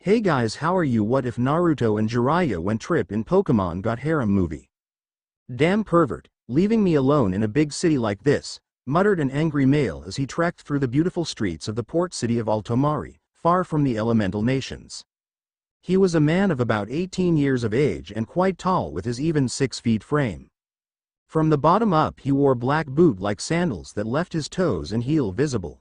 Hey guys, how are you? What if Naruto and Jiraiya went trip in Pokémon got harem movie? Damn pervert, leaving me alone in a big city like this, muttered an angry male as he trekked through the beautiful streets of the port city of Altomari, far from the elemental nations. He was a man of about 18 years of age and quite tall with his even 6 feet frame. From the bottom up he wore black boot-like sandals that left his toes and heel visible.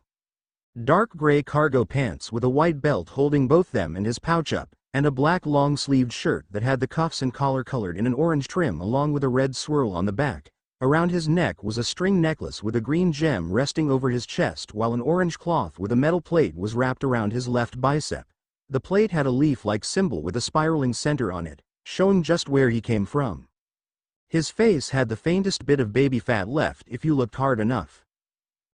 Dark gray cargo pants with a white belt holding both them and his pouch up, and a black long-sleeved shirt that had the cuffs and collar colored in an orange trim along with a red swirl on the back. Around his neck was a string necklace with a green gem resting over his chest while an orange cloth with a metal plate was wrapped around his left bicep. The plate had a leaf-like symbol with a spiraling center on it, showing just where he came from. His face had the faintest bit of baby fat left if you looked hard enough.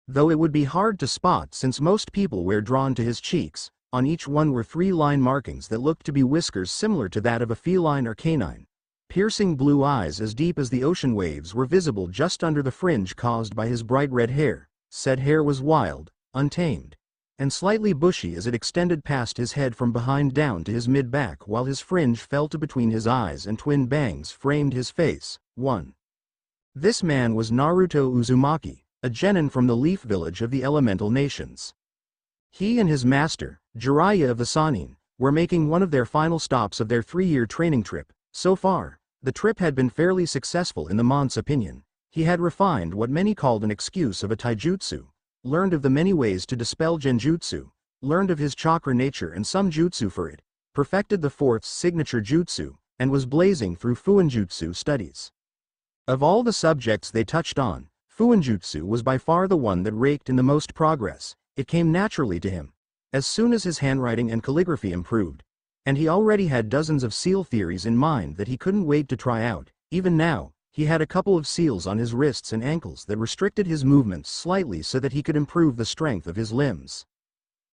Though it would be hard to spot since most people were drawn to his cheeks, on each one were 3 line markings that looked to be whiskers similar to that of a feline or canine. Piercing blue eyes as deep as the ocean waves were visible just under the fringe caused by his bright red hair. Said hair was wild, untamed, and slightly bushy as it extended past his head from behind down to his mid-back while his fringe fell to between his eyes and twin bangs framed his face. 1. This man was Naruto Uzumaki, a genin from the Leaf Village of the Elemental Nations. He and his master, Jiraiya of the Sannin, were making one of their final stops of their 3-year training trip. So far, the trip had been fairly successful in the Mon's opinion. He had refined what many called an excuse of a taijutsu, learned of the many ways to dispel genjutsu, learned of his chakra nature and some jutsu for it, perfected the 4th signature jutsu, and was blazing through fuinjutsu studies. Of all the subjects they touched on, fuinjutsu was by far the one that raked in the most progress. It came naturally to him, as soon as his handwriting and calligraphy improved, and he already had dozens of seal theories in mind that he couldn't wait to try out. Even now, he had a couple of seals on his wrists and ankles that restricted his movements slightly so that he could improve the strength of his limbs.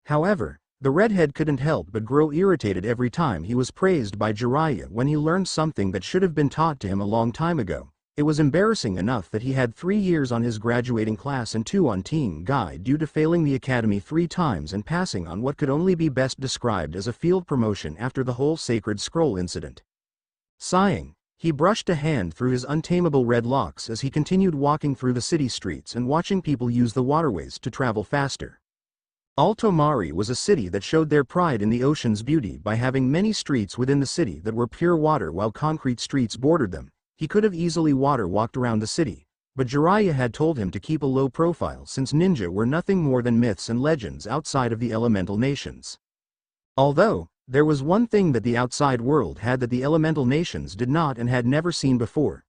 However, the redhead couldn't help but grow irritated every time he was praised by Jiraiya when he learned something that should have been taught to him a long time ago. It was embarrassing enough that he had 3 years on his graduating class and 2 on Team Guy due to failing the academy 3 times and passing on what could only be best described as a field promotion after the whole Sacred Scroll incident. Sighing, he brushed a hand through his untamable red locks as he continued walking through the city streets and watching people use the waterways to travel faster. Altomari was a city that showed their pride in the ocean's beauty by having many streets within the city that were pure water while concrete streets bordered them. He could have easily water-walked around the city, but Jiraiya had told him to keep a low profile since ninja were nothing more than myths and legends outside of the elemental nations. Although, there was one thing that the outside world had that the elemental nations did not and had never seen before.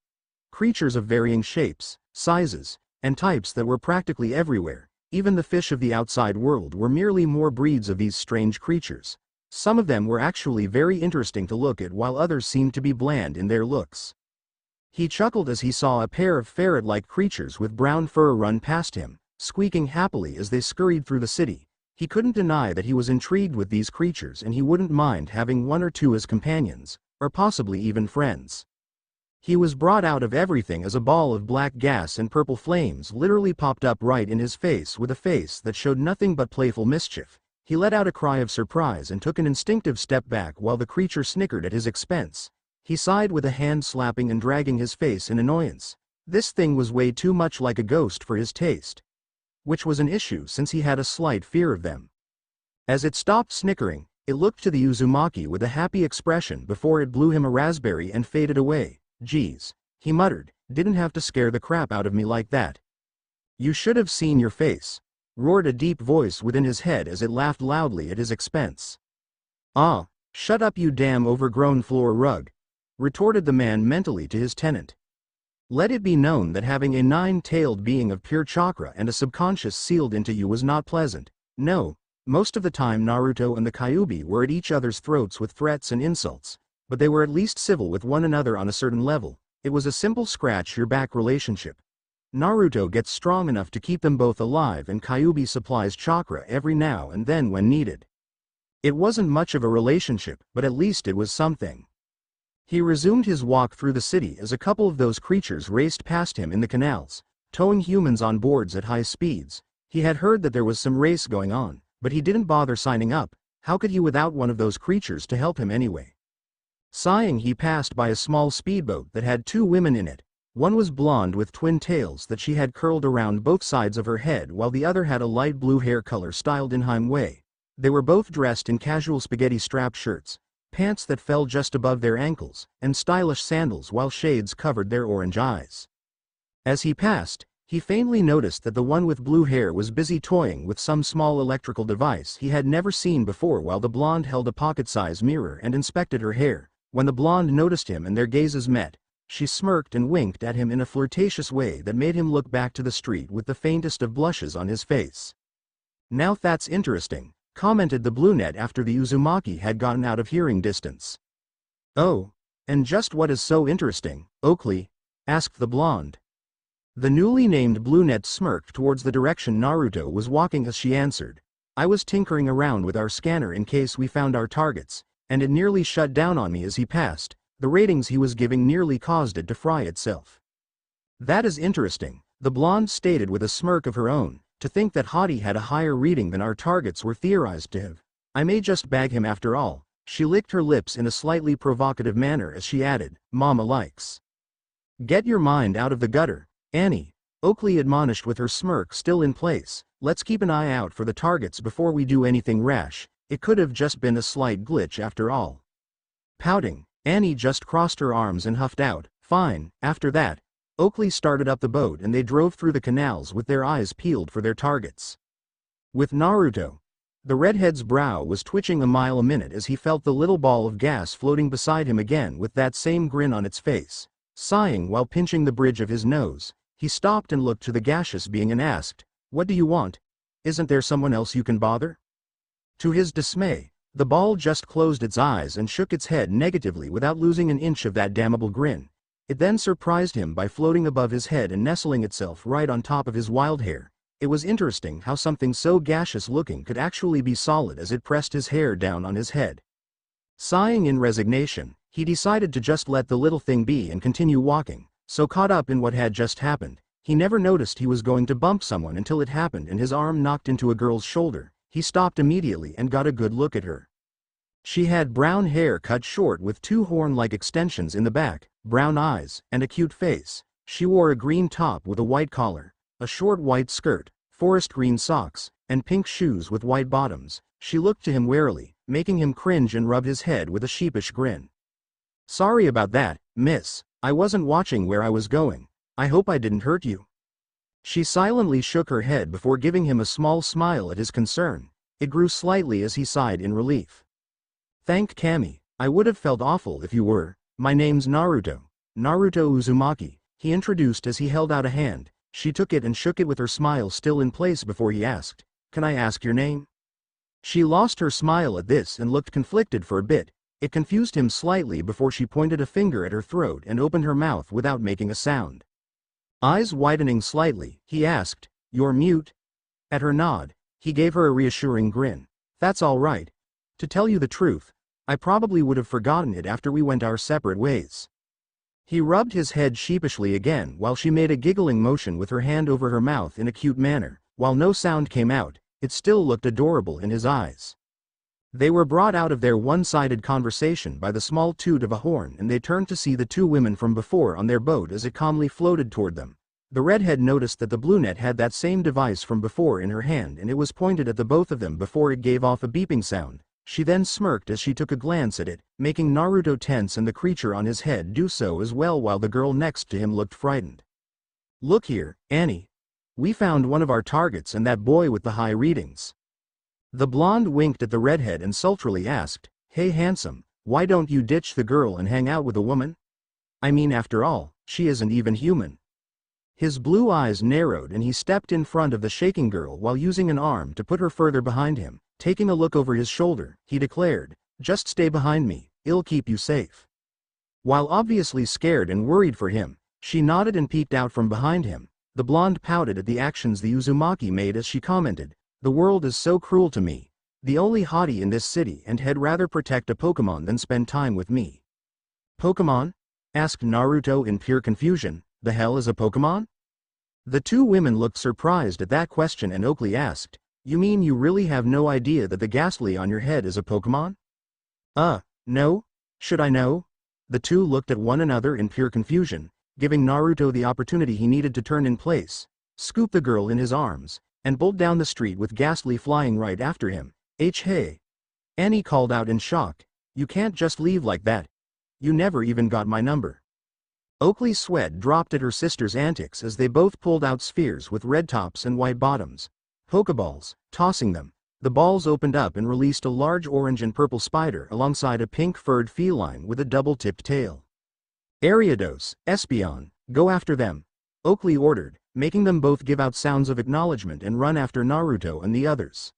Creatures of varying shapes, sizes, and types that were practically everywhere. Even the fish of the outside world were merely more breeds of these strange creatures. Some of them were actually very interesting to look at while others seemed to be bland in their looks. He chuckled as he saw a pair of ferret-like creatures with brown fur run past him, squeaking happily as they scurried through the city. He couldn't deny that he was intrigued with these creatures and he wouldn't mind having 1 or 2 as companions, or possibly even friends. He was brought out of everything as a ball of black gas and purple flames literally popped up right in his face with a face that showed nothing but playful mischief. He let out a cry of surprise and took an instinctive step back while the creature snickered at his expense. He sighed with a hand slapping and dragging his face in annoyance. This thing was way too much like a ghost for his taste. Which was an issue since he had a slight fear of them. As it stopped snickering, it looked to the Uzumaki with a happy expression before it blew him a raspberry and faded away. Geez, he muttered, didn't have to scare the crap out of me like that. You should have seen your face, roared a deep voice within his head as it laughed loudly at his expense. Ah, shut up you damn overgrown floor rug, retorted the man mentally to his tenant. Let it be known that having a 9-tailed being of pure chakra and a subconscious sealed into you was not pleasant. No, most of the time Naruto and the Kyuubi were at each other's throats with threats and insults, but they were at least civil with one another on a certain level. It was a simple scratch-your-back relationship. Naruto gets strong enough to keep them both alive and Kyuubi supplies chakra every now and then when needed. It wasn't much of a relationship, but at least it was something. He resumed his walk through the city as a couple of those creatures raced past him in the canals, towing humans on boards at high speeds. He had heard that there was some race going on, but he didn't bother signing up. How could he without one of those creatures to help him anyway? Sighing, he passed by a small speedboat that had 2 women in it. One was blonde with twin tails that she had curled around both sides of her head, while the other had a light blue hair color styled in harem way. They were both dressed in casual spaghetti strap shirts, pants that fell just above their ankles, and stylish sandals while shades covered their orange eyes. As he passed, he faintly noticed that the one with blue hair was busy toying with some small electrical device he had never seen before, while the blonde held a pocket-sized mirror and inspected her hair. When the blonde noticed him and their gazes met, she smirked and winked at him in a flirtatious way that made him look back to the street with the faintest of blushes on his face. "Now that's interesting," commented the brunette after the Uzumaki had gotten out of hearing distance. "Oh, and just what is so interesting, Oakley?" asked the blonde. The newly named brunette smirked towards the direction Naruto was walking as she answered, "I was tinkering around with our scanner in case we found our targets, and it nearly shut down on me as he passed. The ratings he was giving nearly caused it to fry itself." "That is interesting," the blonde stated with a smirk of her own. "To think that Hottie had a higher reading than our targets were theorized to have. I may just bag him after all." She licked her lips in a slightly provocative manner as she added, "Mama likes." "Get your mind out of the gutter, Annie," Oakley admonished with her smirk still in place. "Let's keep an eye out for the targets before we do anything rash. It could have just been a slight glitch after all." Pouting, Annie just crossed her arms and huffed out, "Fine." After that, Oakley started up the boat and they drove through the canals with their eyes peeled for their targets. With Naruto, the redhead's brow was twitching a mile a minute as he felt the little ball of gas floating beside him again with that same grin on its face. Sighing while pinching the bridge of his nose, he stopped and looked to the gaseous being and asked, "What do you want? Isn't there someone else you can bother?" To his dismay, the ball just closed its eyes and shook its head negatively without losing an inch of that damnable grin. It then surprised him by floating above his head and nestling itself right on top of his wild hair. It was interesting how something so gaseous looking could actually be solid as it pressed his hair down on his head. Sighing in resignation, he decided to just let the little thing be and continue walking. So caught up in what had just happened, he never noticed he was going to bump someone until it happened and his arm knocked into a girl's shoulder. He stopped immediately and got a good look at her. She had brown hair cut short with 2 horn-like extensions in the back, brown eyes, and a cute face. She wore a green top with a white collar, a short white skirt, forest green socks, and pink shoes with white bottoms. She looked to him warily, making him cringe and rubbed his head with a sheepish grin. "Sorry about that, miss. I wasn't watching where I was going. I hope I didn't hurt you." She silently shook her head before giving him a small smile at his concern. It grew slightly as he sighed in relief. "Thank Kami. I would have felt awful if you were. My name's Naruto. Naruto Uzumaki," he introduced as he held out a hand. She took it and shook it with her smile still in place before he asked, "Can I ask your name?" She lost her smile at this and looked conflicted for a bit. It confused him slightly before she pointed a finger at her throat and opened her mouth without making a sound. Eyes widening slightly, he asked, "You're mute?" At her nod, he gave her a reassuring grin. "That's all right. To tell you the truth, I probably would have forgotten it after we went our separate ways." He rubbed his head sheepishly again while she made a giggling motion with her hand over her mouth in a cute manner. While no sound came out, it still looked adorable in his eyes. They were brought out of their one-sided conversation by the small toot of a horn and they turned to see the 2 women from before on their boat as it calmly floated toward them. The redhead noticed that the brunette had that same device from before in her hand and it was pointed at the both of them before it gave off a beeping sound. She then smirked as she took a glance at it, making Naruto tense and the creature on his head do so as well while the girl next to him looked frightened. "Look here, Annie. We found one of our targets and that boy with the high readings." The blonde winked at the redhead and sultrily asked, "Hey handsome, why don't you ditch the girl and hang out with a woman? I mean after all, she isn't even human." His blue eyes narrowed and he stepped in front of the shaking girl while using an arm to put her further behind him. Taking a look over his shoulder, he declared, "Just stay behind me, it'll keep you safe." While obviously scared and worried for him, she nodded and peeked out from behind him. The blonde pouted at the actions the Uzumaki made as she commented, "The world is so cruel to me. The only hottie in this city and had rather protect a Pokémon than spend time with me." "Pokémon?" asked Naruto in pure confusion. "The hell is a Pokémon?" The 2 women looked surprised at that question and Oakley asked, You mean you really have no idea that the ghastly on your head is a Pokémon? No? Should I know? The two looked at one another in pure confusion, giving Naruto the opportunity he needed to turn in place, scoop the girl in his arms, and bolt down the street with ghastly flying right after him. Hey! Annie called out in shock. You can't just leave like that. You never even got my number. Oakley's sweat dropped at her sister's antics as they both pulled out spheres with red tops and white bottoms. Pokeballs, tossing them. The balls opened up and released a large orange and purple spider alongside a pink-furred feline with a double-tipped tail. Ariados, Espeon, go after them, Oakley ordered, making them both give out sounds of acknowledgement and run after Naruto and the others.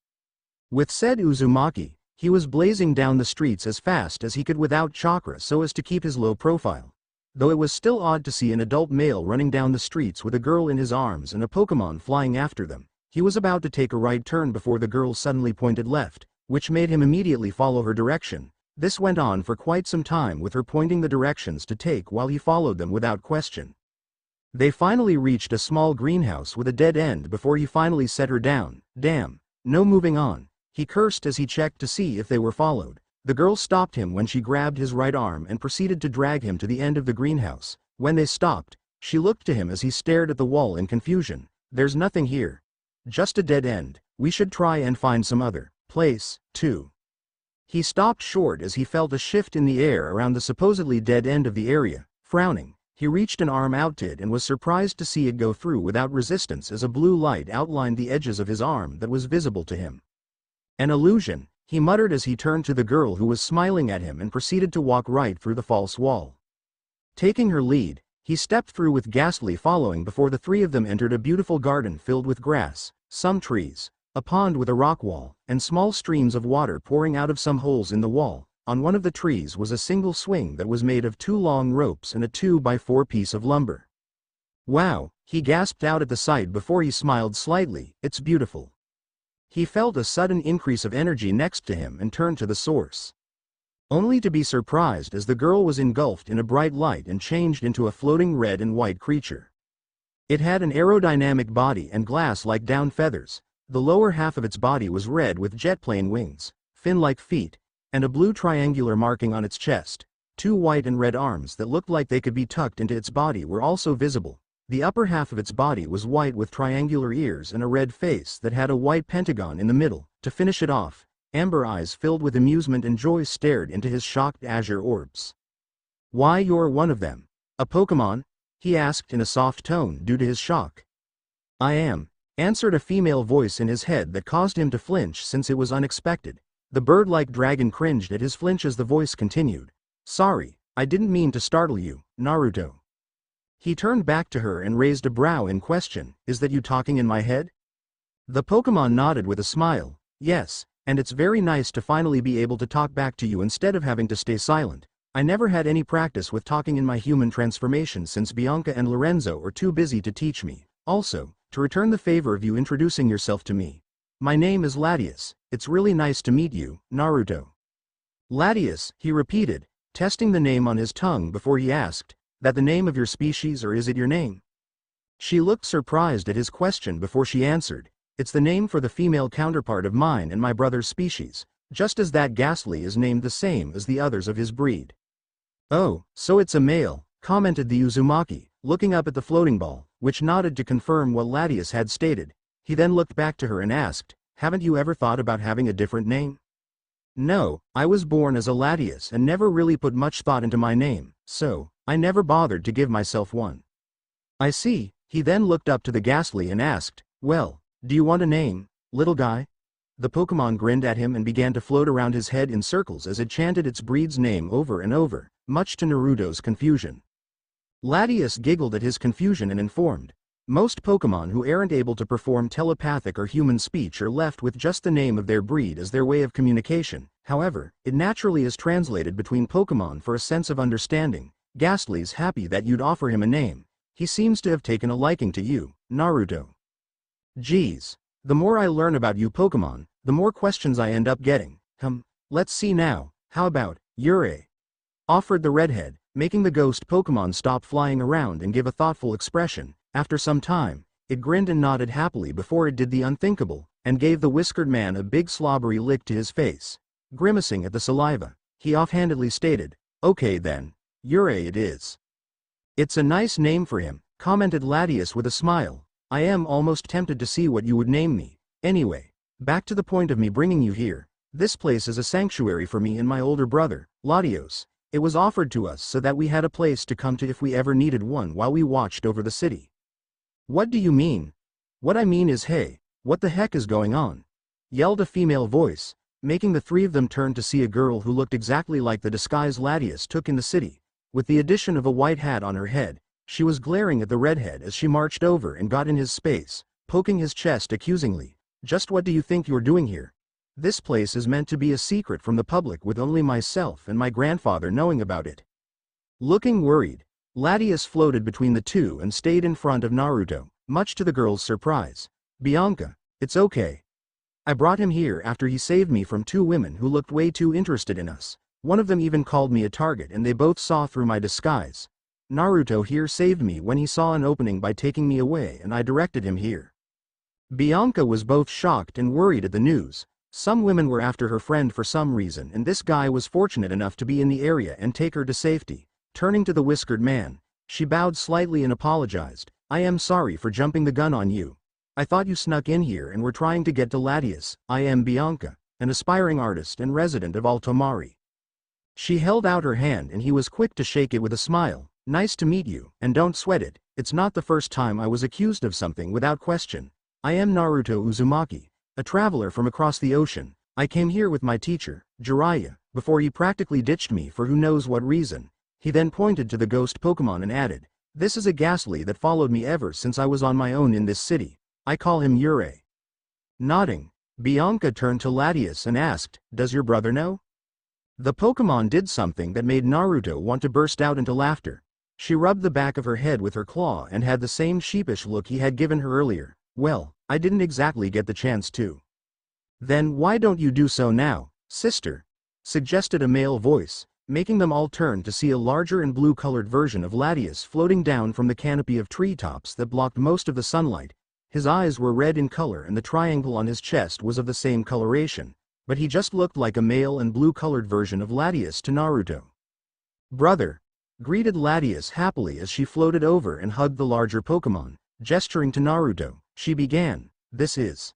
With said Uzumaki, he was blazing down the streets as fast as he could without chakra so as to keep his low profile. Though it was still odd to see an adult male running down the streets with a girl in his arms and a Pokémon flying after them, he was about to take a right turn before the girl suddenly pointed left, which made him immediately follow her direction. This went on for quite some time with her pointing the directions to take while he followed them without question. They finally reached a small greenhouse with a dead end before he finally set her down. Damn, no moving on, he cursed as he checked to see if they were followed. The girl stopped him when she grabbed his right arm and proceeded to drag him to the end of the greenhouse. When they stopped, she looked to him as he stared at the wall in confusion. There's nothing here. Just a dead end. We should try and find some other place, too. He stopped short as he felt a shift in the air around the supposedly dead end of the area. Frowning, he reached an arm out it and was surprised to see it go through without resistance as a blue light outlined the edges of his arm that was visible to him. An illusion, he muttered as he turned to the girl who was smiling at him and proceeded to walk right through the false wall. Taking her lead, he stepped through with Ghastly following before the three of them entered a beautiful garden filled with grass, some trees, a pond with a rock wall, and small streams of water pouring out of some holes in the wall. On one of the trees was a single swing that was made of 2 long ropes and a 2x4 piece of lumber. Wow, he gasped out at the sight before he smiled slightly. It's beautiful. He felt a sudden increase of energy next to him and turned to the source. Only to be surprised as the girl was engulfed in a bright light and changed into a floating red and white creature. It had an aerodynamic body and glass-like down feathers. The lower half of its body was red with jet-plane wings, fin-like feet, and a blue triangular marking on its chest. 2 white and red arms that looked like they could be tucked into its body were also visible. The upper half of its body was white with triangular ears and a red face that had a white pentagon in the middle. To finish it off, amber eyes filled with amusement and joy stared into his shocked azure orbs. Why, you're one of them. A Pokémon? He asked in a soft tone due to his shock. I am, answered a female voice in his head that caused him to flinch since it was unexpected. The bird-like dragon cringed at his flinch as the voice continued. Sorry, I didn't mean to startle you, Naruto. He turned back to her and raised a brow in question. Is that you talking in my head? The Pokémon nodded with a smile. Yes, and it's very nice to finally be able to talk back to you instead of having to stay silent. I never had any practice with talking in my human transformation since Bianca and Lorenzo are too busy to teach me. Also, to return the favor of you introducing yourself to me. My name is Latias. It's really nice to meet you, Naruto. Latias, he repeated, testing the name on his tongue before he asked, that the name of your species or is it your name? She looked surprised at his question before she answered, it's the name for the female counterpart of mine and my brother's species, just as that Ghastly is named the same as the others of his breed. Oh, so it's a male, commented the Uzumaki, looking up at the floating ball, which nodded to confirm what Latias had stated. He then looked back to her and asked, haven't you ever thought about having a different name? No, I was born as a Latias and never really put much thought into my name, so I never bothered to give myself one. I see. He then looked up to the Ghastly and asked, well, do you want a name, little guy? The Pokémon grinned at him and began to float around his head in circles as it chanted its breed's name over and over, much to Naruto's confusion. Latias giggled at his confusion and informed, most Pokémon who aren't able to perform telepathic or human speech are left with just the name of their breed as their way of communication. However, it naturally is translated between Pokémon for a sense of understanding. Ghastly's happy that you'd offer him a name. He seems to have taken a liking to you, Naruto. Geez. The more I learn about you Pokémon, the more questions I end up getting. Let's see now, how about, Yurei? Offered the redhead, making the ghost Pokémon stop flying around and give a thoughtful expression. After some time, It grinned and nodded happily before it did the unthinkable, and gave the whiskered man a big slobbery lick to his face. Grimacing at the saliva, he offhandedly stated, "Okay then, Yurei it is." "It's a nice name for him," commented Latias with a smile. "I am almost tempted to see what you would name me. Anyway, back to the point of me bringing you here. This place is a sanctuary for me and my older brother, Latios. It was offered to us so that we had a place to come to if we ever needed one while we watched over the city." "What do you mean?" "What I mean is, hey, what the heck is going on?" yelled a female voice, making the three of them turn to see a girl who looked exactly like the disguise Latias took in the city. With the addition of a white hat on her head, she was glaring at the redhead as she marched over and got in his space, poking his chest accusingly. "Just what do you think you're doing here? This place is meant to be a secret from the public with only myself and my grandfather knowing about it." Looking worried, Latias floated between the two and stayed in front of Naruto, much to the girl's surprise. "Bianca, it's okay. I brought him here after he saved me from two women who looked way too interested in us. One of them even called me a target and they both saw through my disguise. Naruto here saved me when he saw an opening by taking me away and I directed him here." Bianca was both shocked and worried at the news. Some women were after her friend for some reason and this guy was fortunate enough to be in the area and take her to safety. Turning to the whiskered man, she bowed slightly and apologized. "I am sorry for jumping the gun on you. I thought you snuck in here and were trying to get to Latias. I am Bianca, an aspiring artist and resident of Altomari." She held out her hand and he was quick to shake it with a smile. "Nice to meet you, and don't sweat it, it's not the first time I was accused of something without question. I am Naruto Uzumaki, a traveler from across the ocean. I came here with my teacher, Jiraiya, before he practically ditched me for who knows what reason." He then pointed to the ghost Pokémon and added, "This is a ghastly that followed me ever since I was on my own in this city. I call him Yurei." Nodding, Bianca turned to Latias and asked, "Does your brother know?" The Pokémon did something that made Naruto want to burst out into laughter. She rubbed the back of her head with her claw and had the same sheepish look he had given her earlier. "Well, I didn't exactly get the chance to." "Then why don't you do so now, sister?" suggested a male voice, making them all turn to see a larger and blue-colored version of Latias floating down from the canopy of treetops that blocked most of the sunlight. His eyes were red in color and the triangle on his chest was of the same coloration, but he just looked like a male and blue-colored version of Latias to Naruto. "Brother," greeted Latias happily as she floated over and hugged the larger Pokémon. Gesturing to Naruto, she began, "This is.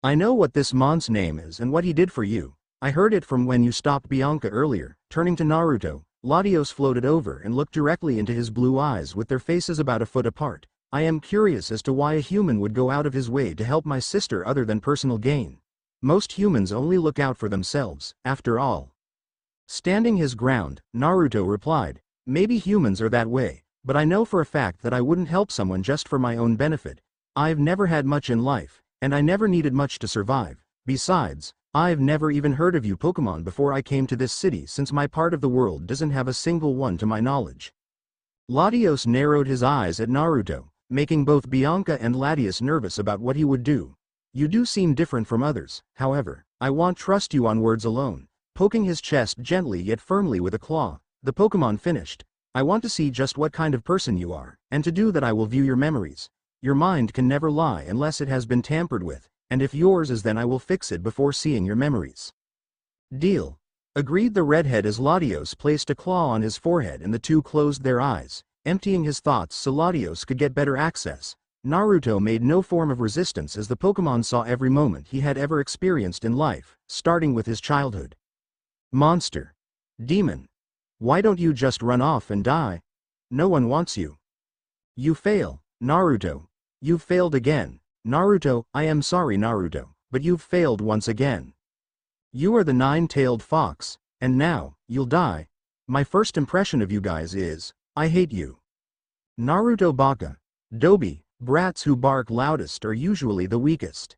I know what this mon's name is and what he did for you. I heard it from when you stopped Bianca earlier." Turning to Naruto, Latios floated over and looked directly into his blue eyes with their faces about a foot apart. "I am curious as to why a human would go out of his way to help my sister other than personal gain. Most humans only look out for themselves, after all." Standing his ground, Naruto replied, "Maybe humans are that way, but I know for a fact that I wouldn't help someone just for my own benefit. I've never had much in life, and I never needed much to survive. Besides, I've never even heard of you Pokémon before I came to this city since my part of the world doesn't have a single one to my knowledge." Latios narrowed his eyes at Naruto, making both Bianca and Latias nervous about what he would do. "You do seem different from others, however. I won't trust you on words alone." Poking his chest gently yet firmly with a claw, the Pokémon finished. "I want to see just what kind of person you are, and to do that I will view your memories. Your mind can never lie unless it has been tampered with, and if yours is then I will fix it before seeing your memories." "Deal," agreed the redhead as Latios placed a claw on his forehead and the two closed their eyes, emptying his thoughts so Latios could get better access. Naruto made no form of resistance as the Pokémon saw every moment he had ever experienced in life, starting with his childhood. "Monster. Demon. Why don't you just run off and die? No one wants you. You fail, Naruto. You've failed again. Naruto, I am sorry Naruto, but you've failed once again. You are the nine-tailed fox, and now, you'll die. My first impression of you guys is, I hate you." Naruto Baka. Dobi, brats who bark loudest are usually the weakest.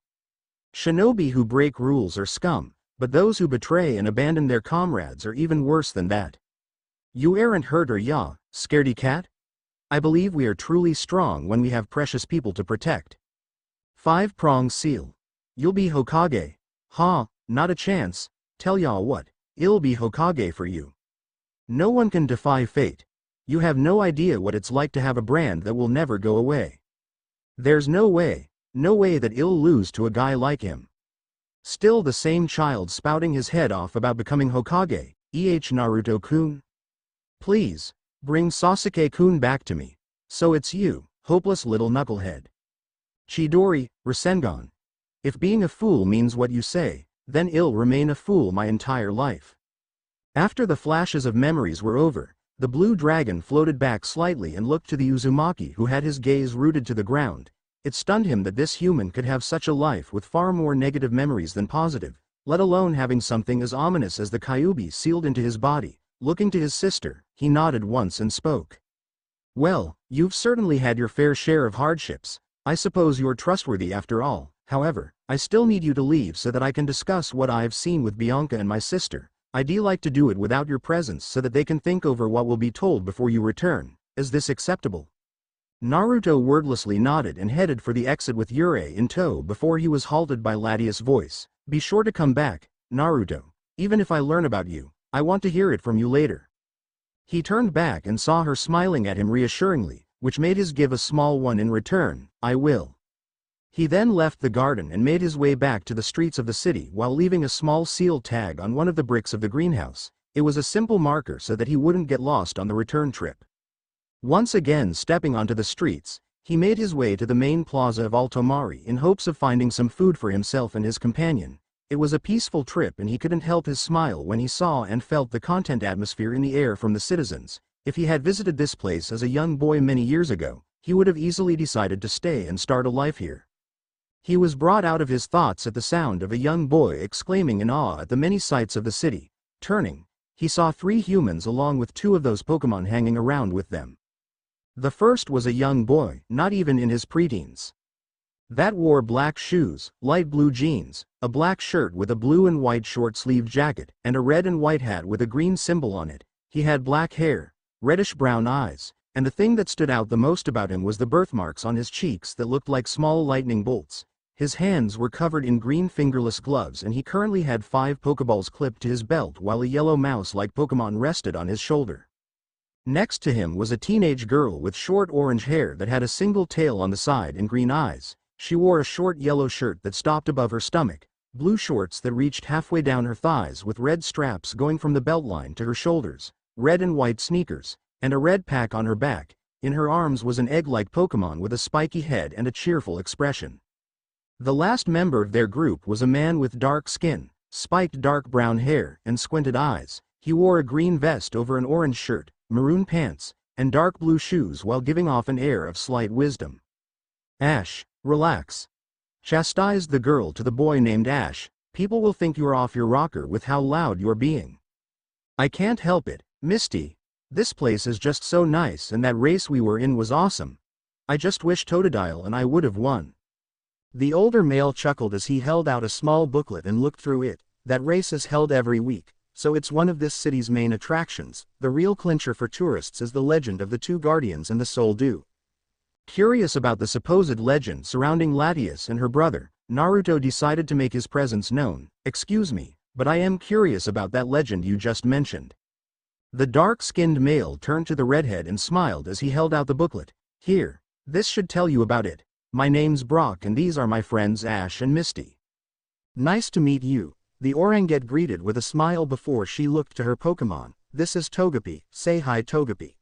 Shinobi who break rules are scum, but those who betray and abandon their comrades are even worse than that. You aren't hurt or ya, scaredy cat? I believe we are truly strong when we have precious people to protect. Five-pronged seal. You'll be Hokage. Ha, not a chance. Tell y'all what, it'll be Hokage for you. No one can defy fate. You have no idea what it's like to have a brand that will never go away. There's no way that he'll lose to a guy like him. Still the same child spouting his head off about becoming Hokage, Naruto-kun? Please, bring Sasuke-kun back to me. So it's you, hopeless little knucklehead. Chidori, Rasengan. If being a fool means what you say, then I'll remain a fool my entire life. After the flashes of memories were over, the blue dragon floated back slightly and looked to the Uzumaki who had his gaze rooted to the ground. It stunned him that this human could have such a life with far more negative memories than positive, let alone having something as ominous as the Kyuubi sealed into his body. Looking to his sister, he nodded once and spoke. Well, you've certainly had your fair share of hardships. I suppose you're trustworthy after all. However, I still need you to leave so that I can discuss what I have seen with Bianca and my sister. I'd like to do it without your presence so that they can think over what will be told before you return. Is this acceptable? Naruto wordlessly nodded and headed for the exit with Yurei in tow before he was halted by Latias' voice. Be sure to come back, Naruto. Even if I learn about you, I want to hear it from you later. He turned back and saw her smiling at him reassuringly, which made his give a small one in return. I will. He then left the garden and made his way back to the streets of the city while leaving a small seal tag on one of the bricks of the greenhouse. It was a simple marker so that he wouldn't get lost on the return trip. Once again stepping onto the streets, he made his way to the main plaza of Altomari in hopes of finding some food for himself and his companion. It was a peaceful trip and he couldn't help his smile when he saw and felt the content atmosphere in the air from the citizens. If he had visited this place as a young boy many years ago, he would have easily decided to stay and start a life here. He was brought out of his thoughts at the sound of a young boy exclaiming in awe at the many sights of the city. Turning, he saw 3 humans along with 2 of those Pokémon hanging around with them. The first was a young boy, not even in his preteens. That wore black shoes, light blue jeans, a black shirt with a blue and white short-sleeved jacket, and a red and white hat with a green symbol on it. He had black hair, reddish-brown eyes, and the thing that stood out the most about him was the birthmarks on his cheeks that looked like small lightning bolts. His hands were covered in green fingerless gloves and he currently had 5 Pokeballs clipped to his belt while a yellow mouse-like Pokemon rested on his shoulder. Next to him was a teenage girl with short orange hair that had a single tail on the side and green eyes. She wore a short yellow shirt that stopped above her stomach, blue shorts that reached halfway down her thighs with red straps going from the belt line to her shoulders, red and white sneakers, and a red pack on her back. In her arms was an egg-like Pokemon with a spiky head and a cheerful expression. The last member of their group was a man with dark skin, spiked dark brown hair, and squinted eyes. He wore a green vest over an orange shirt, maroon pants, and dark blue shoes while giving off an air of slight wisdom. Ash, relax. Chastised the girl to the boy named Ash. People will think you're off your rocker with how loud you're being. I can't help it, Misty. This place is just so nice and that race we were in was awesome. I just wish Totodile and I would have won. The older male chuckled as he held out a small booklet and looked through it. That race is held every week, so it's one of this city's main attractions. The real clincher for tourists is the legend of the 2 guardians and the soul dew. Curious about the supposed legend surrounding Latias and her brother, Naruto decided to make his presence known. Excuse me, but I am curious about that legend you just mentioned. The dark-skinned male turned to the redhead and smiled as he held out the booklet. Here, this should tell you about it. My name's Brock and these are my friends Ash and Misty. Nice to meet you, the Oranget greeted with a smile before she looked to her Pokemon. This is Togepi, say hi Togepi.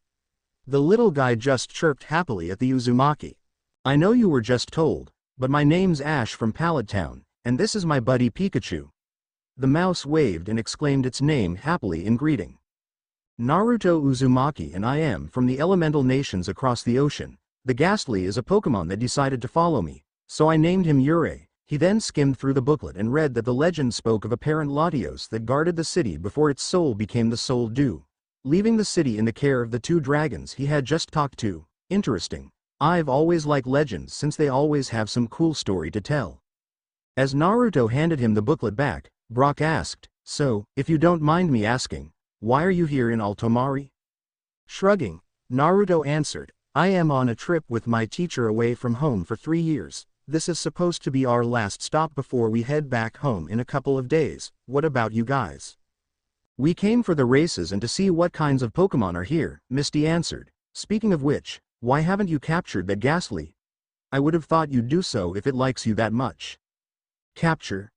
The little guy just chirped happily at the Uzumaki. I know you were just told, but my name's Ash from Pallet Town, and this is my buddy Pikachu. The mouse waved and exclaimed its name happily in greeting. Naruto Uzumaki and I am from the elemental nations across the ocean. The Ghastly is a Pokemon that decided to follow me, so I named him Yurei. He then skimmed through the booklet and read that the legend spoke of a parent Latios that guarded the city before its soul became the soul dew, leaving the city in the care of the 2 dragons he had just talked to. Interesting. I've always liked legends since they always have some cool story to tell. As Naruto handed him the booklet back, Brock asked, so, if you don't mind me asking, why are you here in Altomari? Shrugging, Naruto answered, I am on a trip with my teacher away from home for 3 years. This is supposed to be our last stop before we head back home in a couple of days. What about you guys? We came for the races and to see what kinds of Pokemon are here, Misty answered. Speaking of which, why haven't you captured that Ghastly? I would have thought you'd do so if it likes you that much. Capture?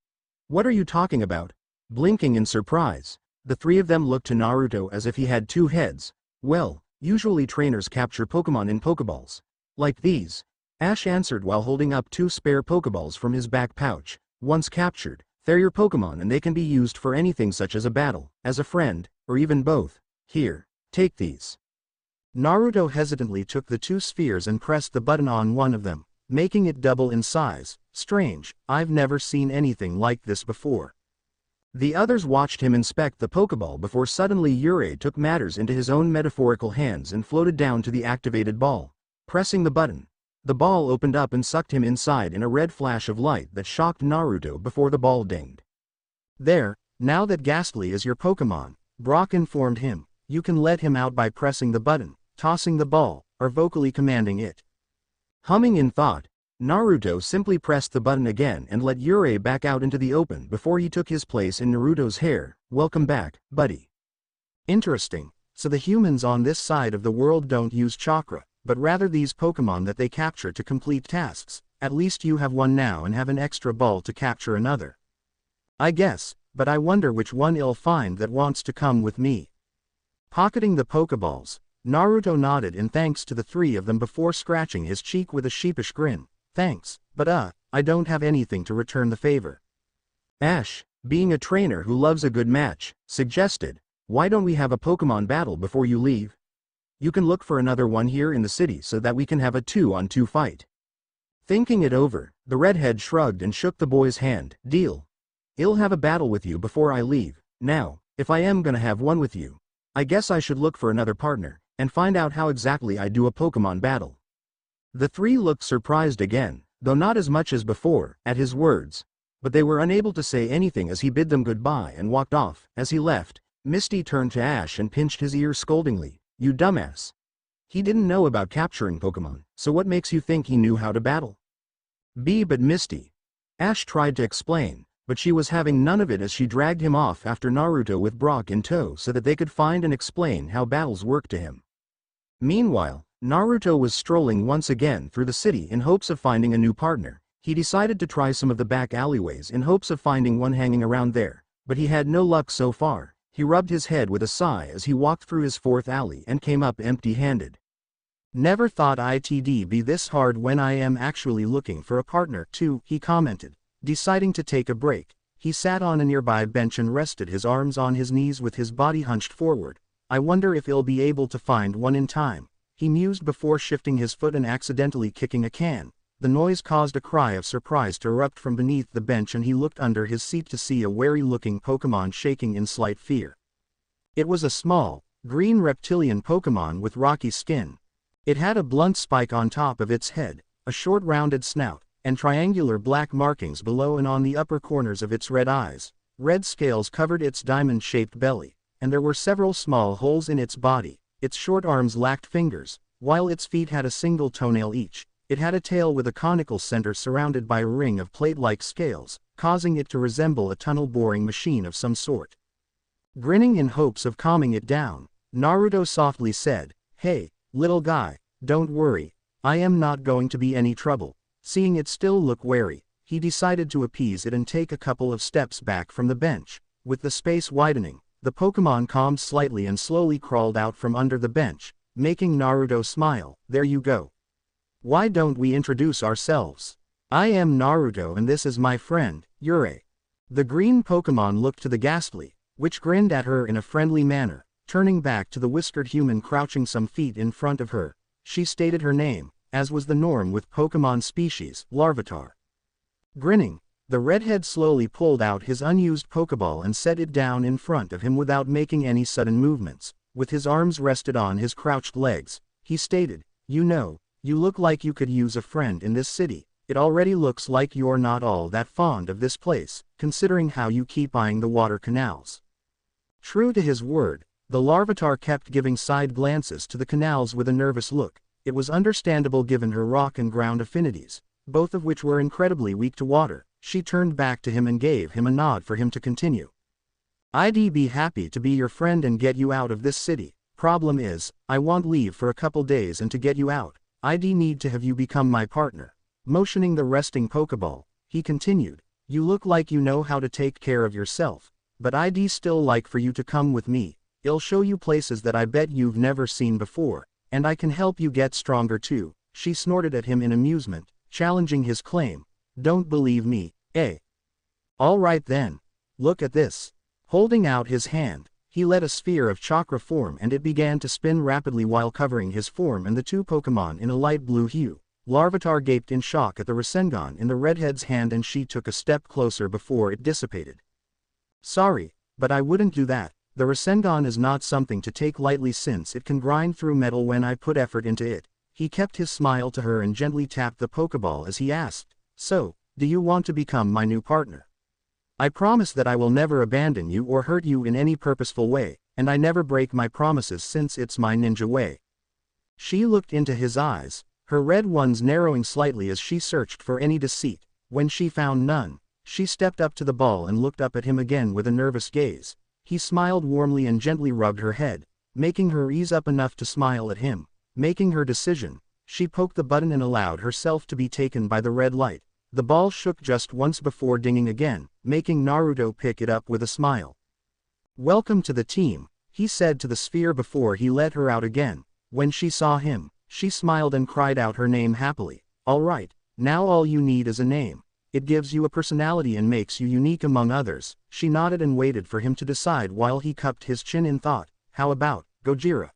What are you talking about? Blinking in surprise, the three of them looked to Naruto as if he had two heads. Well, usually trainers capture Pokémon in Pokeballs. Like these. Ash answered while holding up two spare Pokeballs from his back pouch. Once captured, they're your Pokémon and they can be used for anything such as a battle, as a friend, or even both. Here, take these. Naruto hesitantly took the two spheres and pressed the button on one of them, making it double in size. Strange, I've never seen anything like this before. The others watched him inspect the Pokeball before suddenly Jiraiya took matters into his own metaphorical hands and floated down to the activated ball. Pressing the button, the ball opened up and sucked him inside in a red flash of light that shocked Naruto before the ball dinged. There, now that Ghastly is your Pokemon, Brock informed him, you can let him out by pressing the button, tossing the ball, or vocally commanding it. Humming in thought, Naruto simply pressed the button again and let Jiraiya back out into the open before he took his place in Naruto's hair. Welcome back, buddy. Interesting, so the humans on this side of the world don't use chakra, but rather these Pokemon that they capture to complete tasks. At least you have one now and have an extra ball to capture another. I guess, but I wonder which one I'll find that wants to come with me. Pocketing the Pokeballs, Naruto nodded in thanks to the three of them before scratching his cheek with a sheepish grin. Thanks, but I don't have anything to return the favor. Ash, being a trainer who loves a good match, suggested, why don't we have a Pokemon battle before you leave? You can look for another one here in the city so that we can have a 2-on-2 fight. Thinking it over, the redhead shrugged and shook the boy's hand. Deal. I'll have a battle with you before I leave. Now, if I am gonna have one with you, I guess I should look for another partner, and find out how exactly I do a Pokemon battle. The three looked surprised again, though not as much as before, at his words. But they were unable to say anything as he bid them goodbye and walked off. As he left, Misty turned to Ash and pinched his ear scoldingly. You dumbass. He didn't know about capturing Pokemon, so what makes you think he knew how to battle? But Misty. Ash tried to explain, but she was having none of it as she dragged him off after Naruto with Brock in tow so that they could find and explain how battles work to him. Meanwhile, Naruto was strolling once again through the city in hopes of finding a new partner. He decided to try some of the back alleyways in hopes of finding one hanging around there, but he had no luck so far. He rubbed his head with a sigh as he walked through his fourth alley and came up empty-handed. Never thought it'd be this hard when I am actually looking for a partner too, he commented. Deciding to take a break, he sat on a nearby bench and rested his arms on his knees with his body hunched forward. I wonder if he'll be able to find one in time, he mused before shifting his foot and accidentally kicking a can. The noise caused a cry of surprise to erupt from beneath the bench and he looked under his seat to see a wary-looking Pokemon shaking in slight fear. It was a small, green reptilian Pokemon with rocky skin. It had a blunt spike on top of its head, a short rounded snout, and triangular black markings below and on the upper corners of its red eyes. Red scales covered its diamond-shaped belly, and there were several small holes in its body. Its short arms lacked fingers, while its feet had a single toenail each. It had a tail with a conical center surrounded by a ring of plate-like scales, causing it to resemble a tunnel-boring machine of some sort. Grinning in hopes of calming it down, Naruto softly said, Hey, little guy, don't worry, I am not going to be any trouble. Seeing it still look wary, he decided to appease it and take a couple of steps back from the bench. With the space widening, the Pokemon calmed slightly and slowly crawled out from under the bench, making Naruto smile. There you go. Why don't we introduce ourselves? I am Naruto and this is my friend, Jiraiya. The green Pokemon looked to the Ghastly, which grinned at her in a friendly manner. Turning back to the whiskered human crouching some feet in front of her, she stated her name, as was the norm with Pokemon species, Larvitar. Grinning, the redhead slowly pulled out his unused Pokeball and set it down in front of him without making any sudden movements. With his arms rested on his crouched legs, he stated, You know, you look like you could use a friend in this city. It already looks like you're not all that fond of this place, considering how you keep eyeing the water canals. True to his word, the Larvitar kept giving side glances to the canals with a nervous look. It was understandable given her rock and ground affinities, both of which were incredibly weak to water. She turned back to him and gave him a nod for him to continue. I'd be happy to be your friend and get you out of this city. Problem is, I want leave for a couple days and to get you out, I'd need to have you become my partner. Motioning the resting Pokeball, he continued, "You look like you know how to take care of yourself, but I'd still like for you to come with me. I'll show you places that I bet you've never seen before, and I can help you get stronger too." She snorted at him in amusement, challenging his claim. "Don't believe me, eh? All right then. Look at this." Holding out his hand, he let a sphere of chakra form and it began to spin rapidly while covering his form and the two Pokémon in a light blue hue. Larvitar gaped in shock at the Rasengan in the redhead's hand and she took a step closer before it dissipated. "Sorry, but I wouldn't do that. The Rasengan is not something to take lightly since it can grind through metal when I put effort into it." He kept his smile to her and gently tapped the Pokeball as he asked, "So, do you want to become my new partner? I promise that I will never abandon you or hurt you in any purposeful way, and I never break my promises since it's my ninja way." She looked into his eyes, her red ones narrowing slightly as she searched for any deceit. When she found none, she stepped up to the ball and looked up at him again with a nervous gaze. He smiled warmly and gently rubbed her head, making her ease up enough to smile at him. Making her decision, she poked the button and allowed herself to be taken by the red light. The ball shook just once before dinging again, making Naruto pick it up with a smile. "Welcome to the team," he said to the sphere before he let her out again. When she saw him, she smiled and cried out her name happily. "All right, now all you need is a name. It gives you a personality and makes you unique among others." She nodded and waited for him to decide while he cupped his chin in thought. "How about Gojira?"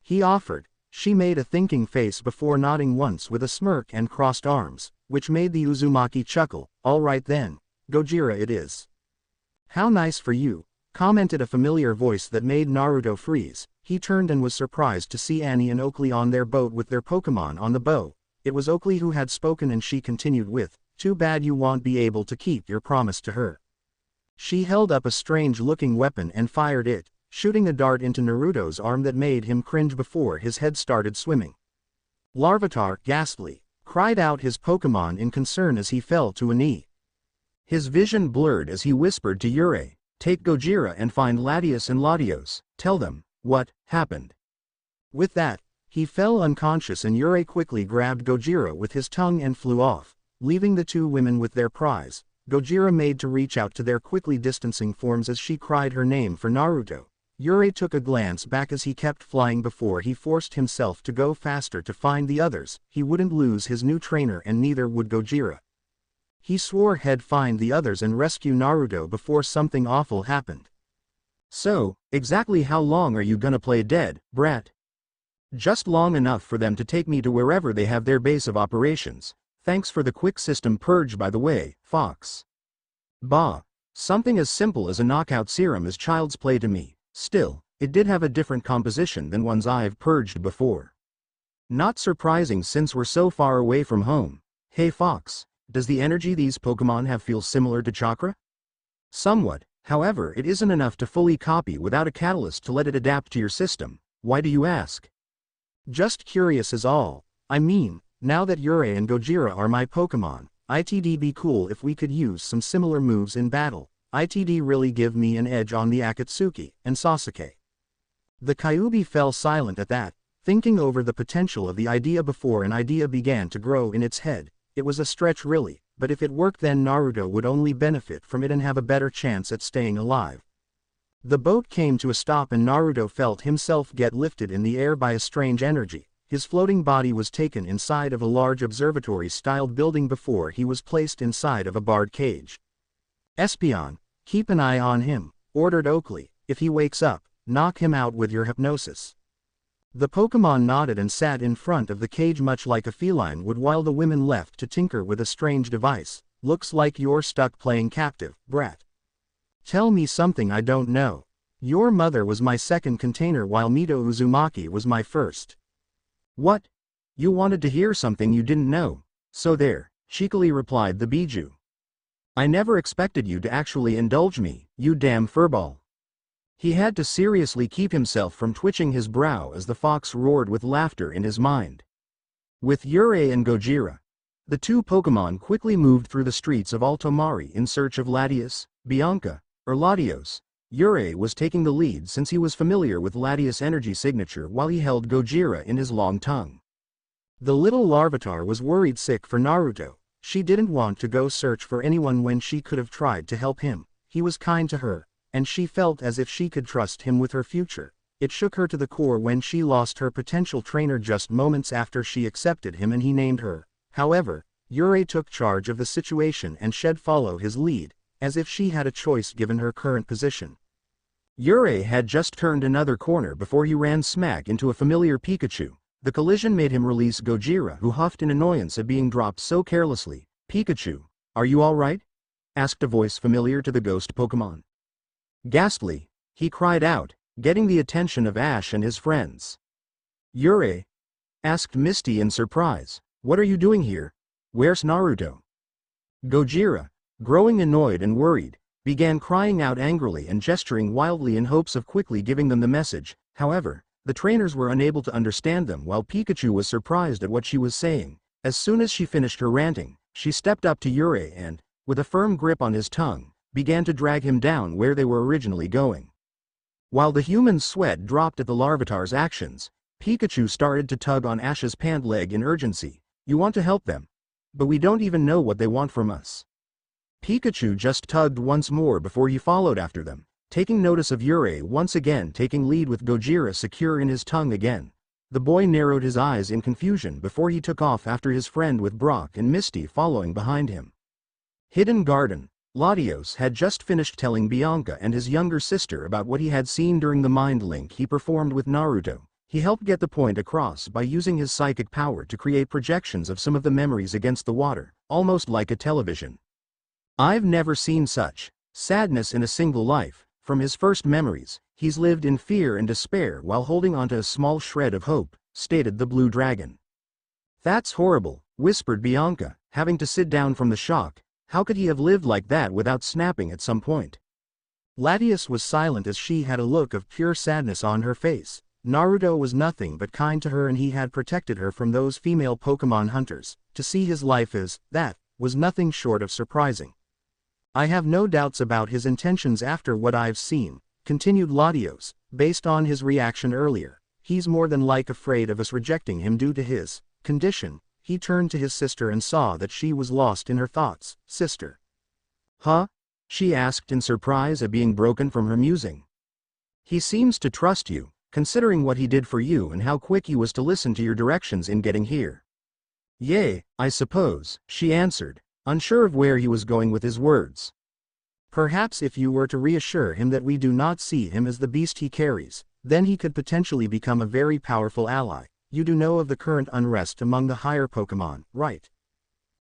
he offered. She made a thinking face before nodding once with a smirk and crossed arms, which made the Uzumaki chuckle. "All right then, Gojira it is." "How nice for you," commented a familiar voice that made Naruto freeze. He turned and was surprised to see Annie and Oakley on their boat with their Pokémon on the bow. It was Oakley who had spoken and she continued with, "Too bad you won't be able to keep your promise to her." She held up a strange-looking weapon and fired it, shooting a dart into Naruto's arm that made him cringe before his head started swimming. Larvitar, ghastly, cried out his Pokémon in concern as he fell to a knee. His vision blurred as he whispered to Yurei, "Take Gojira and find Latias and Latios, tell them what happened." With that, he fell unconscious and Yurei quickly grabbed Gojira with his tongue and flew off, leaving the two women with their prize. Gojira made to reach out to their quickly distancing forms as she cried her name for Naruto. Yurei took a glance back as he kept flying before he forced himself to go faster to find the others. He wouldn't lose his new trainer and neither would Gojira. He swore he'd find the others and rescue Naruto before something awful happened. "So, exactly how long are you gonna play dead, brat?" "Just long enough for them to take me to wherever they have their base of operations. Thanks for the quick system purge by the way, Fox." "Bah. Something as simple as a knockout serum is child's play to me. Still, it did have a different composition than ones I've purged before. Not surprising since we're so far away from home. Hey Fox, does the energy these Pokémon have feel similar to chakra?" "Somewhat, however it isn't enough to fully copy without a catalyst to let it adapt to your system. Why do you ask?" "Just curious is all. I mean, now that Yurei and Gojira are my Pokémon, it'd be cool if we could use some similar moves in battle. It'd really give me an edge on the Akatsuki and Sasuke." The Kyuubi fell silent at that, thinking over the potential of the idea before an idea began to grow in its head. It was a stretch really, but if it worked then Naruto would only benefit from it and have a better chance at staying alive. The boat came to a stop and Naruto felt himself get lifted in the air by a strange energy. His floating body was taken inside of a large observatory-styled building before he was placed inside of a barred cage. "Espion, keep an eye on him," ordered Oakley. "If he wakes up, knock him out with your hypnosis." The Pokémon nodded and sat in front of the cage much like a feline would while the women left to tinker with a strange device. "Looks like you're stuck playing captive, brat. Tell me something I don't know. Your mother was my second container while Mito Uzumaki was my first." "What? You wanted to hear something you didn't know? So there," cheekily replied the Biju. "I never expected you to actually indulge me, you damn furball." He had to seriously keep himself from twitching his brow as the fox roared with laughter in his mind. With Yurei and Gojira, the two Pokémon quickly moved through the streets of Altomari in search of Latias, Bianca, or Latios. Yurei was taking the lead since he was familiar with Latias' energy signature while he held Gojira in his long tongue. The little larvitar was worried sick for Naruto. She didn't want to go search for anyone when she could have tried to help him. He was kind to her, and she felt as if she could trust him with her future. It shook her to the core when she lost her potential trainer just moments after she accepted him and he named her. However, Yurei took charge of the situation and should follow his lead, as if she had a choice given her current position. Yurei had just turned another corner before he ran smack into a familiar Pikachu. The collision made him release Gojira, who huffed in annoyance at being dropped so carelessly. "Pikachu, are you alright?" asked a voice familiar to the ghost Pokémon. Ghastly, he cried out, getting the attention of Ash and his friends. "Yurei?" asked Misty in surprise. "What are you doing here? Where's Naruto?" Gojira, growing annoyed and worried, began crying out angrily and gesturing wildly in hopes of quickly giving them the message. However, the trainers were unable to understand them while Pikachu was surprised at what she was saying. As soon as she finished her ranting, she stepped up to Yurei and, with a firm grip on his tongue, began to drag him down where they were originally going. While the human's sweat dropped at the larvitar's actions, Pikachu started to tug on Ash's pant leg in urgency. "You want to help them? But we don't even know what they want from us." Pikachu just tugged once more before he followed after them, taking notice of Yurei once again taking lead with Gojira secure in his tongue again. The boy narrowed his eyes in confusion before he took off after his friend with Brock and Misty following behind him. Hidden Garden. Latios had just finished telling Bianca and his younger sister about what he had seen during the mind link he performed with Naruto. He helped get the point across by using his psychic power to create projections of some of the memories against the water, almost like a television. "I've never seen such sadness in a single life. From his first memories, he's lived in fear and despair while holding onto a small shred of hope," stated the blue dragon. "That's horrible," whispered Bianca, having to sit down from the shock. How could he have lived like that without snapping at some point? Latias was silent as she had a look of pure sadness on her face. Naruto was nothing but kind to her and he had protected her from those female Pokémon hunters. To see his life as that was nothing short of surprising. "I have no doubts about his intentions after what I've seen," continued Latios, based on his reaction earlier. "He's more than like afraid of us rejecting him due to his condition." He turned to his sister and saw that she was lost in her thoughts. "Sister." "Huh?" she asked in surprise at being broken from her musing. "He seems to trust you, considering what he did for you and how quick he was to listen to your directions in getting here." "Yay, I suppose," she answered, unsure of where he was going with his words. "Perhaps if you were to reassure him that we do not see him as the beast he carries, then he could potentially become a very powerful ally. You do know of the current unrest among the higher Pokémon, right?"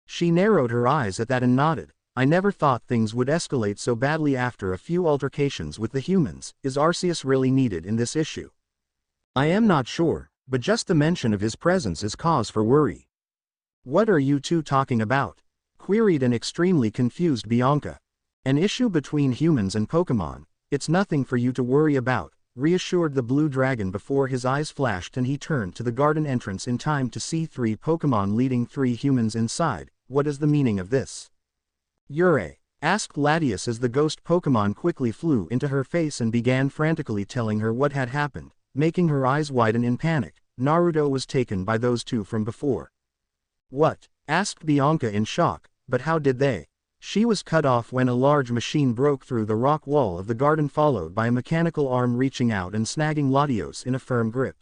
She narrowed her eyes at that and nodded. "I never thought things would escalate so badly after a few altercations with the humans. Is Arceus really needed in this issue?" "I am not sure, but just the mention of his presence is cause for worry." "What are you two talking about?" queried an extremely confused Bianca. "An issue between humans and Pokémon. It's nothing for you to worry about," reassured the blue dragon before his eyes flashed and he turned to the garden entrance in time to see 3 Pokémon leading 3 humans inside. "What is the meaning of this?" "Yurei?" asked Latias as the ghost Pokémon quickly flew into her face and began frantically telling her what had happened, making her eyes widen in panic. Naruto was taken by those 2 from before. "What?" asked Bianca in shock, "but how did they?" She was cut off when a large machine broke through the rock wall of the garden followed by a mechanical arm reaching out and snagging Latios in a firm grip.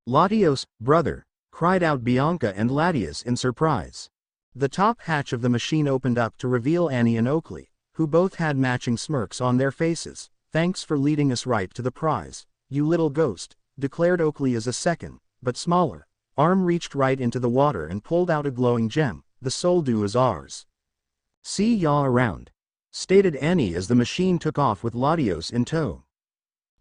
"Latios, brother!" cried out Bianca and Latias in surprise. The top hatch of the machine opened up to reveal Annie and Oakley, who both had matching smirks on their faces. "Thanks for leading us right to the prize, you little ghost," declared Oakley as a second, but smaller, arm reached right into the water and pulled out a glowing gem. "The soul dew is ours." "See ya around," stated Annie as the machine took off with Latios in tow.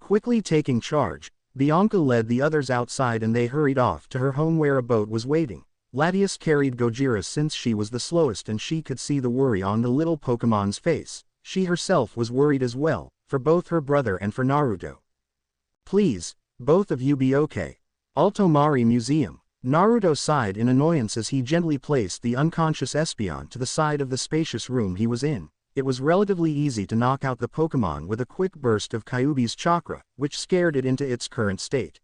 Quickly taking charge, Bianca led the others outside and they hurried off to her home where a boat was waiting. Latias carried Gojira since she was the slowest and she could see the worry on the little Pokémon's face. She herself was worried as well, for both her brother and for Naruto. "Please, both of you be okay." Altomari Museum. Naruto sighed in annoyance as he gently placed the unconscious Espeon to the side of the spacious room he was in. It was relatively easy to knock out the Pokémon with a quick burst of Kyuubi's chakra, which scared it into its current state.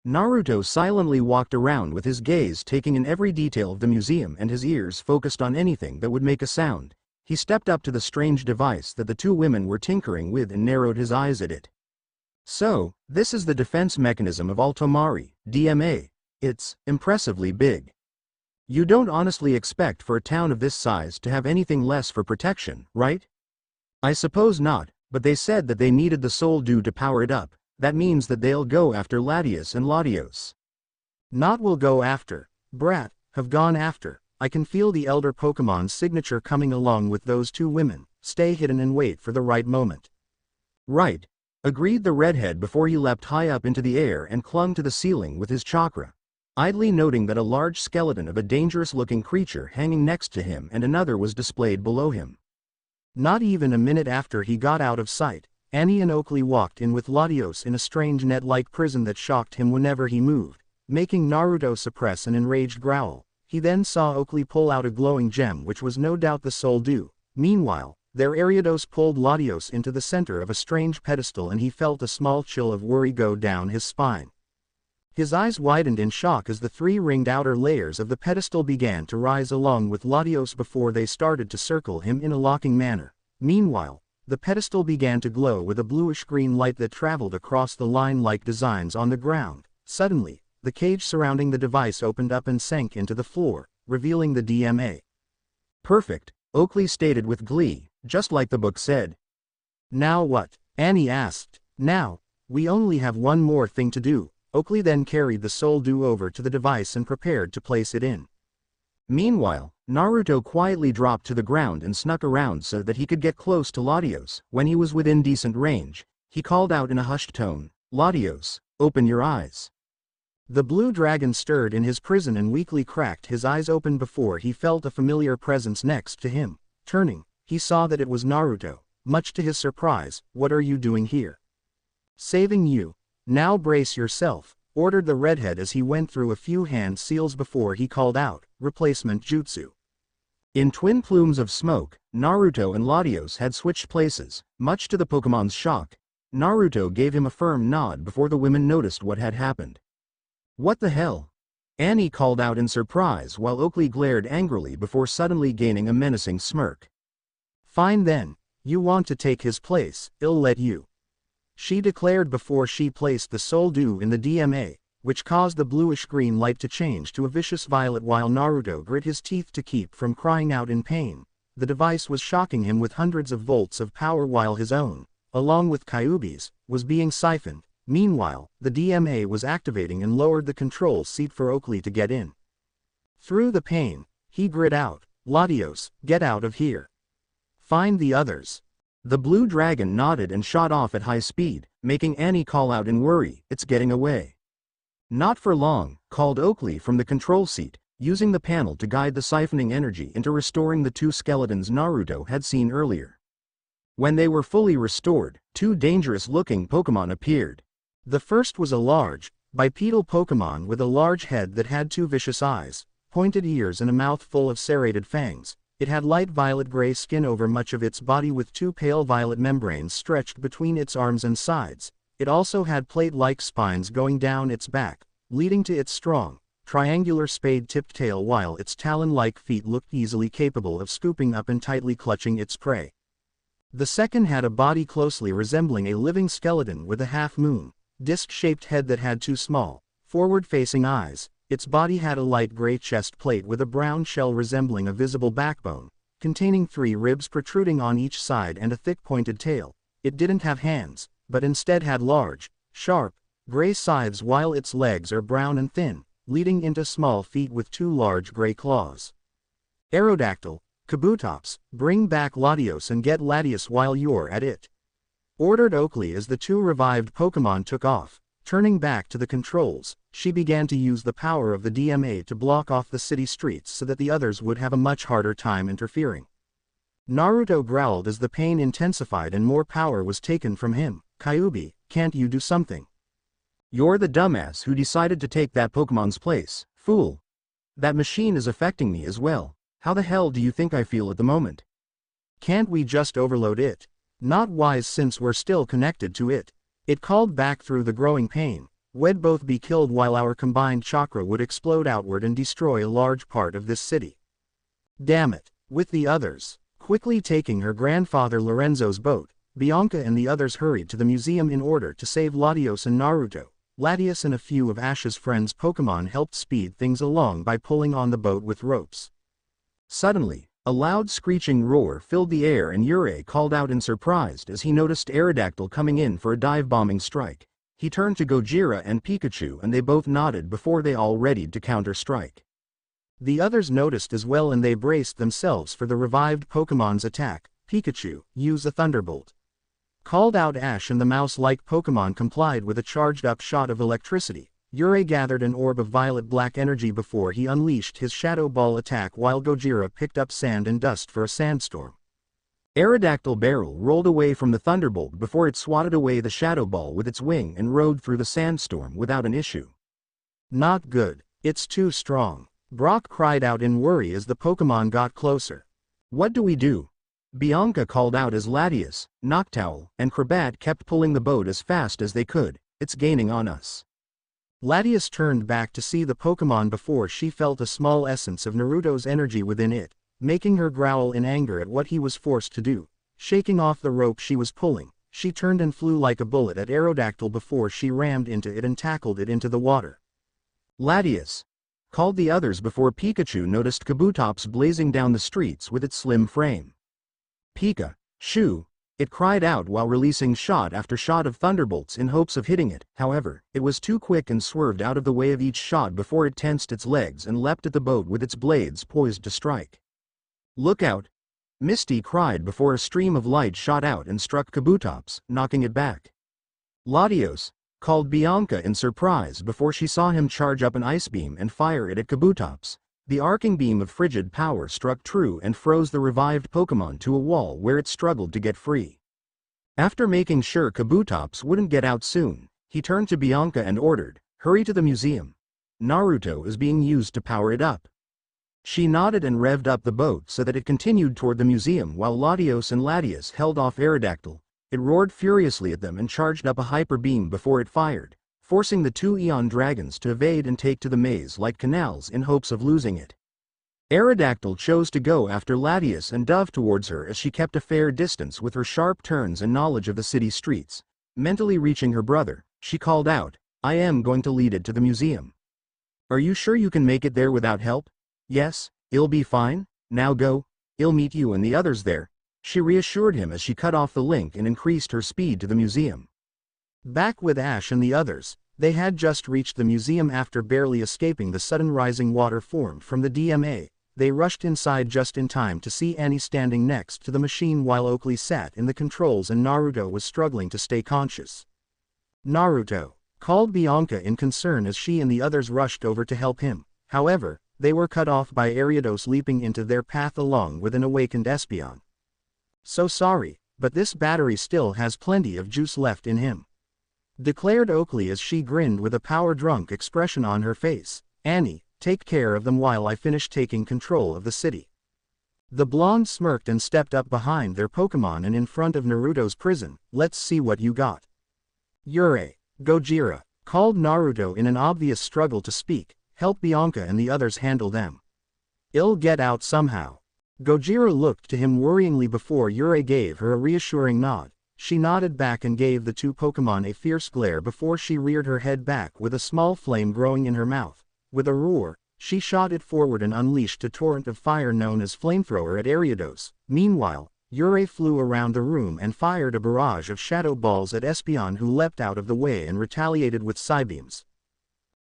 Naruto silently walked around with his gaze taking in every detail of the museum and his ears focused on anything that would make a sound. He stepped up to the strange device that the two women were tinkering with and narrowed his eyes at it. So, this is the defense mechanism of Altomari, DMA. It's impressively big. You don't honestly expect for a town of this size to have anything less for protection, right? I suppose not, but they said that they needed the soul dew to power it up. That means that they'll go after Latias and Latios. Not will go after, brat, have gone after. I can feel the elder Pokémon's signature coming along with those two women. Stay hidden and wait for the right moment. Right, agreed the redhead before he leapt high up into the air and clung to the ceiling with his chakra, idly noting that a large skeleton of a dangerous-looking creature hanging next to him and another was displayed below him. Not even a minute after he got out of sight, Annie and Oakley walked in with Latios in a strange net-like prison that shocked him whenever he moved, making Naruto suppress an enraged growl. He then saw Oakley pull out a glowing gem which was no doubt the soul dew. Meanwhile, their Ariados pulled Latios into the center of a strange pedestal and he felt a small chill of worry go down his spine. His eyes widened in shock as the three ringed outer layers of the pedestal began to rise along with Latios before they started to circle him in a locking manner. Meanwhile, the pedestal began to glow with a bluish-green light that traveled across the line-like designs on the ground. Suddenly, the cage surrounding the device opened up and sank into the floor, revealing the DMA. Perfect, Oakley stated with glee, just like the book said. Now what? Annie asked. Now, we only have one more thing to do. Oakley then carried the soul dew over to the device and prepared to place it in. Meanwhile, Naruto quietly dropped to the ground and snuck around so that he could get close to Latios. When he was within decent range, he called out in a hushed tone, "Latios, open your eyes." The blue dragon stirred in his prison and weakly cracked his eyes open before he felt a familiar presence next to him. Turning, he saw that it was Naruto. Much to his surprise, "What are you doing here?" "Saving you. Now brace yourself," ordered the redhead as he went through a few hand seals before he called out, "Replacement jutsu." In twin plumes of smoke, Naruto and Latios had switched places. Much to the Pokemon's shock, Naruto gave him a firm nod before the women noticed what had happened. "What the hell?" Annie called out in surprise while Oakley glared angrily before suddenly gaining a menacing smirk. "Fine then, you want to take his place, I'll let you," she declared before she placed the soul dew in the DMA, which caused the bluish-green light to change to a vicious violet while Naruto grit his teeth to keep from crying out in pain. The device was shocking him with hundreds of volts of power while his own, along with Kyuubi's, was being siphoned. Meanwhile, the DMA was activating and lowered the control seat for Oakley to get in. Through the pain, he grit out, "Latios, get out of here. Find the others." The blue dragon nodded and shot off at high speed, making Annie call out in worry, "It's getting away." "Not for long," called Oakley from the control seat, using the panel to guide the siphoning energy into restoring the two skeletons Naruto had seen earlier. When they were fully restored, two dangerous-looking Pokémon appeared. The first was a large, bipedal Pokémon with a large head that had two vicious eyes, pointed ears and a mouth full of serrated fangs. It had light violet-gray skin over much of its body with two pale violet membranes stretched between its arms and sides. It also had plate-like spines going down its back, leading to its strong, triangular spade-tipped tail while its talon-like feet looked easily capable of scooping up and tightly clutching its prey. The second had a body closely resembling a living skeleton with a half-moon, disc-shaped head that had two small, forward-facing eyes. Its body had a light gray chest plate with a brown shell resembling a visible backbone, containing 3 ribs protruding on each side and a thick pointed tail. It didn't have hands, but instead had large, sharp, gray scythes while its legs are brown and thin, leading into small feet with 2 large gray claws. "Aerodactyl, Kabutops, bring back Latios and get Latias while you're at it," ordered Oakley as the 2 revived Pokémon took off. Turning back to the controls, she began to use the power of the DMA to block off the city streets so that the others would have a much harder time interfering. Naruto growled as the pain intensified and more power was taken from him. "Kyuubi, can't you do something?" "You're the dumbass who decided to take that Pokemon's place, fool. That machine is affecting me as well. How the hell do you think I feel at the moment? Can't we just overload it? Not wise since we're still connected to it." It called back through the growing pain. We'd both be killed while our combined chakra would explode outward and destroy a large part of this city. Damn it. With the others quickly taking her grandfather Lorenzo's boat, Bianca and the others hurried to the museum in order to save Latios and Naruto. Latias and a few of Ash's friends' Pokémon helped speed things along by pulling on the boat with ropes. Suddenly, a loud screeching roar filled the air and Yurei called out in surprise as he noticed Aerodactyl coming in for a dive-bombing strike. He turned to Gojira and Pikachu and they both nodded before they all readied to counter-strike. The others noticed as well and they braced themselves for the revived Pokémon's attack. Pikachu, use a Thunderbolt. Called out Ash and the mouse-like Pokémon complied with a charged-up shot of electricity. Yurei gathered an orb of violet-black energy before he unleashed his Shadow Ball attack while Gojira picked up sand and dust for a sandstorm. Aerodactyl barrel rolled away from the Thunderbolt before it swatted away the Shadow Ball with its wing and rode through the sandstorm without an issue. Not good. It's too strong. Brock cried out in worry as the Pokémon got closer. What do we do? Bianca called out as Latias, Noctowl, and Crobat kept pulling the boat as fast as they could. It's gaining on us. Latias turned back to see the Pokémon before she felt a small essence of Naruto's energy within it, making her growl in anger at what he was forced to do. Shaking off the rope she was pulling, she turned and flew like a bullet at Aerodactyl before she rammed into it and tackled it into the water. Latias called the others before Pikachu noticed Kabutops blazing down the streets with its slim frame. Pika, shoo! It cried out while releasing shot after shot of thunderbolts in hopes of hitting it. However, it was too quick and swerved out of the way of each shot before it tensed its legs and leapt at the boat with its blades poised to strike. Look out! Misty cried before a stream of light shot out and struck Kabutops, knocking it back. Latios called Bianca in surprise before she saw him charge up an ice beam and fire it at Kabutops. The arcing beam of frigid power struck true and froze the revived Pokémon to a wall where it struggled to get free. After making sure Kabutops wouldn't get out soon, he turned to Bianca and ordered, "Hurry to the museum. Naruto is being used to power it up." She nodded and revved up the boat so that it continued toward the museum while Latios and Latias held off Aerodactyl. It roared furiously at them and charged up a hyper beam before it fired, forcing the two Eon Dragons to evade and take to the maze like canals in hopes of losing it. Aerodactyl chose to go after Latias and dove towards her as she kept a fair distance with her sharp turns and knowledge of the city streets. Mentally reaching her brother, she called out, "I am going to lead it to the museum. Are you sure you can make it there without help?" "Yes, it'll be fine. Now go. I'll meet you and the others there," she reassured him as she cut off the link and increased her speed to the museum. Back with Ash and the others, they had just reached the museum after barely escaping the sudden rising water formed from the DMA. They rushed inside just in time to see Annie standing next to the machine while Oakley sat in the controls and Naruto was struggling to stay conscious. "Naruto," called Bianca in concern as she and the others rushed over to help him. However, they were cut off by Ariados leaping into their path along with an awakened Espeon. "So sorry, but this battery still has plenty of juice left in him," declared Oakley as she grinned with a power-drunk expression on her face. "Annie, take care of them while I finish taking control of the city." The blonde smirked and stepped up behind their Pokémon and in front of Naruto's prison. "Let's see what you got." "Yurei, Gojira," called Naruto in an obvious struggle to speak. "Help Bianca and the others handle them. I'll get out somehow." Gojira looked to him worryingly before Yurei gave her a reassuring nod. She nodded back and gave the two Pokémon a fierce glare before she reared her head back with a small flame growing in her mouth. With a roar, she shot it forward and unleashed a torrent of fire known as Flamethrower at Ariados. Meanwhile, Yurei flew around the room and fired a barrage of shadow balls at Espeon who leapt out of the way and retaliated with Psybeams.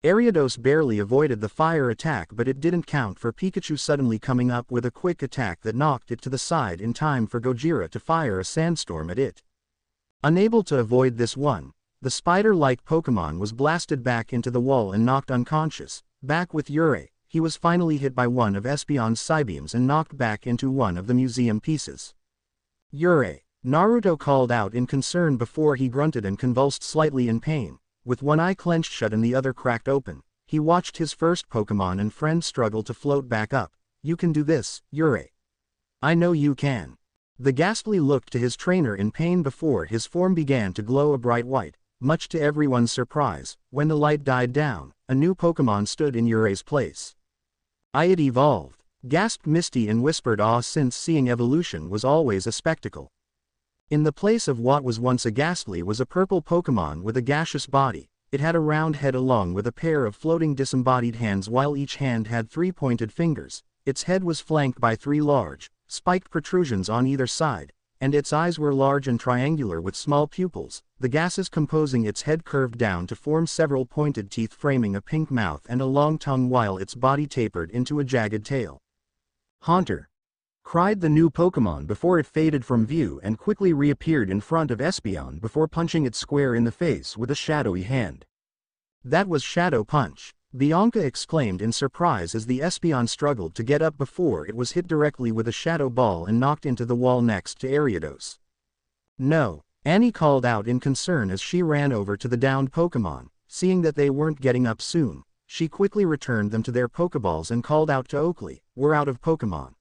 Ariados barely avoided the fire attack but it didn't count for Pikachu suddenly coming up with a quick attack that knocked it to the side in time for Gojira to fire a sandstorm at it. Unable to avoid this one, the spider-like Pokémon was blasted back into the wall and knocked unconscious. Back with Yurei, he was finally hit by one of Espeon's Psybeams and knocked back into one of the museum pieces. "Yurei," Naruto called out in concern before he grunted and convulsed slightly in pain. With one eye clenched shut and the other cracked open, he watched his first Pokémon and friend struggle to float back up. "You can do this, Yurei. I know you can." The Ghastly looked to his trainer in pain before his form began to glow a bright white. much to everyone's surprise, when the light died down, a new Pokémon stood in Yurai's place. "It evolved," gasped Misty in whispered awe, since seeing evolution was always a spectacle. In the place of what was once a ghastly was a purple Pokémon with a gaseous body. It had a round head along with a pair of floating disembodied hands, while each hand had 3 pointed fingers. Its head was flanked by 3 large, spiked protrusions on either side, and its eyes were large and triangular with small pupils. The gases composing its head curved down to form several pointed teeth framing a pink mouth and a long tongue, while its body tapered into a jagged tail. "Haunter!" cried the new Pokémon before it faded from view and quickly reappeared in front of Espeon before punching it square in the face with a shadowy hand. "That was Shadow Punch," Bianca exclaimed in surprise as the Espeon struggled to get up before it was hit directly with a shadow ball and knocked into the wall next to Ariados. "No," Annie called out in concern as she ran over to the downed Pokémon. Seeing that they weren't getting up soon, she quickly returned them to their Pokeballs and called out to Oakley, "We're out of Pokémon."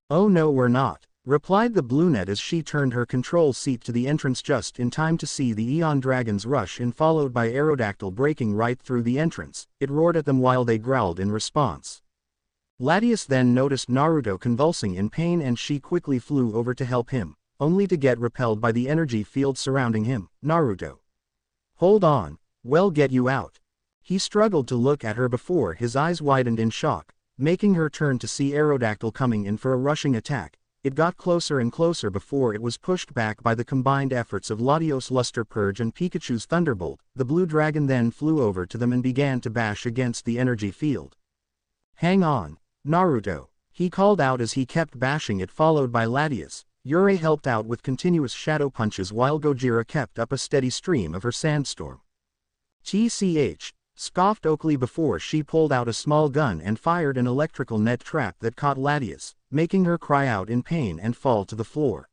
"Oh no, we're not," replied the Bluenet as she turned her control seat to the entrance just in time to see the Eon Dragons rush in, followed by Aerodactyl breaking right through the entrance. It roared at them while they growled in response. Latias then noticed Naruto convulsing in pain and she quickly flew over to help him, only to get repelled by the energy field surrounding him. "Naruto. Hold on, we'll get you out." He struggled to look at her before his eyes widened in shock, making her turn to see Aerodactyl coming in for a rushing attack. It got closer and closer before it was pushed back by the combined efforts of Latios' Luster Purge and Pikachu's Thunderbolt. The blue dragon then flew over to them and began to bash against the energy field. "Hang on, Naruto," he called out as he kept bashing it, followed by Latias. Yurai helped out with continuous shadow punches while Gojira kept up a steady stream of her sandstorm. "TCH," scoffed Oakley before she pulled out a small gun and fired an electrical net trap that caught Latias, making her cry out in pain and fall to the floor.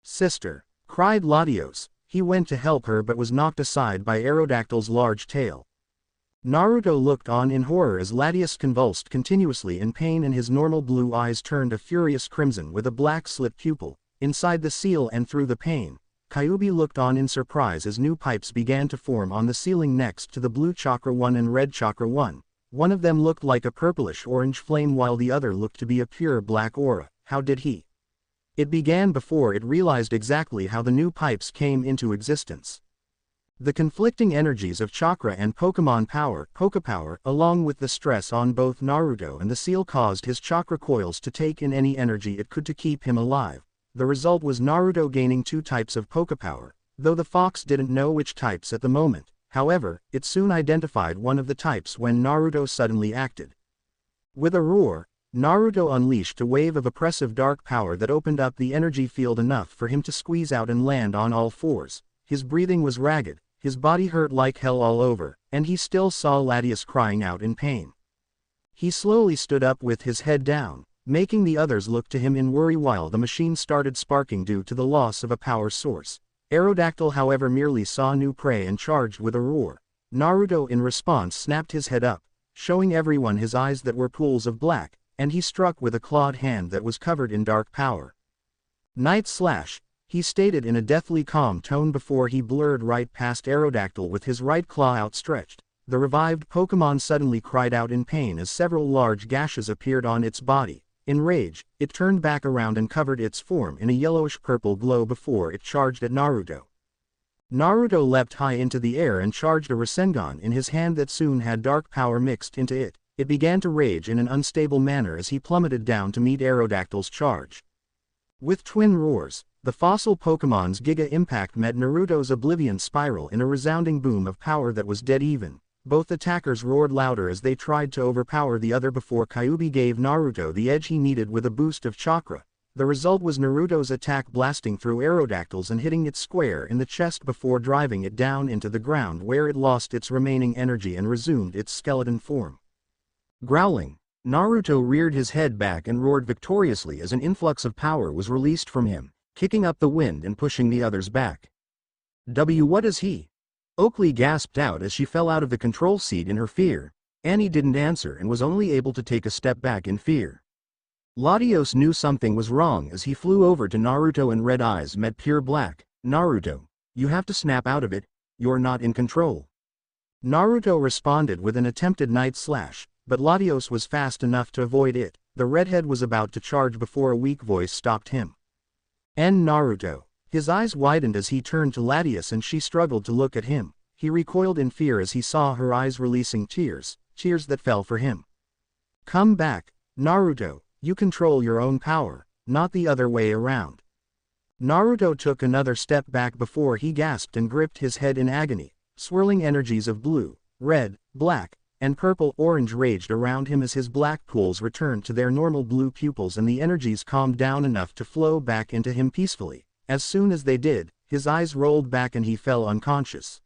"Sister!" cried Latios. He went to help her but was knocked aside by Aerodactyl's large tail. Naruto looked on in horror as Latias convulsed continuously in pain and his normal blue eyes turned a furious crimson with a black slit pupil inside the seal, and through the pain, Kyuubi looked on in surprise as new pipes began to form on the ceiling next to the blue Chakra 1 and red Chakra 1. One of them looked like a purplish-orange flame while the other looked to be a pure black aura. How did he? It began before it realized exactly how the new pipes came into existence. The conflicting energies of Chakra and Pokémon power, Pokepower, along with the stress on both Naruto and the seal caused his Chakra coils to take in any energy it could to keep him alive. The result was Naruto gaining 2 types of Pokepower, though the fox didn't know which types at the moment. However, it soon identified one of the types when Naruto suddenly acted. With a roar, Naruto unleashed a wave of oppressive dark power that opened up the energy field enough for him to squeeze out and land on all fours. His breathing was ragged, his body hurt like hell all over, and he still saw Latias crying out in pain. He slowly stood up with his head down, making the others look to him in worry while the machine started sparking due to the loss of a power source. Aerodactyl however merely saw new prey and charged with a roar. Naruto in response snapped his head up, showing everyone his eyes that were pools of black, and he struck with a clawed hand that was covered in dark power. "Night Slash," he stated in a deathly calm tone before he blurred right past Aerodactyl with his right claw outstretched. The revived Pokémon suddenly cried out in pain as several large gashes appeared on its body. In rage, it turned back around and covered its form in a yellowish-purple glow before it charged at Naruto. Naruto leapt high into the air and charged a Rasengan in his hand that soon had dark power mixed into it. It began to rage in an unstable manner as he plummeted down to meet Aerodactyl's charge. With twin roars, the fossil Pokémon's Giga Impact met Naruto's Oblivion Spiral in a resounding boom of power that was dead even. Both attackers roared louder as they tried to overpower the other before Kyuubi gave Naruto the edge he needed with a boost of Chakra. The result was Naruto's attack blasting through Aerodactyl's and hitting it square in the chest before driving it down into the ground where it lost its remaining energy and resumed its skeleton form. Growling, Naruto reared his head back and roared victoriously as an influx of power was released from him, kicking up the wind and pushing the others back. What is he? Oakley gasped out as she fell out of the control seat in her fear. Annie didn't answer and was only able to take a step back in fear. Latios knew something was wrong as he flew over to Naruto and red eyes met pure black. "Naruto, you have to snap out of it. you're not in control. Naruto responded with an attempted night slash, but Latios was fast enough to avoid it. The redhead was about to charge before a weak voice stopped him. Naruto. His eyes widened as he turned to Latias and she struggled to look at him. He recoiled in fear as he saw her eyes releasing tears that fell for him. Come back, Naruto, you control your own power, not the other way around. Naruto took another step back before he gasped and gripped his head in agony. Swirling energies of blue, red, black, and purple-orange raged around him as his black pools returned to their normal blue pupils and the energies calmed down enough to flow back into him peacefully. As soon as they did, his eyes rolled back and he fell unconscious.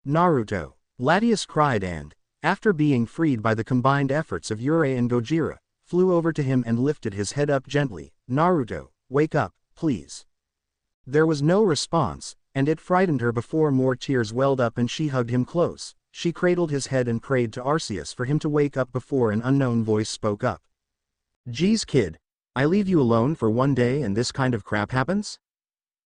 Naruto! Latias cried and, after being freed by the combined efforts of Jiraiya and Gojira, flew over to him and lifted his head up gently. Naruto, wake up, please. There was no response, and it frightened her before more tears welled up and she hugged him close. She cradled his head and prayed to Arceus for him to wake up before an unknown voice spoke up. Geez kid, I leave you alone for one day and this kind of crap happens?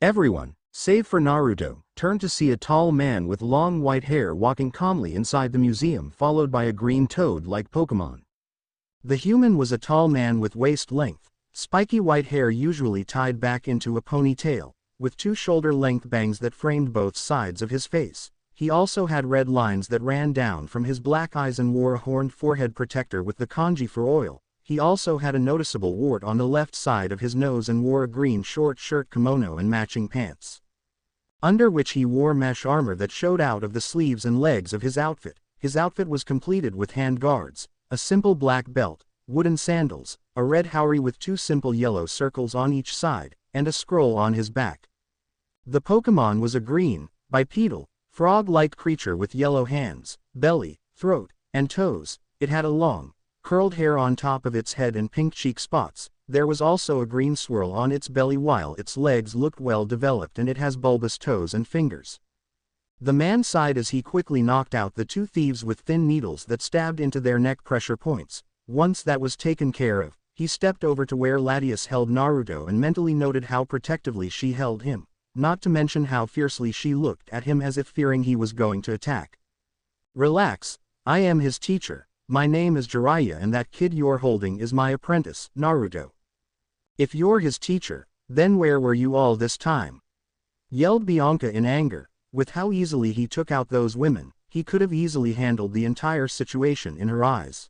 Everyone, save for Naruto, turned to see a tall man with long white hair walking calmly inside the museum followed by a green toad-like Pokémon. The human was a tall man with waist-length, spiky white hair usually tied back into a ponytail, with two shoulder-length bangs that framed both sides of his face. He also had red lines that ran down from his black eyes and wore a horned forehead protector with the kanji for oil. He also had a noticeable wart on the left side of his nose and wore a green short shirt kimono and matching pants, under which he wore mesh armor that showed out of the sleeves and legs of his outfit. His outfit was completed with hand guards, a simple black belt, wooden sandals, a red haori with two simple yellow circles on each side, and a scroll on his back. The Pokémon was a green, bipedal, frog-like creature with yellow hands, belly, throat, and toes. It had a long, curled hair on top of its head and pink cheek spots. There was also a green swirl on its belly while its legs looked well developed and it has bulbous toes and fingers. The man sighed as he quickly knocked out the two thieves with thin needles that stabbed into their neck pressure points. Once that was taken care of, he stepped over to where Latias held Naruto and mentally noted how protectively she held him, not to mention how fiercely she looked at him as if fearing he was going to attack. Relax, I am his teacher. My name is Jiraiya and that kid you're holding is my apprentice, Naruto. If you're his teacher, then where were you all this time? Yelled Bianca in anger. With how easily he took out those women, he could have easily handled the entire situation in her eyes.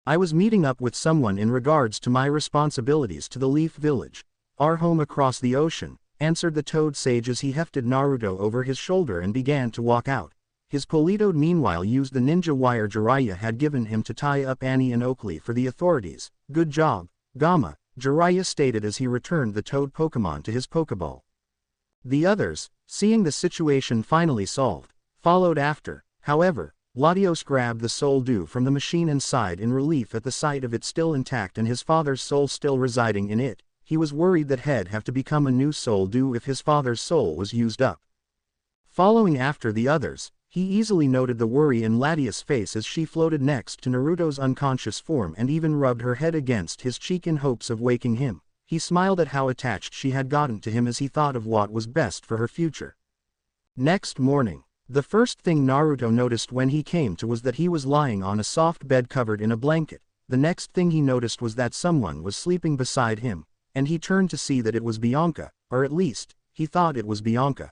I was meeting up with someone in regards to my responsibilities to the Leaf Village, our home across the ocean, answered the Toad Sage as he hefted Naruto over his shoulder and began to walk out. His Politoed meanwhile used the ninja wire Jiraiya had given him to tie up Annie and Oakley for the authorities. Good job, Gamma, Jiraiya stated as he returned the Toad Pokemon to his Pokeball. The others, seeing the situation finally solved, followed after. However, Latios grabbed the Soul Dew from the machine and sighed in relief at the sight of it still intact and his father's soul still residing in it. He was worried that he'd have to become a new Soul Dew if his father's soul was used up. Following after the others, he easily noted the worry in Latias' face as she floated next to Naruto's unconscious form and even rubbed her head against his cheek in hopes of waking him. He smiled at how attached she had gotten to him as he thought of what was best for her future. Next morning, the first thing Naruto noticed when he came to was that he was lying on a soft bed covered in a blanket. The next thing he noticed was that someone was sleeping beside him, and he turned to see that it was Bianca, or at least, he thought it was Bianca.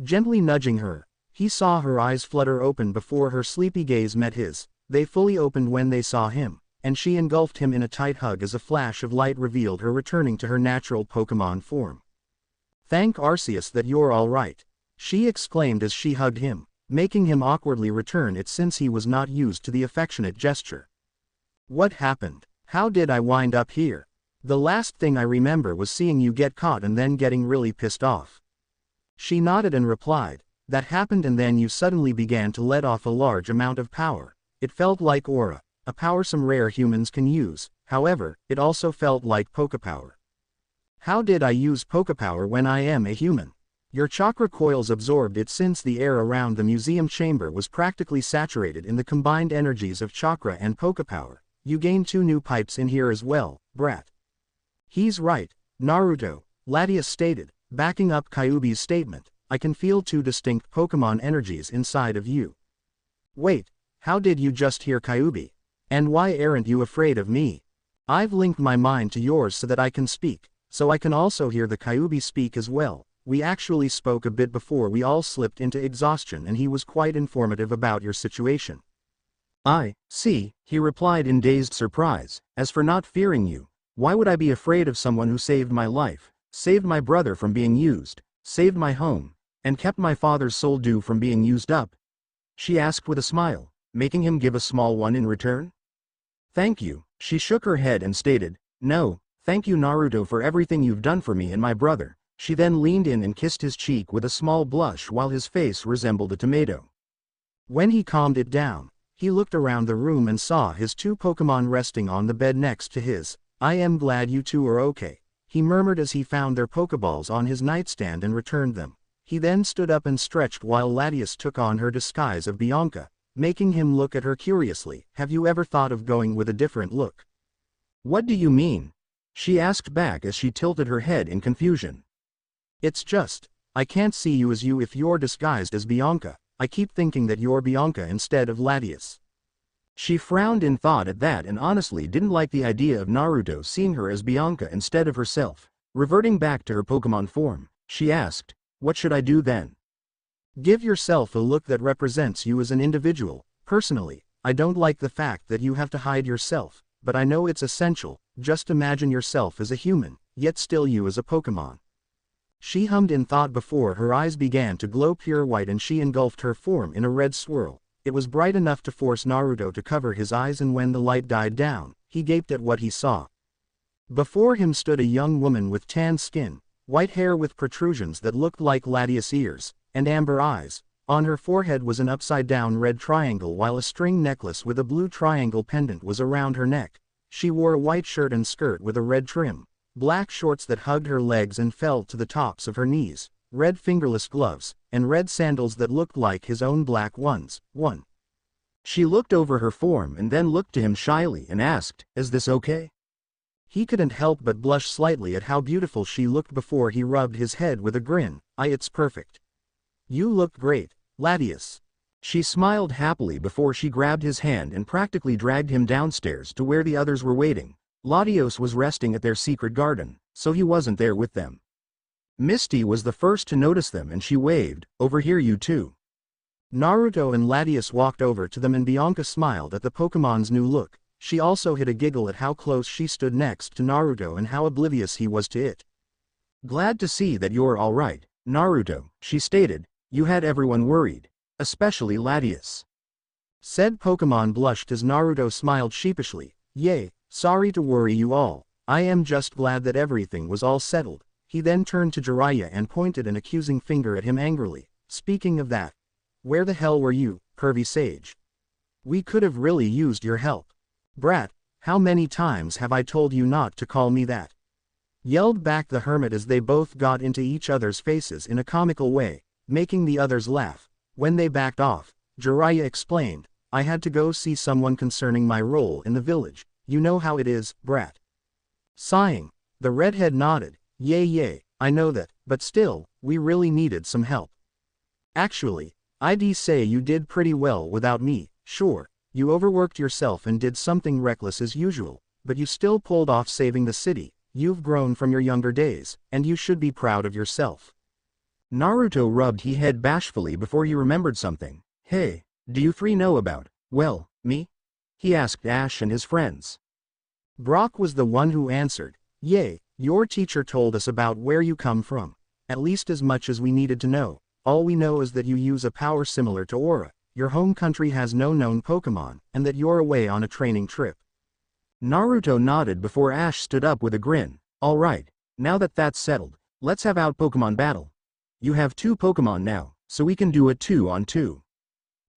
Gently nudging her, he saw her eyes flutter open before her sleepy gaze met his. They fully opened when they saw him, and she engulfed him in a tight hug as a flash of light revealed her returning to her natural Pokémon form. Thank Arceus that you're all right, she exclaimed as she hugged him, making him awkwardly return it since he was not used to the affectionate gesture. What happened? How did I wind up here? The last thing I remember was seeing you get caught and then getting really pissed off. She nodded and replied, that happened and then you suddenly began to let off a large amount of power. It felt like aura, a power some rare humans can use. However, it also felt like Pokepower. How did I use Pokepower when I am a human? Your chakra coils absorbed it since the air around the museum chamber was practically saturated in the combined energies of chakra and Pokepower. You gained 2 new pipes in here as well, brat. He's right, Naruto, Latias stated, backing up Kyuubi's statement. I can feel two distinct Pokémon energies inside of you. Wait, how did you just hear Kyuubi? And why aren't you afraid of me? I've linked my mind to yours so that I can speak, so I can also hear the Kyuubi speak as well. We actually spoke a bit before we all slipped into exhaustion and he was quite informative about your situation. I see, he replied in dazed surprise. As for not fearing you, why would I be afraid of someone who saved my life, saved my brother from being used, saved my home, and kept my father's soul due from being used up? She asked with a smile, making him give a small one in return. Thank you, she shook her head and stated, no, thank you Naruto for everything you've done for me and my brother. She then leaned in and kissed his cheek with a small blush while his face resembled a tomato. When he calmed it down, he looked around the room and saw his two Pokémon resting on the bed next to his. I am glad you two are okay, he murmured as he found their Pokeballs on his nightstand and returned them. He then stood up and stretched while Latias took on her disguise of Bianca, making him look at her curiously. Have you ever thought of going with a different look? What do you mean? She asked back as she tilted her head in confusion. It's just, I can't see you as you if you're disguised as Bianca. I keep thinking that you're Bianca instead of Latias. She frowned in thought at that and honestly didn't like the idea of Naruto seeing her as Bianca instead of herself. Reverting back to her Pokemon form, she asked, what should I do then? Give yourself a look that represents you as an individual. Personally, I don't like the fact that you have to hide yourself, but I know it's essential. Just imagine yourself as a human, yet still you as a Pokemon. She hummed in thought before her eyes began to glow pure white and she engulfed her form in a red swirl. It was bright enough to force Naruto to cover his eyes, and when the light died down, he gaped at what he saw. Before him stood a young woman with tan skin, white hair with protrusions that looked like Latias ears, and amber eyes. On her forehead was an upside-down red triangle while a string necklace with a blue triangle pendant was around her neck. She wore a white shirt and skirt with a red trim, black shorts that hugged her legs and fell to the tops of her knees, red fingerless gloves, and red sandals that looked like his own black ones. She looked over her form and then looked to him shyly and asked, is this okay? He couldn't help but blush slightly at how beautiful she looked before he rubbed his head with a grin. It's perfect. You look great, Latias. She smiled happily before she grabbed his hand and practically dragged him downstairs to where the others were waiting. Latios was resting at their secret garden, so he wasn't there with them. Misty was the first to notice them and she waved, over here you two. Naruto and Latias walked over to them and Bianca smiled at the Pokemon's new look. She also hid a giggle at how close she stood next to Naruto and how oblivious he was to it. Glad to see that you're alright, Naruto, she stated. You had everyone worried, especially Latias. Said Pokemon blushed as Naruto smiled sheepishly. Yay, sorry to worry you all. I am just glad that everything was all settled. He then turned to Jiraiya and pointed an accusing finger at him angrily. Speaking of that, where the hell were you, pervy sage? We could have really used your help. Brat, how many times have I told you not to call me that? Yelled back the hermit as they both got into each other's faces in a comical way, making the others laugh. When they backed off, Jiraiya explained, I had to go see someone concerning my role in the village. You know how it is, brat. Sighing, the redhead nodded. Yay, I know that, but still, we really needed some help. Actually, I'd say you did pretty well without me. Sure, you overworked yourself and did something reckless as usual, but you still pulled off saving the city. You've grown from your younger days, and you should be proud of yourself. Naruto rubbed his head bashfully before he remembered something. Hey, do you three know about, well, me? He asked Ash and his friends. Brock was the one who answered. Yay, your teacher told us about where you come from. At least as much as we needed to know. All we know is that you use a power similar to Aura, your home country has no known Pokemon, and that you're away on a training trip. Naruto nodded before Ash stood up with a grin. Alright, now that that's settled, let's have out Pokemon battle. You have 2 Pokemon now, so we can do a 2-on-2.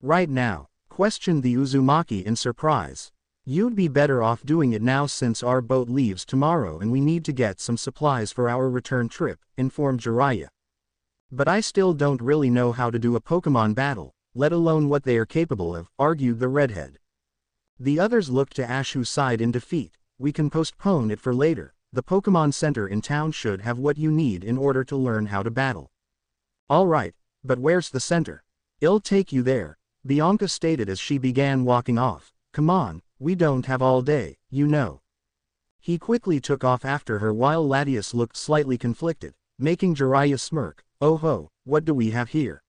Right now, questioned the Uzumaki in surprise. You'd be better off doing it now since our boat leaves tomorrow and we need to get some supplies for our return trip, informed Jiraiya. But I still don't really know how to do a Pokemon battle, let alone what they are capable of, argued the redhead. The others looked to Ash who sighed in defeat. We can postpone it for later. The Pokemon Center in town should have what you need in order to learn how to battle. Alright, but where's the center? I'll take you there, Bianca stated as she began walking off. Come on, we don't have all day, you know. He quickly took off after her while Latias looked slightly conflicted, making Jiraiya smirk. Oh ho, what do we have here?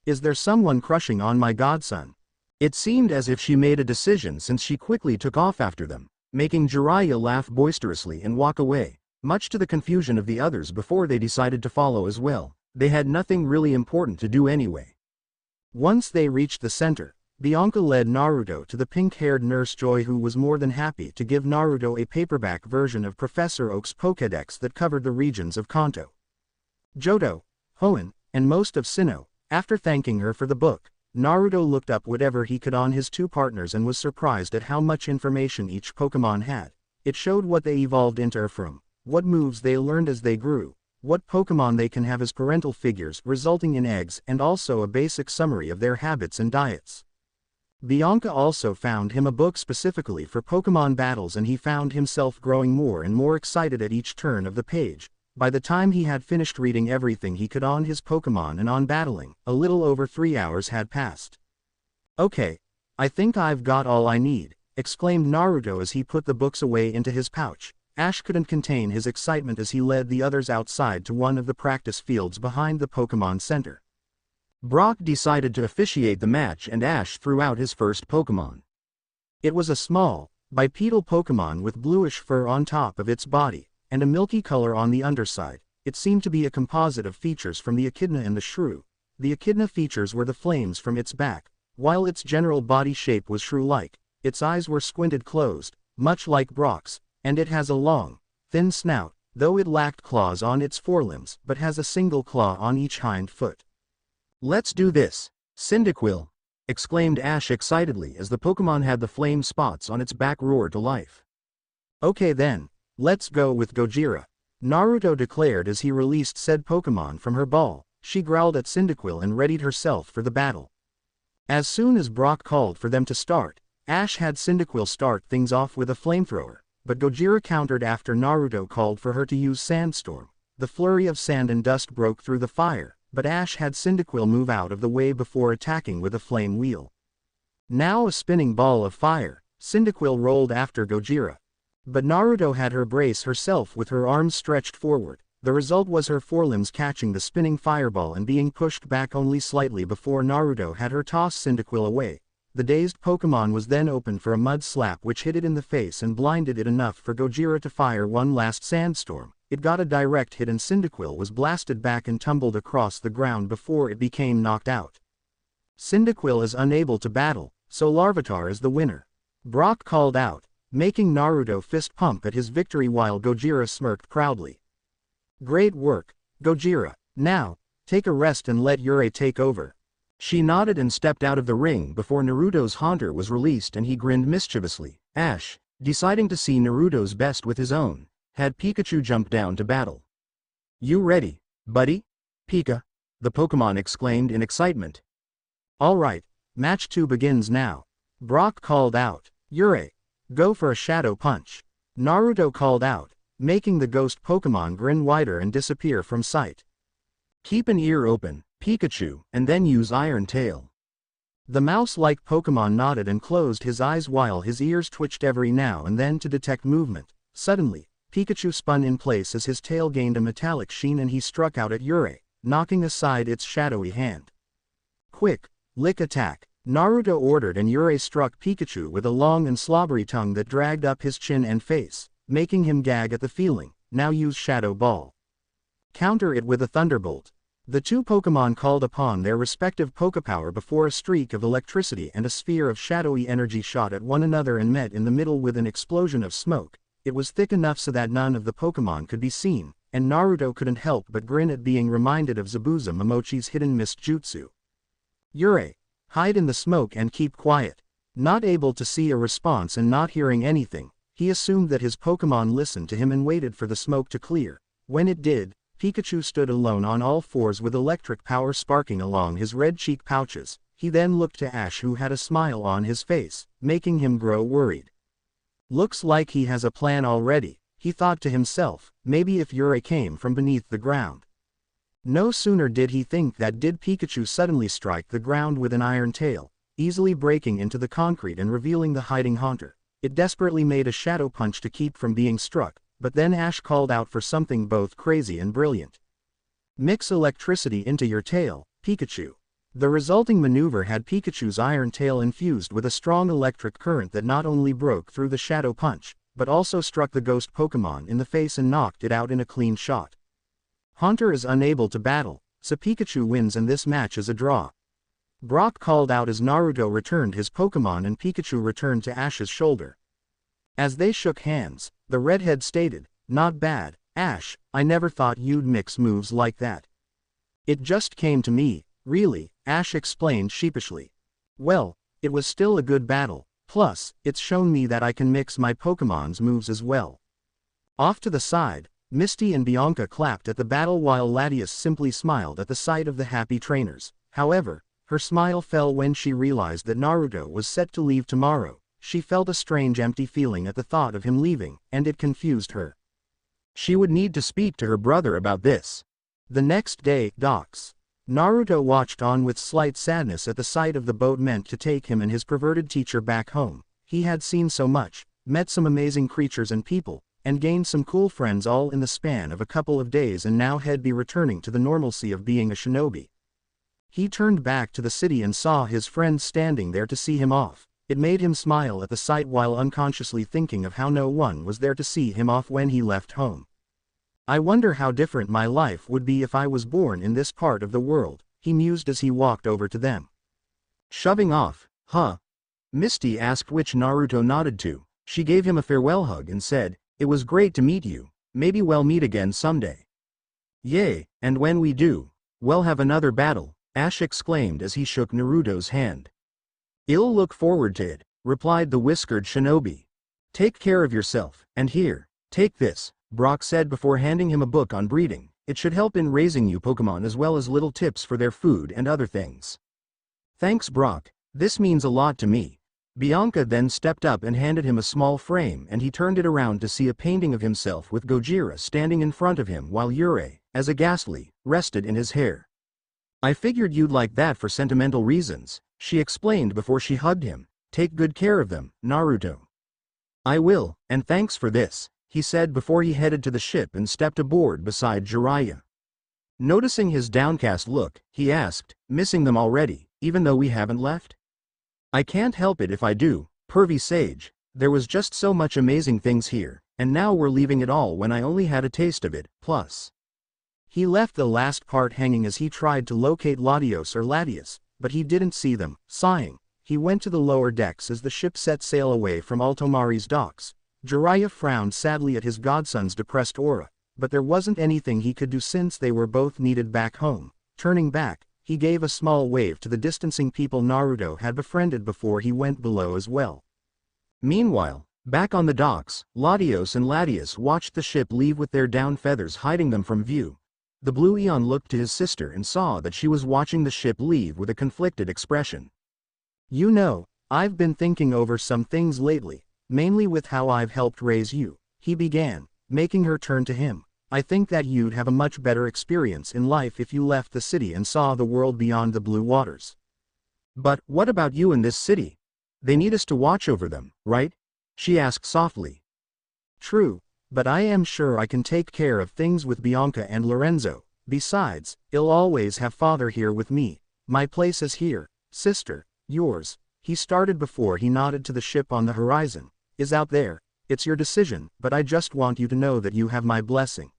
Is there someone crushing on my godson? It seemed as if she made a decision since she quickly took off after them, making Jiraiya laugh boisterously and walk away, much to the confusion of the others before they decided to follow as well. They had nothing really important to do anyway. Once they reached the center, Bianca led Naruto to the pink-haired Nurse Joy, who was more than happy to give Naruto a paperback version of Professor Oak's Pokédex that covered the regions of Kanto, Johto, Hoenn, and most of Sinnoh. After thanking her for the book, Naruto looked up whatever he could on his two partners and was surprised at how much information each Pokémon had. It showed what they evolved into from, what moves they learned as they grew, what Pokémon they can have as parental figures resulting in eggs, and also a basic summary of their habits and diets. Bianca also found him a book specifically for Pokémon battles, and he found himself growing more and more excited at each turn of the page. By the time he had finished reading everything he could on his Pokémon and on battling, a little over 3 hours had passed. Okay, I think I've got all I need, exclaimed Naruto as he put the books away into his pouch. Ash couldn't contain his excitement as he led the others outside to one of the practice fields behind the Pokémon Center. Brock decided to officiate the match and Ash threw out his first Pokémon. It was a small, bipedal Pokémon with bluish fur on top of its body, and a milky color on the underside. It seemed to be a composite of features from the echidna and the shrew. The echidna features were the flames from its back, while its general body shape was shrew-like. Its eyes were squinted closed, much like Brock's, and it has a long, thin snout, though it lacked claws on its forelimbs but has a single claw on each hind foot. Let's do this, Cyndaquil, exclaimed Ash excitedly as the Pokémon had the flame spots on its back roar to life. Okay then, let's go with Gojira, Naruto declared as he released said Pokémon from her ball. She growled at Cyndaquil and readied herself for the battle. As soon as Brock called for them to start, Ash had Cyndaquil start things off with a flamethrower, but Gojira countered after Naruto called for her to use Sandstorm. The flurry of sand and dust broke through the fire, but Ash had Cyndaquil move out of the way before attacking with a flame wheel. Now a spinning ball of fire, Cyndaquil rolled after Gojira. But Naruto had her brace herself with her arms stretched forward. The result was her forelimbs catching the spinning fireball and being pushed back only slightly before Naruto had her toss Cyndaquil away. The dazed Pokémon was then open for a mud slap which hit it in the face and blinded it enough for Gojira to fire one last sandstorm. It got a direct hit and Cyndaquil was blasted back and tumbled across the ground before it became knocked out. Cyndaquil is unable to battle, so Larvitar is the winner, Brock called out, making Naruto fist pump at his victory while Gojira smirked proudly. Great work, Gojira. Now, take a rest and let Yurei take over. She nodded and stepped out of the ring before Naruto's Haunter was released and he grinned mischievously. Ash, deciding to see Naruto's best with his own, had Pikachu jump down to battle. You ready, buddy? Pika, the Pokémon exclaimed in excitement. Alright, match 2 begins now, Brock called out. Yurei, go for a shadow punch, Naruto called out, making the ghost Pokémon grin wider and disappear from sight. Keep an ear open, Pikachu, and then use Iron Tail. The mouse-like Pokémon nodded and closed his eyes while his ears twitched every now and then to detect movement. Suddenly, Pikachu spun in place as his tail gained a metallic sheen and he struck out at Yurei, knocking aside its shadowy hand. Quick, lick attack, Naruto ordered, and Yurei struck Pikachu with a long and slobbery tongue that dragged up his chin and face, making him gag at the feeling. Now use Shadow Ball. Counter it with a Thunderbolt. The two Pokémon called upon their respective Poképower before a streak of electricity and a sphere of shadowy energy shot at one another and met in the middle with an explosion of smoke. It was thick enough so that none of the Pokémon could be seen, and Naruto couldn't help but grin at being reminded of Zabuza Momochi's hidden mist jutsu. Yurei, hide in the smoke and keep quiet. Not able to see a response and not hearing anything, he assumed that his Pokémon listened to him and waited for the smoke to clear. When it did, Pikachu stood alone on all fours with electric power sparking along his red cheek pouches. He then looked to Ash, who had a smile on his face, making him grow worried. Looks like he has a plan already, he thought to himself. Maybe if Yurei came from beneath the ground, No sooner did he think that did Pikachu suddenly strike the ground with an iron tail, easily breaking into the concrete and revealing the hiding haunter. It desperately made a shadow punch to keep from being struck, but then Ash called out for something both crazy and brilliant. Mix electricity into your tail, Pikachu. The resulting maneuver had Pikachu's iron tail infused with a strong electric current that not only broke through the shadow punch, but also struck the ghost Pokémon in the face and knocked it out in a clean shot. Haunter is unable to battle, so Pikachu wins and this match is a draw. Brock called out as Naruto returned his Pokémon and Pikachu returned to Ash's shoulder. As they shook hands, the redhead stated, "Not bad, Ash, I never thought you'd mix moves like that." "It just came to me, really," Ash explained sheepishly. "Well, it was still a good battle, plus, it's shown me that I can mix my Pokémon's moves as well." Off to the side, Misty and Bianca clapped at the battle while Latias simply smiled at the sight of the happy trainers. However, her smile fell when she realized that Naruto was set to leave tomorrow. She felt a strange empty feeling at the thought of him leaving, and it confused her. She would need to speak to her brother about this. The next day, docks. Naruto watched on with slight sadness at the sight of the boat meant to take him and his perverted teacher back home. He had seen so much, met some amazing creatures and people, and gained some cool friends all in the span of a couple of days, and now he'd be returning to the normalcy of being a shinobi. He turned back to the city and saw his friends standing there to see him off. It made him smile at the sight while unconsciously thinking of how no one was there to see him off when he left home. "I wonder how different my life would be if I was born in this part of the world," he mused as he walked over to them. "Shoving off, huh?" Misty asked, which Naruto nodded to. She gave him a farewell hug and said, "It was great to meet you, maybe we'll meet again someday." "Yay, and when we do, we'll have another battle," Ash exclaimed as he shook Naruto's hand. "I'll look forward to it," replied the whiskered shinobi. "Take care of yourself, and here, take this," Brock said before handing him a book on breeding. "It should help in raising you Pokémon as well as little tips for their food and other things." "Thanks, Brock, this means a lot to me." Bianca then stepped up and handed him a small frame, and he turned it around to see a painting of himself with Gojira standing in front of him while Jiraiya, as a ghastly, rested in his hair. "I figured you'd like that for sentimental reasons," she explained before she hugged him. "Take good care of them, Naruto." "I will, and thanks for this," he said before he headed to the ship and stepped aboard beside Jiraiya. Noticing his downcast look, he asked, "Missing them already, even though we haven't left?" "I can't help it if I do, pervy sage. There was just so much amazing things here, and now we're leaving it all when I only had a taste of it, plus." He left the last part hanging as he tried to locate Latios or Latias, but he didn't see them. Sighing, he went to the lower decks as the ship set sail away from Altomari's docks. Jiraiya frowned sadly at his godson's depressed aura, but there wasn't anything he could do since they were both needed back home. Turning back, he gave a small wave to the distancing people Naruto had befriended before he went below as well. Meanwhile, back on the docks, Latios and Latias watched the ship leave with their down feathers hiding them from view. The blue Eon looked to his sister and saw that she was watching the ship leave with a conflicted expression. "You know, I've been thinking over some things lately, mainly with how I've helped raise you," he began, making her turn to him. "I think that you'd have a much better experience in life if you left the city and saw the world beyond the blue waters." "But what about you in this city? They need us to watch over them, right?" she asked softly. "True, but I am sure I can take care of things with Bianca and Lorenzo. Besides, I'll always have father here with me. My place is here, sister. Yours," he started before he nodded to the ship on the horizon, "is out there. It's your decision, but I just want you to know that you have my blessing."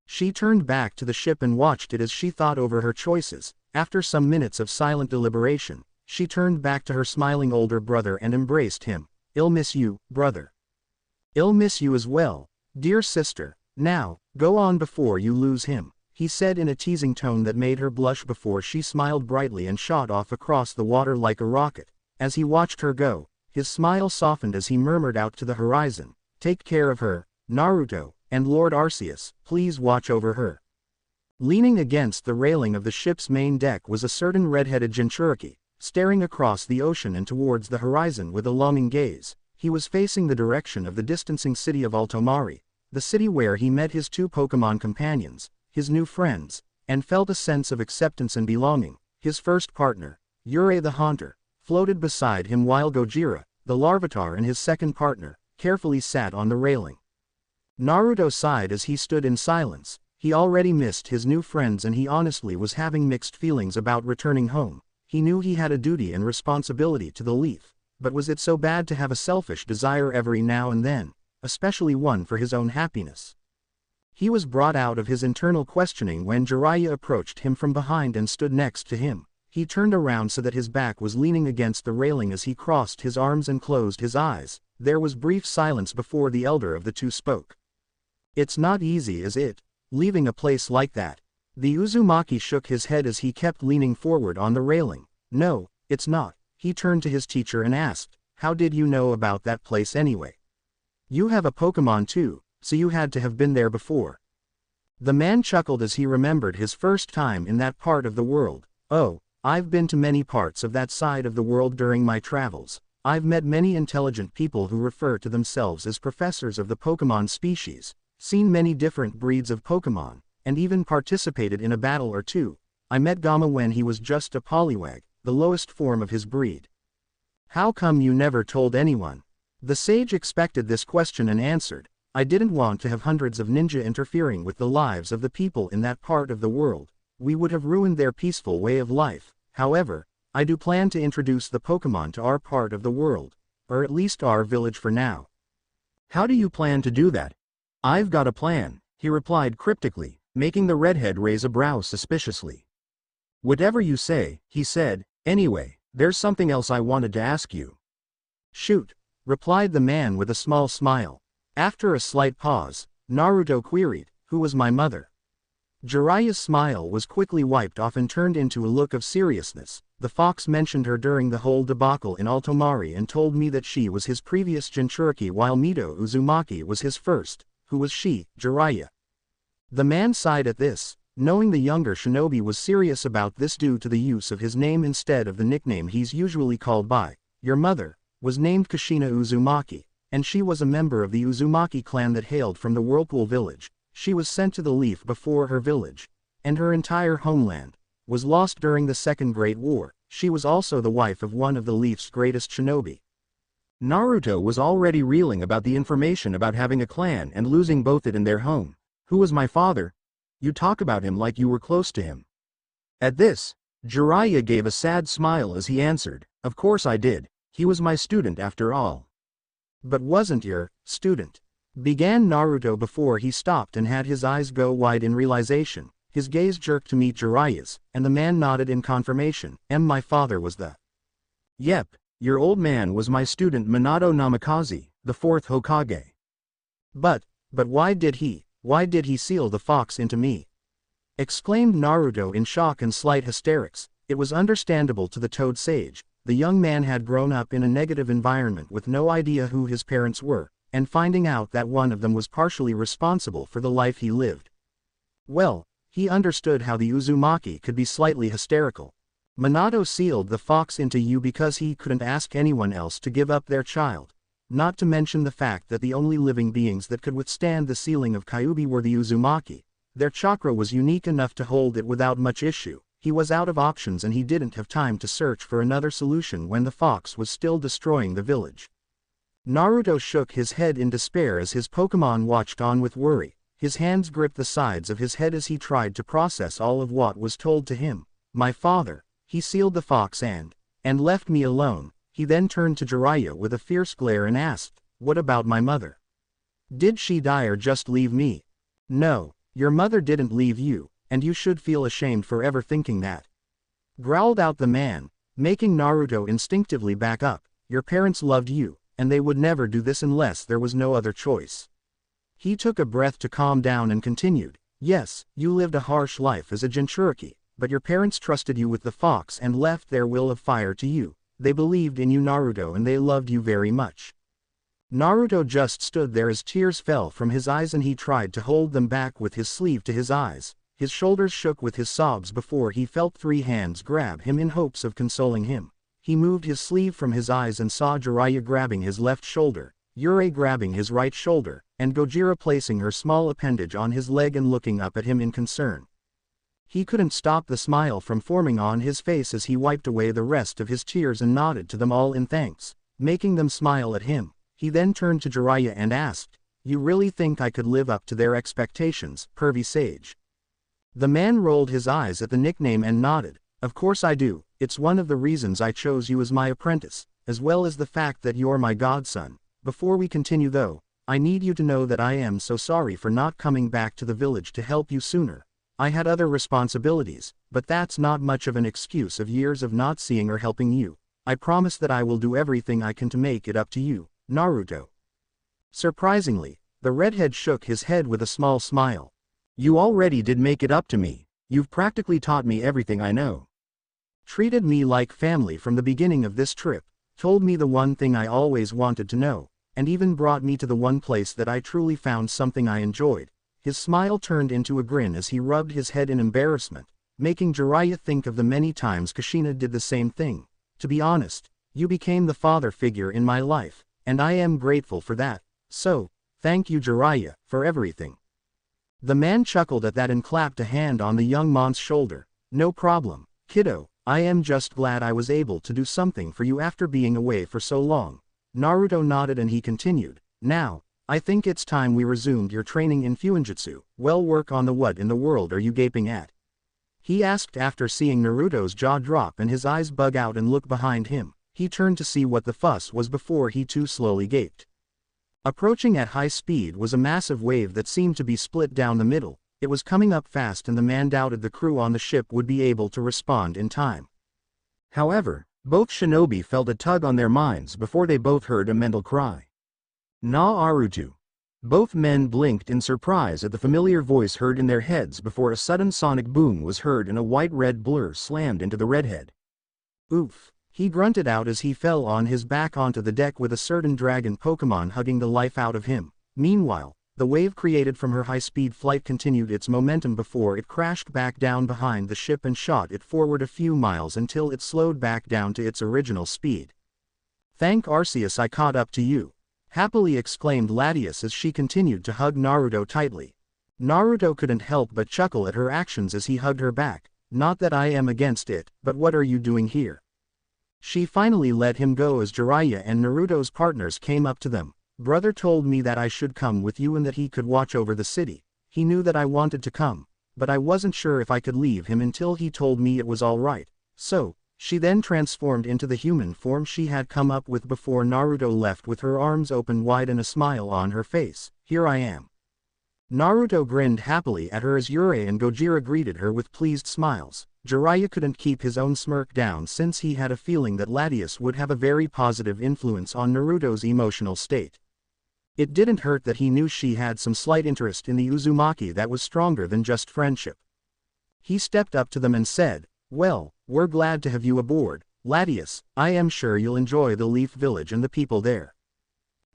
She turned back to the ship and watched it as she thought over her choices. After some minutes of silent deliberation, she turned back to her smiling older brother and embraced him. "I'll miss you, brother." "I'll miss you as well, dear sister. Now, go on before you lose him," he said in a teasing tone that made her blush before she smiled brightly and shot off across the water like a rocket. As he watched her go, his smile softened as he murmured out to the horizon, "Take care of her, Naruto, and Lord Arceus, please watch over her." Leaning against the railing of the ship's main deck was a certain red-headed Jinchuriki, staring across the ocean and towards the horizon with a longing gaze. He was facing the direction of the distancing city of Altomari, the city where he met his two Pokémon companions, his new friends, and felt a sense of acceptance and belonging. His first partner, Jiraiya the Haunter, floated beside him while Gojira, the Larvitar and his second partner, carefully sat on the railing. Naruto sighed as he stood in silence. He already missed his new friends and he honestly was having mixed feelings about returning home. He knew he had a duty and responsibility to the Leaf, but was it so bad to have a selfish desire every now and then, especially one for his own happiness? He was brought out of his internal questioning when Jiraiya approached him from behind and stood next to him. He turned around so that his back was leaning against the railing as he crossed his arms and closed his eyes. There was brief silence before the elder of the two spoke. "It's not easy, is it? Leaving a place like that?" The Uzumaki shook his head as he kept leaning forward on the railing. "No, it's not." He turned to his teacher and asked, "How did you know about that place anyway? You have a Pokémon too, so you had to have been there before." The man chuckled as he remembered his first time in that part of the world. "Oh, I've been to many parts of that side of the world during my travels. I've met many intelligent people who refer to themselves as professors of the Pokémon species, seen many different breeds of Pokémon, and even participated in a battle or two. I met Gamma when he was just a Poliwag, the lowest form of his breed." "How come you never told anyone?" The sage expected this question and answered, "I didn't want to have hundreds of ninja interfering with the lives of the people in that part of the world. We would have ruined their peaceful way of life. However, I do plan to introduce the Pokémon to our part of the world, or at least our village for now." "How do you plan to do that?" "I've got a plan," he replied cryptically, making the redhead raise a brow suspiciously. "Whatever you say," he said. "Anyway, there's something else I wanted to ask you." "Shoot," replied the man with a small smile. After a slight pause, Naruto queried, "Who was my mother?" Jiraiya's smile was quickly wiped off and turned into a look of seriousness. "The fox mentioned her during the whole debacle in Altomari and told me that she was his previous Jinchuriki while Mito Uzumaki was his first." "Who was she, Jiraiya?" The man sighed at this, knowing the younger shinobi was serious about this due to the use of his name instead of the nickname he's usually called by. "Your mother was named Kushina Uzumaki, and she was a member of the Uzumaki clan that hailed from the Whirlpool village. She was sent to the Leaf before her village, and her entire homeland, was lost during the Second Great War. She was also the wife of one of the Leaf's greatest shinobi." Naruto was already reeling about the information about having a clan and losing both it and their home. "Who was my father? You talk about him like you were close to him." At this, Jiraiya gave a sad smile as he answered, "Of course I did. He was my student after all." "But wasn't your student?" began Naruto before he stopped and had his eyes go wide in realization. His gaze jerked to meet Jiraiya's, and the man nodded in confirmation. My father was the..." "Yep, your old man was my student Minato Namikaze, the fourth Hokage." But why did he seal the fox into me?" exclaimed Naruto in shock and slight hysterics. It was understandable to the Toad Sage. The young man had grown up in a negative environment with no idea who his parents were, and finding out that one of them was partially responsible for the life he lived. Well, he understood how the Uzumaki could be slightly hysterical. Minato sealed the fox into you because he couldn't ask anyone else to give up their child. Not to mention the fact that the only living beings that could withstand the sealing of Kyuubi were the Uzumaki. Their chakra was unique enough to hold it without much issue. He was out of options and he didn't have time to search for another solution when the fox was still destroying the village. Naruto shook his head in despair as his Pokémon watched on with worry. His hands gripped the sides of his head as he tried to process all of what was told to him. "My father, he sealed the fox and left me alone." He then turned to Jiraiya with a fierce glare and asked, "What about my mother? Did she die or just leave me?" "No, your mother didn't leave you, and you should feel ashamed for ever thinking that," growled out the man, making Naruto instinctively back up. "Your parents loved you, and they would never do this unless there was no other choice." He took a breath to calm down and continued, "Yes, you lived a harsh life as a Jinchuriki, but your parents trusted you with the fox and left their will of fire to you. They believed in you, Naruto, and they loved you very much." Naruto just stood there as tears fell from his eyes and he tried to hold them back with his sleeve to his eyes. His shoulders shook with his sobs before he felt 3 hands grab him in hopes of consoling him. He moved his sleeve from his eyes and saw Jiraiya grabbing his left shoulder, Yurei grabbing his right shoulder, and Gojira placing her small appendage on his leg and looking up at him in concern. He couldn't stop the smile from forming on his face as he wiped away the rest of his tears and nodded to them all in thanks, making them smile at him. He then turned to Jiraiya and asked, "You really think I could live up to their expectations, pervy sage?" The man rolled his eyes at the nickname and nodded. "Of course I do, it's one of the reasons I chose you as my apprentice, as well as the fact that you're my godson. Before we continue though, I need you to know that I am so sorry for not coming back to the village to help you sooner. I had other responsibilities, but that's not much of an excuse of years of not seeing or helping you. I promise that I will do everything I can to make it up to you, Naruto." Surprisingly, the redhead shook his head with a small smile. "You already did make it up to me. You've practically taught me everything I know. Treated me like family from the beginning of this trip, told me the one thing I always wanted to know, and even brought me to the one place that I truly found something I enjoyed." His smile turned into a grin as he rubbed his head in embarrassment, making Jiraiya think of the many times Kushina did the same thing. "To be honest, you became the father figure in my life, and I am grateful for that. So, thank you Jiraiya, for everything." The man chuckled at that and clapped a hand on the young mon's shoulder. "No problem, kiddo, I am just glad I was able to do something for you after being away for so long." Naruto nodded and he continued, "Now, I think it's time we resumed your training in Fuinjutsu. Well, work on the what in the world are you gaping at?" he asked after seeing Naruto's jaw drop and his eyes bug out and look behind him. He turned to see what the fuss was before he too slowly gaped. Approaching at high speed was a massive wave that seemed to be split down the middle. It was coming up fast and the man doubted the crew on the ship would be able to respond in time. However, both shinobi felt a tug on their minds before they both heard a mental cry. "Naruto." Both men blinked in surprise at the familiar voice heard in their heads before a sudden sonic boom was heard and a white-red blur slammed into the redhead. "Oof," he grunted out as he fell on his back onto the deck with a certain dragon Pokémon hugging the life out of him. Meanwhile, the wave created from her high-speed flight continued its momentum before it crashed back down behind the ship and shot it forward a few miles until it slowed back down to its original speed. "Thank Arceus I caught up to you," happily exclaimed Latias as she continued to hug Naruto tightly. Naruto couldn't help but chuckle at her actions as he hugged her back. "Not that I am against it, but what are you doing here?" She finally let him go as Jiraiya and Naruto's partners came up to them. "Brother told me that I should come with you and that he could watch over the city. He knew that I wanted to come, but I wasn't sure if I could leave him until he told me it was all right. So," she then transformed into the human form she had come up with before Naruto left with her arms open wide and a smile on her face. "Here I am." Naruto grinned happily at her as Jiraiya and Gojira greeted her with pleased smiles. Jiraiya couldn't keep his own smirk down since he had a feeling that Latias would have a very positive influence on Naruto's emotional state. It didn't hurt that he knew she had some slight interest in the Uzumaki that was stronger than just friendship. He stepped up to them and said, "Well, we're glad to have you aboard, Latias. I am sure you'll enjoy the Leaf Village and the people there."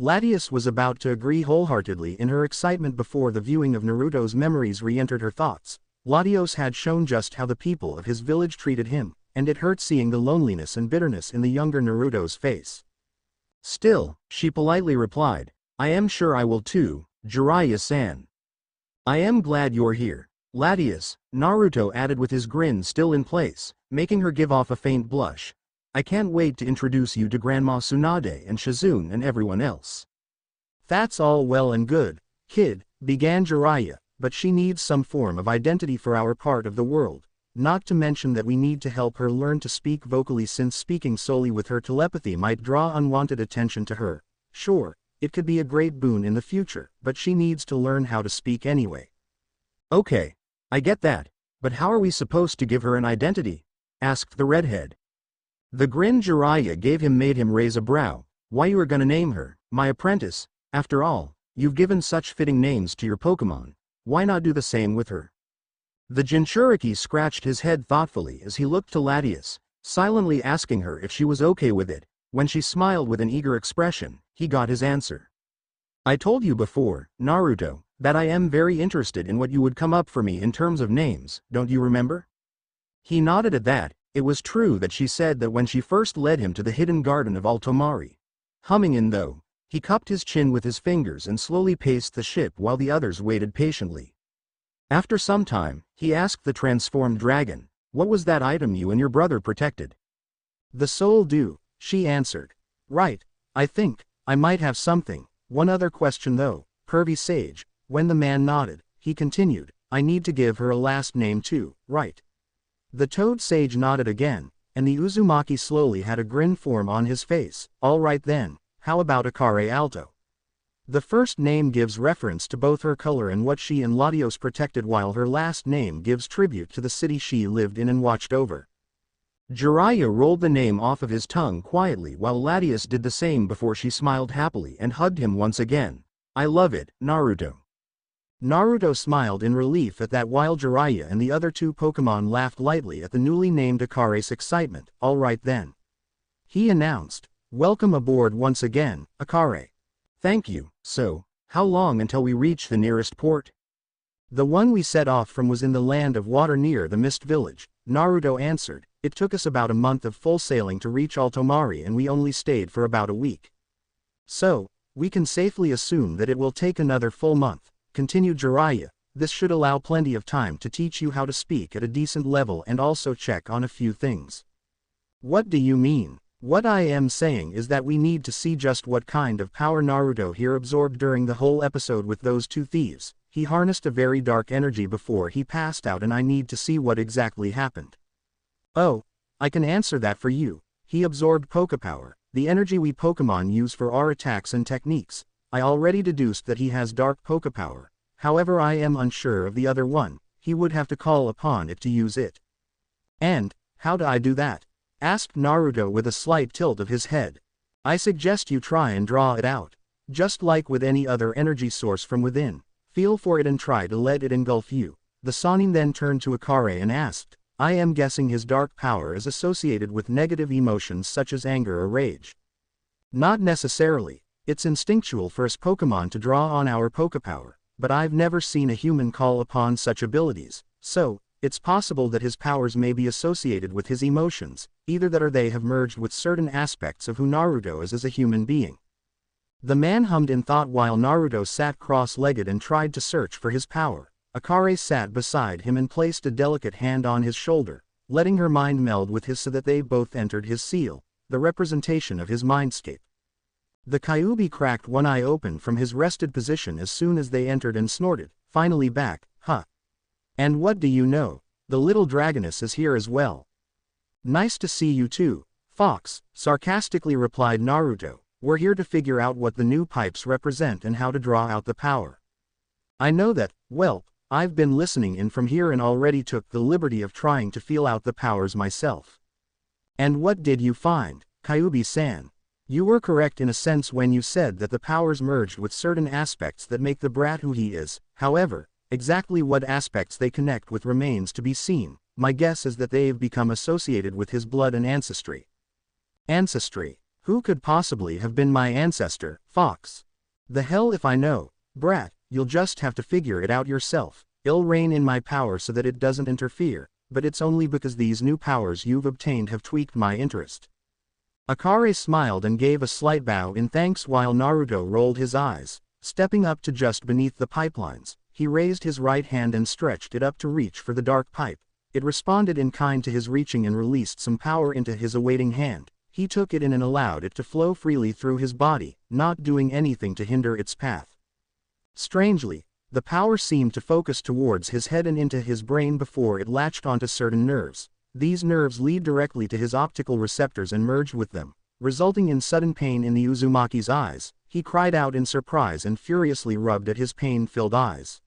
Latias was about to agree wholeheartedly in her excitement before the viewing of Naruto's memories re-entered her thoughts. Latios had shown just how the people of his village treated him, and it hurt seeing the loneliness and bitterness in the younger Naruto's face. Still, she politely replied, "I am sure I will too, Jiraiya-san." "I am glad you're here, Latias," Naruto added with his grin still in place, making her give off a faint blush. "I can't wait to introduce you to Grandma Tsunade and Shizune and everyone else." "That's all well and good, kid," began Jiraiya, "but she needs some form of identity for our part of the world. Not to mention that we need to help her learn to speak vocally since speaking solely with her telepathy might draw unwanted attention to her. Sure, it could be a great boon in the future, but she needs to learn how to speak anyway." "Okay, I get that, but how are we supposed to give her an identity?" asked the redhead. The grin Jiraiya gave him made him raise a brow. "Why, you are gonna name her, my apprentice? After all, you've given such fitting names to your Pokémon. Why not do the same with her?" The Jinchuriki scratched his head thoughtfully as he looked to Latias, silently asking her if she was okay with it. When she smiled with an eager expression, he got his answer. "I told you before, Naruto, that I am very interested in what you would come up for me in terms of names, don't you remember?" He nodded at that. It was true that she said that when she first led him to the hidden garden of Altomari. Humming in though, he cupped his chin with his fingers and slowly paced the ship while the others waited patiently. After some time, he asked the transformed dragon, "What was that item you and your brother protected?" "The soul dew," she answered. "Right, I think I might have something. One other question though, curvy sage." When the man nodded, he continued, "I need to give her a last name too, right?" The toad sage nodded again, and the Uzumaki slowly had a grin form on his face. "All right then, how about Akare Alto?" The first name gives reference to both her color and what she and Latios protected, while her last name gives tribute to the city she lived in and watched over. Jiraiya rolled the name off of his tongue quietly while Latias did the same before she smiled happily and hugged him once again. "I love it, Naruto." Naruto smiled in relief at that while Jiraiya and the other two Pokémon laughed lightly at the newly named Akare's excitement. "All right then," he announced. "Welcome aboard once again, Akare." "Thank you. So, how long until we reach the nearest port?" "The one we set off from was in the land of water near the Mist Village," Naruto answered. "It took us about a month of full sailing to reach Altomari and we only stayed for about a week. So, we can safely assume that it will take another full month," continued Jiraiya. "This should allow plenty of time to teach you how to speak at a decent level and also check on a few things." "What do you mean?" "What I am saying is that we need to see just what kind of power Naruto here absorbed during the whole episode with those two thieves. He harnessed a very dark energy before he passed out and I need to see what exactly happened." "Oh, I can answer that for you. He absorbed Pokepower, the energy we Pokemon use for our attacks and techniques. I already deduced that he has dark Pokepower. However, I am unsure of the other one. He would have to call upon it to use it." "And, how do I do that?" asked Naruto with a slight tilt of his head. "I suggest you try and draw it out. Just like with any other energy source from within. Feel for it and try to let it engulf you." The Sannin then turned to Akare and asked, "I am guessing his dark power is associated with negative emotions such as anger or rage." "Not necessarily. It's instinctual for us Pokemon to draw on our Pokepower, but I've never seen a human call upon such abilities, so, it's possible that his powers may be associated with his emotions, either that or they have merged with certain aspects of who Naruto is as a human being." The man hummed in thought while Naruto sat cross-legged and tried to search for his power. Akare sat beside him and placed a delicate hand on his shoulder, letting her mind meld with his so that they both entered his seal, the representation of his mindscape. The Kyuubi cracked one eye open from his rested position as soon as they entered and snorted, "Finally back, huh? And what do you know? The little dragoness is here as well." "Nice to see you too, Fox," sarcastically replied Naruto. "We're here to figure out what the new pipes represent and how to draw out the power." "I know that, well, I've been listening in from here and already took the liberty of trying to feel out the powers myself." "And what did you find, Kyuubi-san?" "You were correct in a sense when you said that the powers merged with certain aspects that make the brat who he is. However, exactly what aspects they connect with remains to be seen. My guess is that they've become associated with his blood and ancestry." "Ancestry? Who could possibly have been my ancestor, Fox?" "The hell if I know, brat, you'll just have to figure it out yourself. I'll rein in my power so that it doesn't interfere, but it's only because these new powers you've obtained have tweaked my interest." Akare smiled and gave a slight bow in thanks while Naruto rolled his eyes. Stepping up to just beneath the pipelines, he raised his right hand and stretched it up to reach for the dark pipe. It responded in kind to his reaching and released some power into his awaiting hand. He took it in and allowed it to flow freely through his body, not doing anything to hinder its path. Strangely, the power seemed to focus towards his head and into his brain before it latched onto certain nerves. These nerves lead directly to his optical receptors and merged with them, resulting in sudden pain in the Uzumaki's eyes. He cried out in surprise and furiously rubbed at his pain-filled eyes.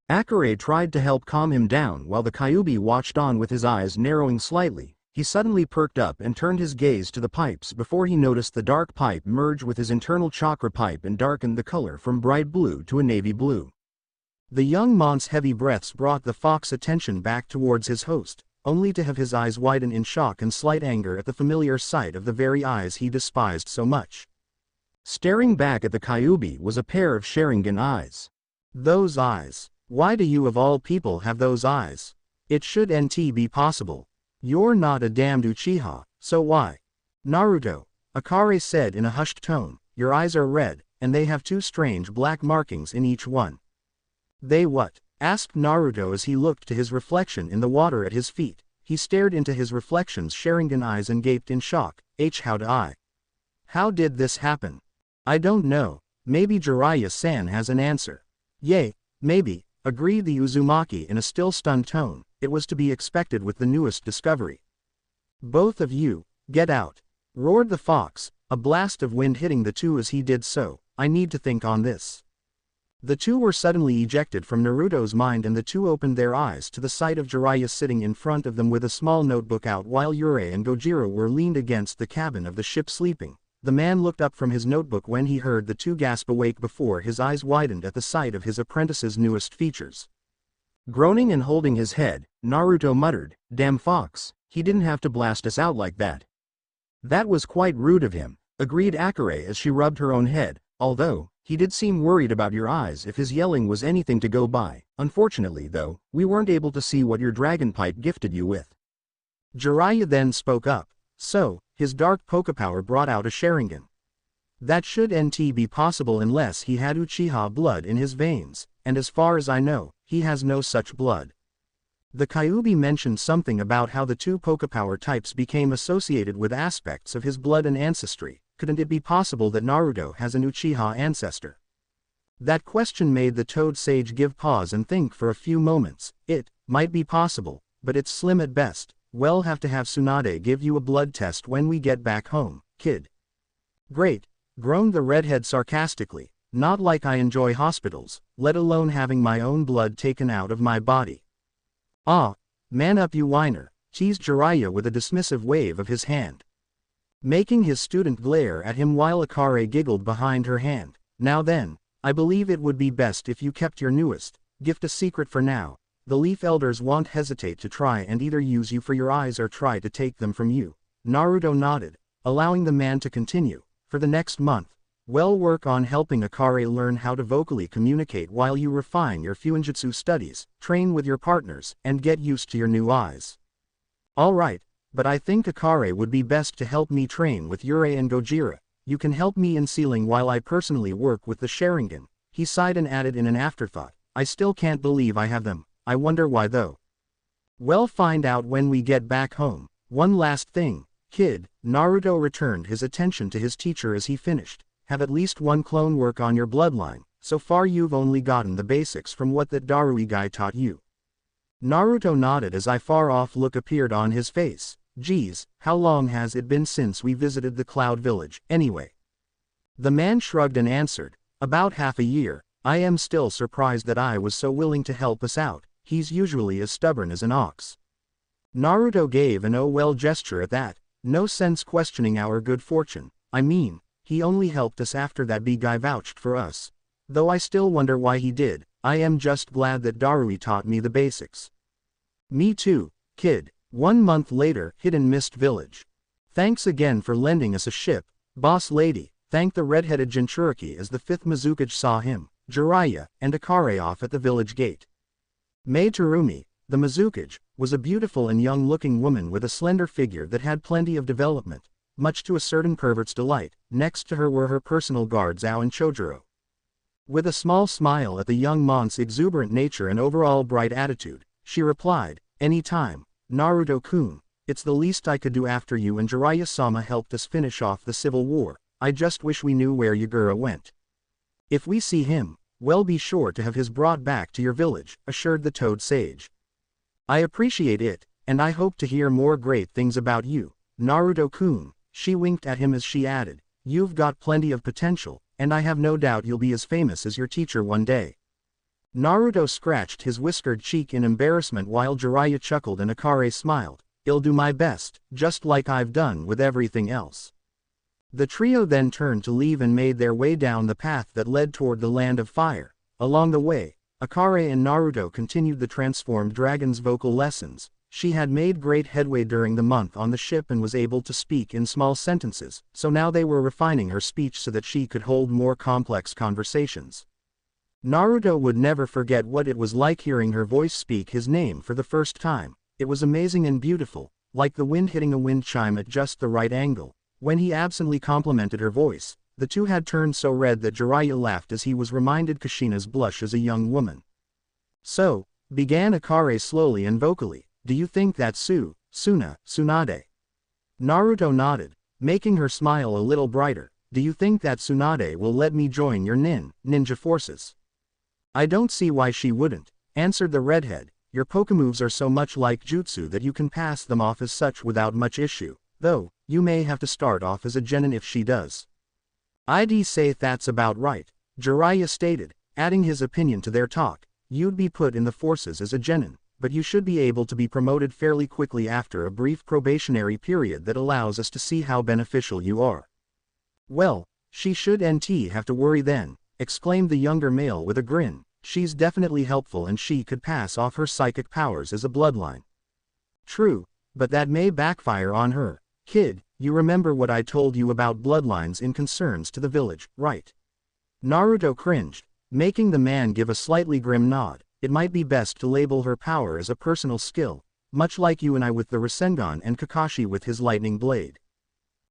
Akare tried to help calm him down while the Kyuubi watched on with his eyes narrowing slightly. He suddenly perked up and turned his gaze to the pipes before he noticed the dark pipe merge with his internal chakra pipe and darken the color from bright blue to a navy blue. The young monk's heavy breaths brought the fox's attention back towards his host, only to have his eyes widen in shock and slight anger at the familiar sight of the very eyes he despised so much. Staring back at the Kyuubi was a pair of Sharingan eyes. "Those eyes. Why do you of all people have those eyes? It should be possible. You're not a damned Uchiha, so why?" "Naruto," Akare said in a hushed tone, "your eyes are red, and they have two strange black markings in each one." "They what?" asked Naruto as he looked to his reflection in the water at his feet. He stared into his reflection's Sharingan eyes and gaped in shock. How did I? How did this happen? I don't know. Maybe Jiraiya-san has an answer. Yay, maybe, agreed the Uzumaki in a still stunned tone. It was to be expected with the newest discovery. Both of you, get out, roared the fox, a blast of wind hitting the two as he did so. I need to think on this. The two were suddenly ejected from Naruto's mind, and the two opened their eyes to the sight of Jiraiya sitting in front of them with a small notebook out while Jiraiya and Gojira were leaned against the cabin of the ship sleeping. The man looked up from his notebook when he heard the two gasp awake before his eyes widened at the sight of his apprentice's newest features. Groaning and holding his head, Naruto muttered, "Damn fox, he didn't have to blast us out like that." "That was quite rude of him," agreed Akare as she rubbed her own head, "although, he did seem worried about your eyes if his yelling was anything to go by. Unfortunately though, we weren't able to see what your dragon pipe gifted you with." Jiraiya then spoke up. So, his dark Pokepower brought out a Sharingan. That shouldn't be possible unless he had Uchiha blood in his veins, and as far as I know, he has no such blood. The Kyuubi mentioned something about how the two Pokepower types became associated with aspects of his blood and ancestry. Couldn't it be possible that Naruto has an Uchiha ancestor? That question made the Toad Sage give pause and think for a few moments. It might be possible, but it's slim at best. We'll have to have Tsunade give you a blood test when we get back home, kid. Great, groaned the redhead sarcastically. Not like I enjoy hospitals, let alone having my own blood taken out of my body. Ah, man up you whiner, teased Jiraiya with a dismissive wave of his hand, making his student glare at him while Akare giggled behind her hand. Now then, I believe it would be best if you kept your newest gift a secret for now. The Leaf Elders won't hesitate to try and either use you for your eyes or try to take them from you. Naruto nodded, allowing the man to continue. For the next month, we'll work on helping Akare learn how to vocally communicate while you refine your Fuinjutsu studies, train with your partners, and get used to your new eyes. Alright, but I think Akare would be best to help me train with Jiraiya and Gojira. You can help me in sealing while I personally work with the Sharingan. He sighed and added in an afterthought, I still can't believe I have them. I wonder why though. We'll find out when we get back home. One last thing, kid. Naruto returned his attention to his teacher as he finished. Have at least one clone work on your bloodline. So far you've only gotten the basics from what that Darui guy taught you. Naruto nodded as a far-off look appeared on his face. Geez, how long has it been since we visited the Cloud Village, anyway? The man shrugged and answered, about half a year. I am still surprised that I was so willing to help us out. He's usually as stubborn as an ox. Naruto gave an oh well gesture at that. No sense questioning our good fortune. I mean, he only helped us after that big guy vouched for us. Though I still wonder why he did. I am just glad that Darui taught me the basics. Me too, kid. 1 month later, Hidden Mist Village. Thanks again for lending us a ship, boss lady, thanked the red-headed Jinchuriki as the 5th Mizukage saw him, Jiraiya, and Akare off at the village gate. Mei Terumi, the Mizukage, was a beautiful and young-looking woman with a slender figure that had plenty of development, much to a certain pervert's delight. Next to her were her personal guards Ao and Chojuro. With a small smile at the young monk's exuberant nature and overall bright attitude, she replied, any time, Naruto-kun, it's the least I could do after you and Jiraiya-sama helped us finish off the civil war. I just wish we knew where Yagura went. If we see him, well be sure to have his brought back to your village, assured the Toad Sage. I appreciate it, and I hope to hear more great things about you, Naruto-kun. She winked at him as she added, you've got plenty of potential, and I have no doubt you'll be as famous as your teacher one day. Naruto scratched his whiskered cheek in embarrassment while Jiraiya chuckled and Akare smiled. I'll do my best, just like I've done with everything else. The trio then turned to leave and made their way down the path that led toward the Land of Fire. Along the way, Akare and Naruto continued the transformed dragon's vocal lessons. She had made great headway during the month on the ship and was able to speak in small sentences, so now they were refining her speech so that she could hold more complex conversations. Naruto would never forget what it was like hearing her voice speak his name for the first time. It was amazing and beautiful, like the wind hitting a wind chime at just the right angle. When he absently complimented her voice, the two had turned so red that Jiraiya laughed as he was reminded Kushina's blush as a young woman. So, began Akare slowly and vocally, do you think that Tsunade? Naruto nodded, making her smile a little brighter. Do you think that Tsunade will let me join your ninja forces? I don't see why she wouldn't, answered the redhead. Your Pokemoves are so much like jutsu that you can pass them off as such without much issue, though, you may have to start off as a genin if she does. I'd say that's about right, Jiraiya stated, adding his opinion to their talk. You'd be put in the forces as a genin, but you should be able to be promoted fairly quickly after a brief probationary period that allows us to see how beneficial you are. Well, she shouldn't have to worry then, exclaimed the younger male with a grin. She's definitely helpful and she could pass off her psychic powers as a bloodline. True, but that may backfire on her. Kid, you remember what I told you about bloodlines in concerns to the village, right? Naruto cringed, making the man give a slightly grim nod. It might be best to label her power as a personal skill, much like you and I with the Rasengan and Kakashi with his lightning blade.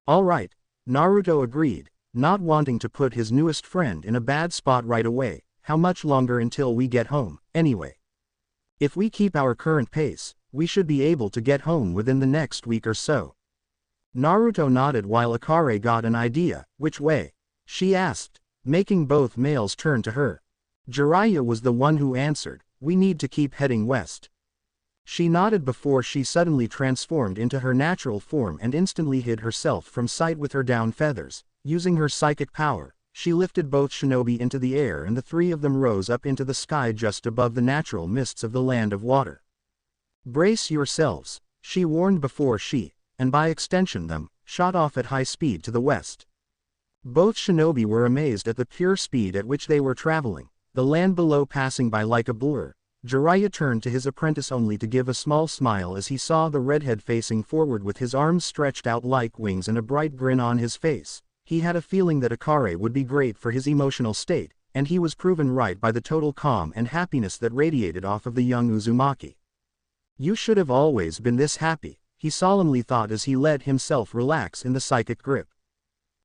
All right, Naruto agreed, not wanting to put his newest friend in a bad spot right away. How much longer until we get home, anyway? If we keep our current pace, we should be able to get home within the next week or so. Naruto nodded while Akare got an idea. Which way? She asked, making both males turn to her. Jiraiya was the one who answered, we need to keep heading west. She nodded before she suddenly transformed into her natural form and instantly hid herself from sight with her down feathers. Using her psychic power, she lifted both shinobi into the air and the three of them rose up into the sky just above the natural mists of the land of water. Brace yourselves, she warned before she, and by extension them, shot off at high speed to the west. Both shinobi were amazed at the pure speed at which they were traveling, the land below passing by like a blur. Jiraiya turned to his apprentice only to give a small smile as he saw the redhead facing forward with his arms stretched out like wings and a bright grin on his face. He had a feeling that Akare would be great for his emotional state, and he was proven right by the total calm and happiness that radiated off of the young Uzumaki. You should have always been this happy, he solemnly thought as he let himself relax in the psychic grip.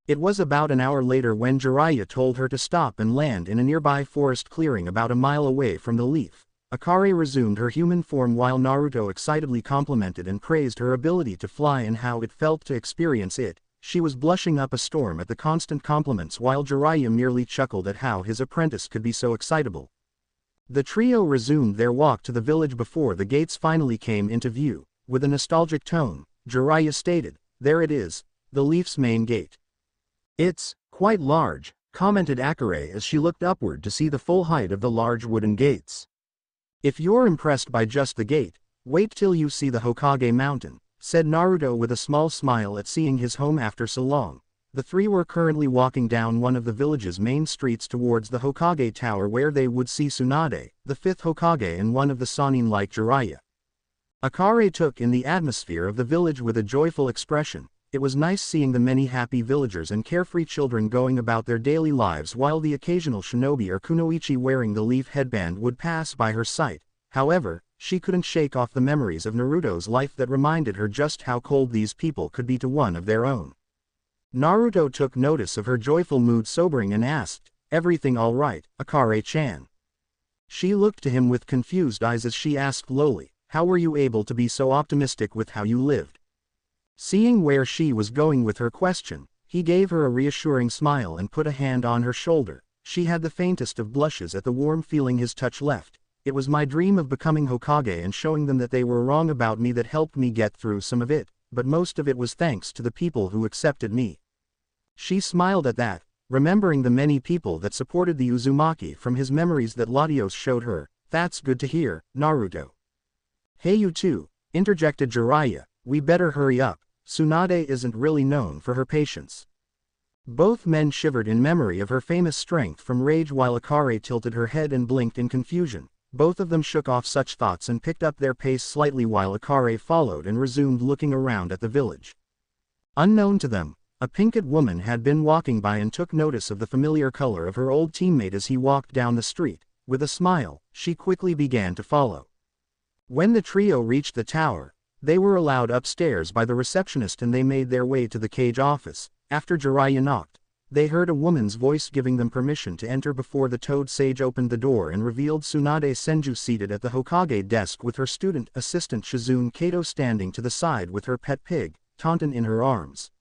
It was about an hour later when Jiraiya told her to stop and land in a nearby forest clearing about a mile away from the leaf. Akare resumed her human form while Naruto excitedly complimented and praised her ability to fly and how it felt to experience it. She was blushing up a storm at the constant compliments while Jiraiya merely chuckled at how his apprentice could be so excitable. The trio resumed their walk to the village before the gates finally came into view. With a nostalgic tone, Jiraiya stated, there it is, the Leaf's main gate. It's quite large, commented Akare as she looked upward to see the full height of the large wooden gates. If you're impressed by just the gate, wait till you see the Hokage mountain, said Naruto with a small smile at seeing his home after so long. The three were currently walking down one of the village's main streets towards the Hokage Tower where they would see Tsunade, the fifth Hokage and one of the Sannin like Jiraiya. Akare took in the atmosphere of the village with a joyful expression. It was nice seeing the many happy villagers and carefree children going about their daily lives while the occasional shinobi or kunoichi wearing the leaf headband would pass by her sight. However, she couldn't shake off the memories of Naruto's life that reminded her just how cold these people could be to one of their own. Naruto took notice of her joyful mood sobering and asked, everything all right, Akare-chan? She looked to him with confused eyes as she asked lowly, how were you able to be so optimistic with how you lived? Seeing where she was going with her question, he gave her a reassuring smile and put a hand on her shoulder. She had the faintest of blushes at the warm feeling his touch left. It was my dream of becoming Hokage and showing them that they were wrong about me that helped me get through some of it, but most of it was thanks to the people who accepted me. She smiled at that, remembering the many people that supported the Uzumaki from his memories that Latios showed her. That's good to hear, Naruto. Hey you two, interjected Jiraiya, we better hurry up. Tsunade isn't really known for her patience. Both men shivered in memory of her famous strength from rage while Akare tilted her head and blinked in confusion. Both of them shook off such thoughts and picked up their pace slightly while Akare followed and resumed looking around at the village. Unknown to them, a pinked woman had been walking by and took notice of the familiar color of her old teammate as he walked down the street. With a smile, she quickly began to follow. When the trio reached the tower, they were allowed upstairs by the receptionist and they made their way to the cage office. After Jiraiya knocked, They heard a woman's voice giving them permission to enter before the Toad Sage opened the door and revealed Tsunade Senju seated at the Hokage desk with her student assistant Shizune Kato standing to the side with her pet pig, Tauntaun in her arms.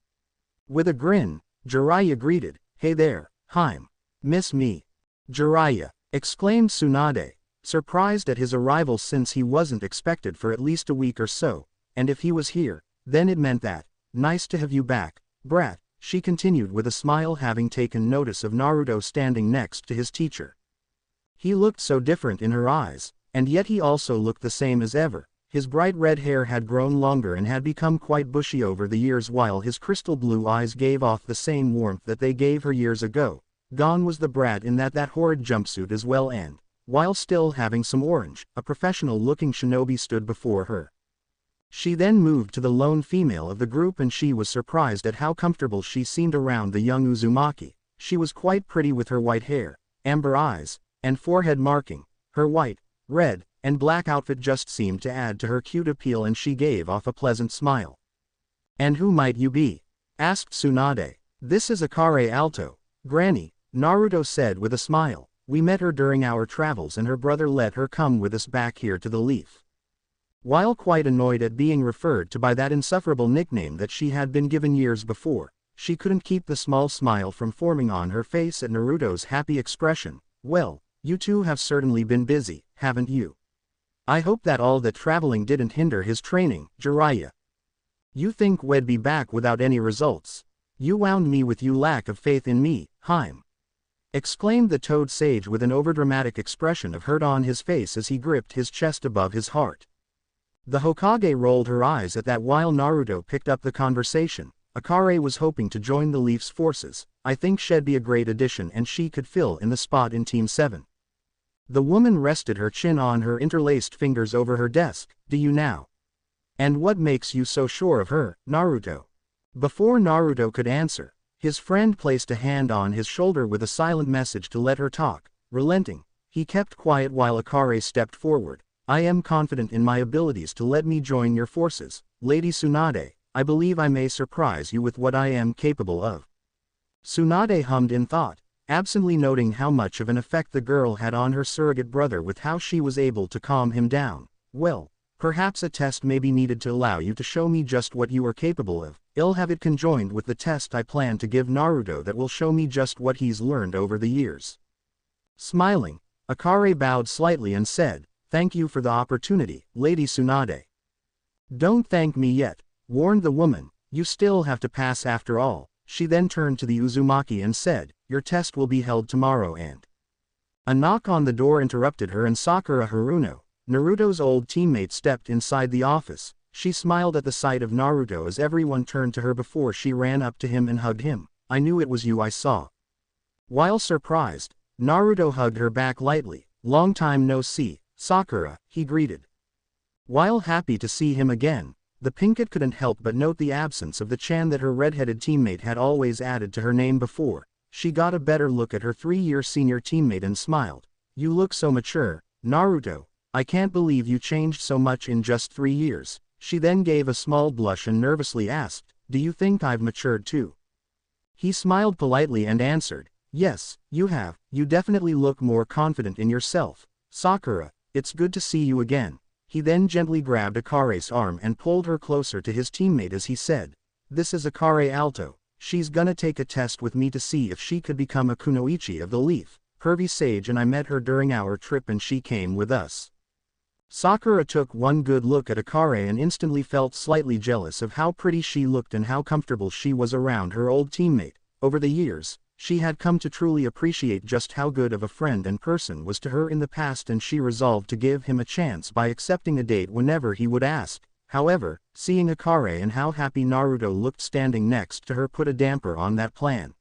With a grin, Jiraiya greeted, "Hey there, Haim. Miss me?" "Jiraiya," exclaimed Tsunade, surprised at his arrival since he wasn't expected for at least a week or so, and if he was here, then it meant that, "Nice to have you back, brat," she continued with a smile having taken notice of Naruto standing next to his teacher. He looked so different in her eyes, and yet he also looked the same as ever. His bright red hair had grown longer and had become quite bushy over the years while his crystal blue eyes gave off the same warmth that they gave her years ago. Gone was the brat in that horrid jumpsuit as well and, while still having some orange, a professional-looking shinobi stood before her. She then moved to the lone female of the group and she was surprised at how comfortable she seemed around the young Uzumaki. She was quite pretty with her white hair, amber eyes, and forehead marking. Her white, red, and black outfit just seemed to add to her cute appeal and she gave off a pleasant smile. "And who might you be?" asked Tsunade. "This is Akare Alto, Granny," Naruto said with a smile. "We met her during our travels and her brother let her come with us back here to the Leaf." While quite annoyed at being referred to by that insufferable nickname that she had been given years before, she couldn't keep the small smile from forming on her face at Naruto's happy expression. "Well, you two have certainly been busy, haven't you? I hope that all that traveling didn't hinder his training, Jiraiya. You think we'd be back without any results? You wound me with your lack of faith in me, Haim," exclaimed the Toad Sage with an overdramatic expression of hurt on his face as he gripped his chest above his heart. The Hokage rolled her eyes at that while Naruto picked up the conversation. "Akare was hoping to join the Leaf's forces. I think she'd be a great addition and she could fill in the spot in Team 7. The woman rested her chin on her interlaced fingers over her desk. "Do you now? And what makes you so sure of her, Naruto?" Before Naruto could answer, his friend placed a hand on his shoulder with a silent message to let her talk. Relenting, he kept quiet while Akare stepped forward. "I am confident in my abilities to let me join your forces, Lady Tsunade. I believe I may surprise you with what I am capable of." Tsunade hummed in thought, absently noting how much of an effect the girl had on her surrogate brother with how she was able to calm him down. "Well, perhaps a test may be needed to allow you to show me just what you are capable of. I'll have it conjoined with the test I plan to give Naruto that will show me just what he's learned over the years." Smiling, Akare bowed slightly and said, "Thank you for the opportunity, Lady Tsunade." "Don't thank me yet," warned the woman. "You still have to pass after all." She then turned to the Uzumaki and said, "Your test will be held tomorrow and—" A knock on the door interrupted her and Sakura Haruno, Naruto's old teammate, stepped inside the office. She smiled at the sight of Naruto as everyone turned to her before she ran up to him and hugged him. "I knew it was you I saw." While surprised, Naruto hugged her back lightly. "Long time no see, Sakura," he greeted. While happy to see him again, the Pinkett couldn't help but note the absence of the Chan that her red-headed teammate had always added to her name before. She got a better look at her 3-year senior teammate and smiled. "You look so mature, Naruto. I can't believe you changed so much in just 3 years. She then gave a small blush and nervously asked, "Do you think I've matured too?" He smiled politely and answered, "Yes, you have. You definitely look more confident in yourself, Sakura. It's good to see you again." He then gently grabbed Akare's arm and pulled her closer to his teammate as he said, "This is Akare Alto. She's gonna take a test with me to see if she could become a kunoichi of the Leaf. Pervy Sage and I met her during our trip and she came with us." Sakura took one good look at Akare and instantly felt slightly jealous of how pretty she looked and how comfortable she was around her old teammate. Over the years, she had come to truly appreciate just how good of a friend and person was to her in the past, and she resolved to give him a chance by accepting a date whenever he would ask. However, seeing Akare and how happy Naruto looked standing next to her put a damper on that plan.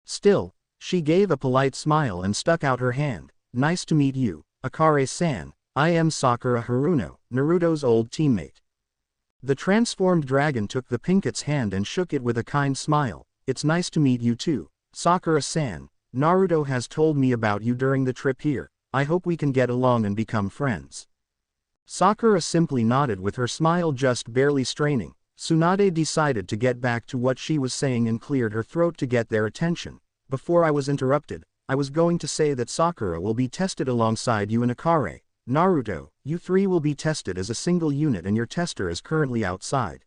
Still, she gave a polite smile and stuck out her hand. "Nice to meet you, Akare-san. I am Sakura Haruno, Naruto's old teammate." The transformed dragon took the Pinkett's hand and shook it with a kind smile. "It's nice to meet you too, Sakura-san. Naruto has told me about you during the trip here. I hope we can get along and become friends." Sakura simply nodded with her smile just barely straining. Tsunade decided to get back to what she was saying and cleared her throat to get their attention. Before I was interrupted, I was going to say that Sakura will be tested alongside you and Akare. Naruto, you three will be tested as a single unit and your tester is currently outside.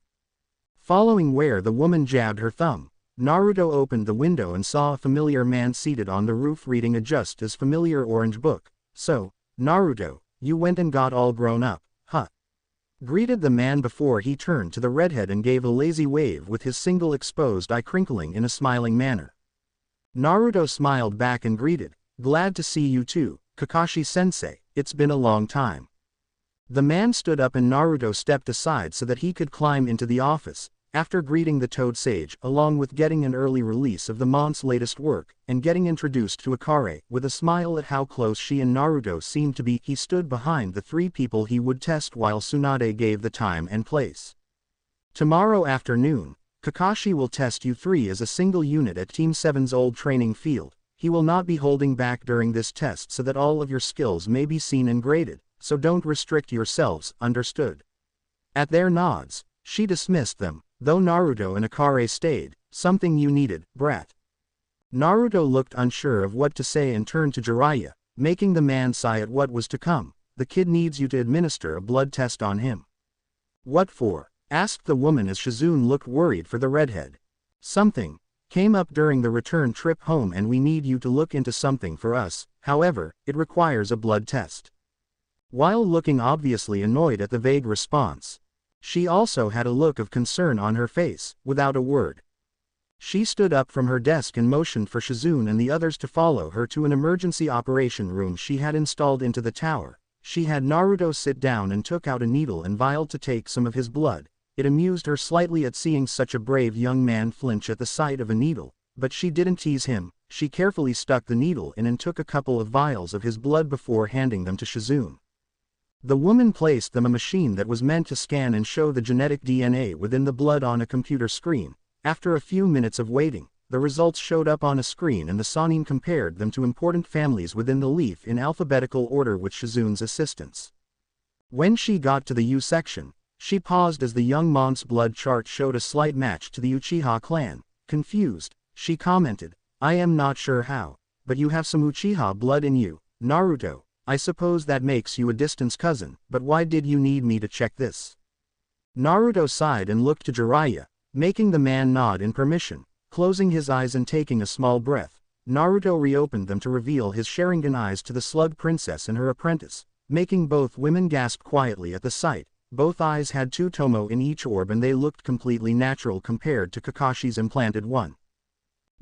Following where the woman jabbed her thumb, Naruto opened the window and saw a familiar man seated on the roof reading a just as familiar orange book. So, Naruto, you went and got all grown up, huh? Greeted the man before he turned to the redhead and gave a lazy wave with his single exposed eye crinkling in a smiling manner. Naruto smiled back and greeted, glad to see you too, Kakashi-sensei, it's been a long time. The man stood up and Naruto stepped aside so that he could climb into the office. After greeting the Toad Sage along with getting an early release of the Mont's latest work, and getting introduced to Akare, with a smile at how close she and Naruto seemed to be, he stood behind the three people he would test while Tsunade gave the time and place. Tomorrow afternoon, Kakashi will test you three as a single unit at Team 7's old training field. He will not be holding back during this test so that all of your skills may be seen and graded, so don't restrict yourselves, understood? At their nods, she dismissed them. Though Naruto and Akare stayed, something you needed, brat. Naruto looked unsure of what to say and turned to Jiraiya, making the man sigh at what was to come. The kid needs you to administer a blood test on him. What for? Asked the woman as Shizune looked worried for the redhead. Something came up during the return trip home and we need you to look into something for us, however, it requires a blood test. While looking obviously annoyed at the vague response, she also had a look of concern on her face, without a word. She stood up from her desk and motioned for Shizune and the others to follow her to an emergency operation room she had installed into the tower. She had Naruto sit down and took out a needle and vial to take some of his blood. It amused her slightly at seeing such a brave young man flinch at the sight of a needle, but she didn't tease him. She carefully stuck the needle in and took a couple of vials of his blood before handing them to Shizune. The woman placed them in a machine that was meant to scan and show the genetic DNA within the blood on a computer screen. After a few minutes of waiting, the results showed up on a screen and the Sannin compared them to important families within the leaf in alphabetical order with Shizune's assistance. When she got to the U section, she paused as the young monk's blood chart showed a slight match to the Uchiha clan. Confused, she commented, I am not sure how, but you have some Uchiha blood in you, Naruto. I suppose that makes you a distant cousin, but why did you need me to check this? Naruto sighed and looked to Jiraiya, making the man nod in permission. Closing his eyes and taking a small breath, Naruto reopened them to reveal his Sharingan eyes to the Slug Princess and her apprentice, making both women gasp quietly at the sight. Both eyes had 2 tomo in each orb and they looked completely natural compared to Kakashi's implanted one.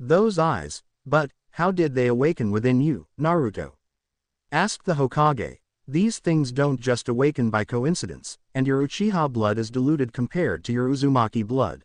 Those eyes, but how did they awaken within you, Naruto? Asked the Hokage. These things don't just awaken by coincidence, and your Uchiha blood is diluted compared to your Uzumaki blood.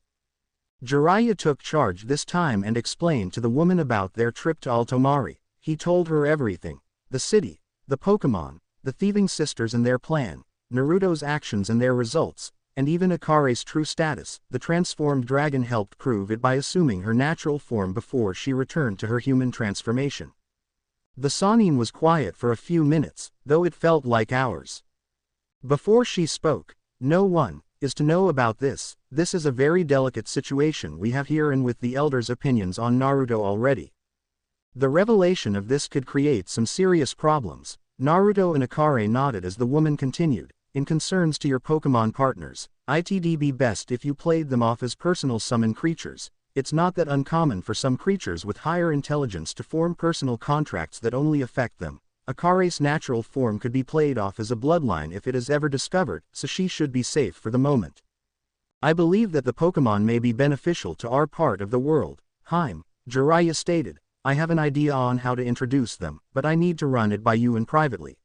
Jiraiya took charge this time and explained to the woman about their trip to Altomari. He told her everything: the city, the Pokémon, the thieving sisters and their plan, Naruto's actions and their results, and even Akare's true status. The transformed dragon helped prove it by assuming her natural form before she returned to her human transformation. The Sannin was quiet for a few minutes, though it felt like hours. Before she spoke, no one is to know about this. This is a very delicate situation we have here, and with the elders' opinions on Naruto already, the revelation of this could create some serious problems. Naruto and Akare nodded as the woman continued. In concerns to your Pokémon partners, it'd be best if you played them off as personal summon creatures. It's not that uncommon for some creatures with higher intelligence to form personal contracts that only affect them. Akare's natural form could be played off as a bloodline if it is ever discovered, so she should be safe for the moment. I believe that the Pokémon may be beneficial to our part of the world. Jiraiya stated. I have an idea on how to introduce them, but I need to run it by you and privately.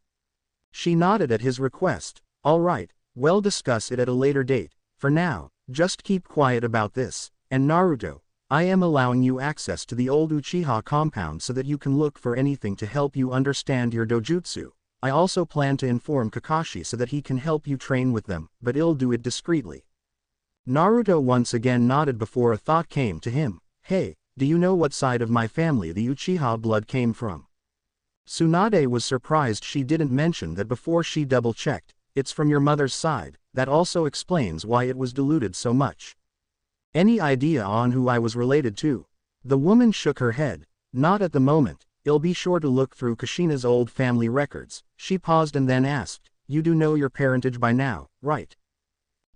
She nodded at his request. All right, we'll discuss it at a later date. For now, just keep quiet about this. And Naruto, I am allowing you access to the old Uchiha compound so that you can look for anything to help you understand your dojutsu. I also plan to inform Kakashi so that he can help you train with them, but he'll do it discreetly. Naruto once again nodded before a thought came to him. Hey, do you know what side of my family the Uchiha blood came from? Tsunade was surprised she didn't mention that before she double-checked. it's from your mother's side, that also explains why it was diluted so much. Any idea on who I was related to? The woman shook her head. Not at the moment, I'll be sure to look through Kushina's old family records. She paused and then asked, you do know your parentage by now, right?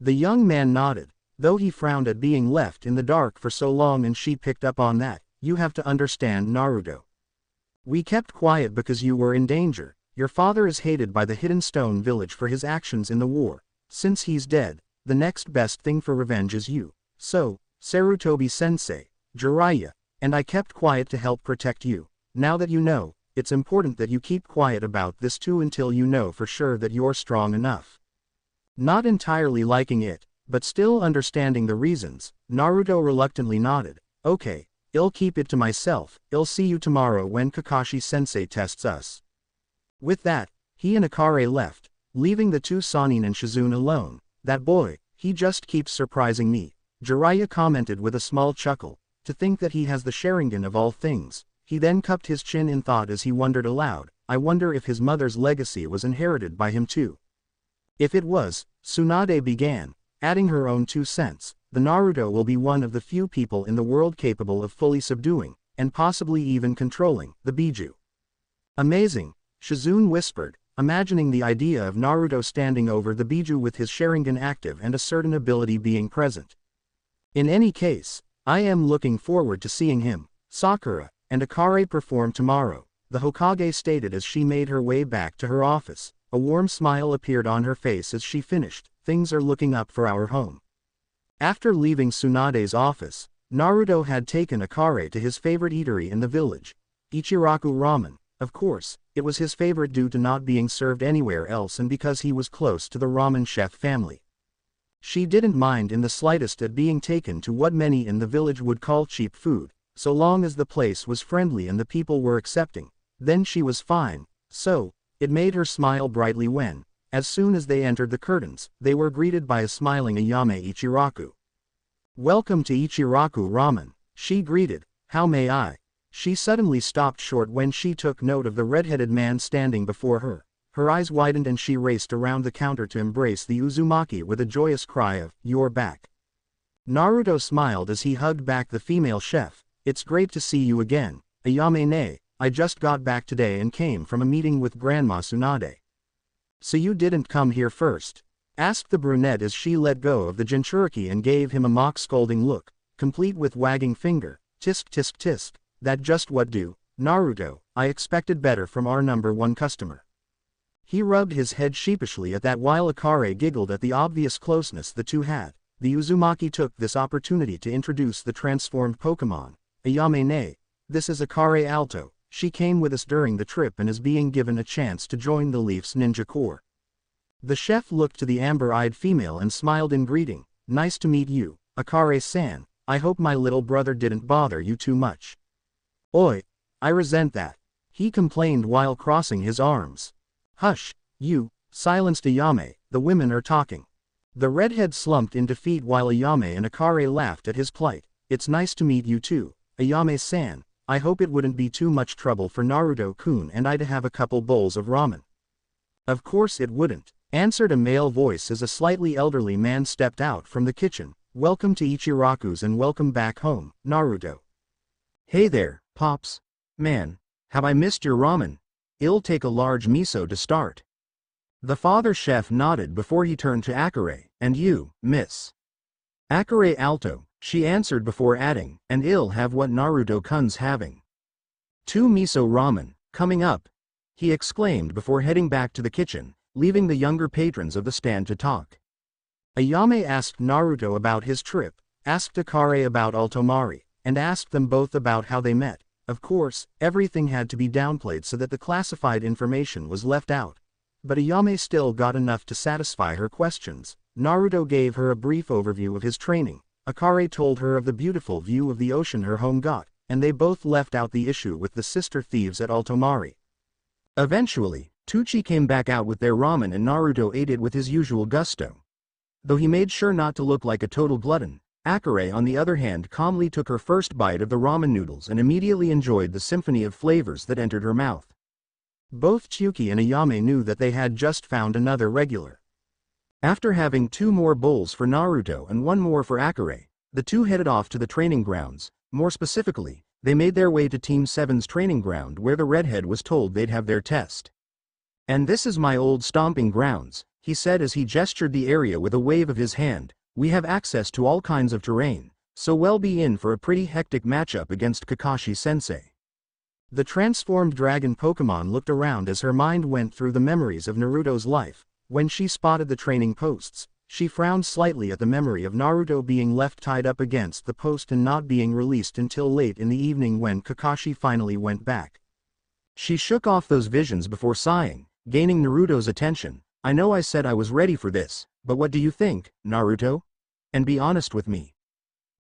The young man nodded, though he frowned at being left in the dark for so long, and she picked up on that. You have to understand, Naruto. We kept quiet because you were in danger. Your father is hated by the Hidden Stone village for his actions in the war. Since he's dead, the next best thing for revenge is you. So, Sarutobi-sensei, Jiraiya, and I kept quiet to help protect you. Now that you know, it's important that you keep quiet about this too until you know for sure that you're strong enough. Not entirely liking it, but still understanding the reasons, Naruto reluctantly nodded. Okay, I'll keep it to myself. I'll see you tomorrow when Kakashi-sensei tests us. With that, he and Akare left, leaving the two Sannin and Shizune alone. That boy, he just keeps surprising me. Jiraiya commented with a small chuckle. To think that he has the Sharingan of all things. He then cupped his chin in thought as he wondered aloud, I wonder if his mother's legacy was inherited by him too. If it was, Tsunade began, adding her own 2 cents, the Naruto will be one of the few people in the world capable of fully subduing, and possibly even controlling, the Biju. Amazing, Shizune whispered, imagining the idea of Naruto standing over the Biju with his Sharingan active and a certain ability being present. In any case, I am looking forward to seeing him, Sakura, and Akare perform tomorrow, the Hokage stated as she made her way back to her office. A warm smile appeared on her face as she finished, things are looking up for our home. After leaving Tsunade's office, Naruto had taken Akare to his favorite eatery in the village, Ichiraku Ramen. Of course, it was his favorite due to not being served anywhere else and because he was close to the ramen chef family. She didn't mind in the slightest at being taken to what many in the village would call cheap food, so long as the place was friendly and the people were accepting, then she was fine. So, it made her smile brightly when, as soon as they entered the curtains, they were greeted by a smiling Ayame Ichiraku. Welcome to Ichiraku Ramen, she greeted. How may I? She suddenly stopped short when she took note of the red-headed man standing before her. Her eyes widened and she raced around the counter to embrace the Uzumaki with a joyous cry of, "You're back." Naruto smiled as he hugged back the female chef. It's great to see you again, Ayame. I just got back today and came from a meeting with Grandma Tsunade. So you didn't come here first? Asked the brunette as she let go of the Jinchuriki and gave him a mock scolding look, complete with wagging finger. Tisk tisk tisk, that just what do, Naruto, I expected better from our #1 customer. He rubbed his head sheepishly at that while Akare giggled at the obvious closeness the two had. The Uzumaki took this opportunity to introduce the transformed Pokémon. Ayame, this is Akare Alto. She came with us during the trip and is being given a chance to join the Leaf's Ninja Corps. The chef looked to the amber-eyed female and smiled in greeting. Nice to meet you, Akare-san. I hope my little brother didn't bother you too much. Oi, I resent that, he complained while crossing his arms. Hush, you, silenced Ayame, the women are talking. The redhead slumped in defeat while Ayame and Akare laughed at his plight. It's nice to meet you too, Ayame-san. I hope it wouldn't be too much trouble for Naruto-kun and I to have a couple bowls of ramen. Of course it wouldn't, answered a male voice as a slightly elderly man stepped out from the kitchen. Welcome to Ichiraku's and welcome back home, Naruto. Hey there, Pops. Man, have I missed your ramen? I'll take a large miso to start. The father chef nodded before he turned to Akare. And you, miss? Akare Alto, she answered before adding, and I'll have what Naruto-kun's having. 2 miso ramen, coming up, he exclaimed before heading back to the kitchen, leaving the younger patrons of the stand to talk. Ayame asked Naruto about his trip, asked Akare about Altomari, and asked them both about how they met. Of course, everything had to be downplayed so that the classified information was left out. But Ayame still got enough to satisfy her questions. Naruto gave her a brief overview of his training. Akare told her of the beautiful view of the ocean her home got, and they both left out the issue with the sister thieves at Altomari. Eventually, Tucci came back out with their ramen and Naruto ate it with his usual gusto. Though he made sure not to look like a total glutton, Akare on the other hand calmly took her first bite of the ramen noodles and immediately enjoyed the symphony of flavors that entered her mouth. Both Tsuki and Ayame knew that they had just found another regular. After having 2 more bowls for Naruto and 1 more for Akare, the two headed off to the training grounds. More specifically, they made their way to Team 7's training ground where the redhead was told they'd have their test. "And this is my old stomping grounds," he said as he gestured the area with a wave of his hand. "We have access to all kinds of terrain, so we'll be in for a pretty hectic matchup against Kakashi-sensei." The transformed dragon Pokémon looked around as her mind went through the memories of Naruto's life. When she spotted the training posts, she frowned slightly at the memory of Naruto being left tied up against the post and not being released until late in the evening when Kakashi finally went back. She shook off those visions before sighing, gaining Naruto's attention. "I know I said I was ready for this, but what do you think, Naruto? And be honest with me."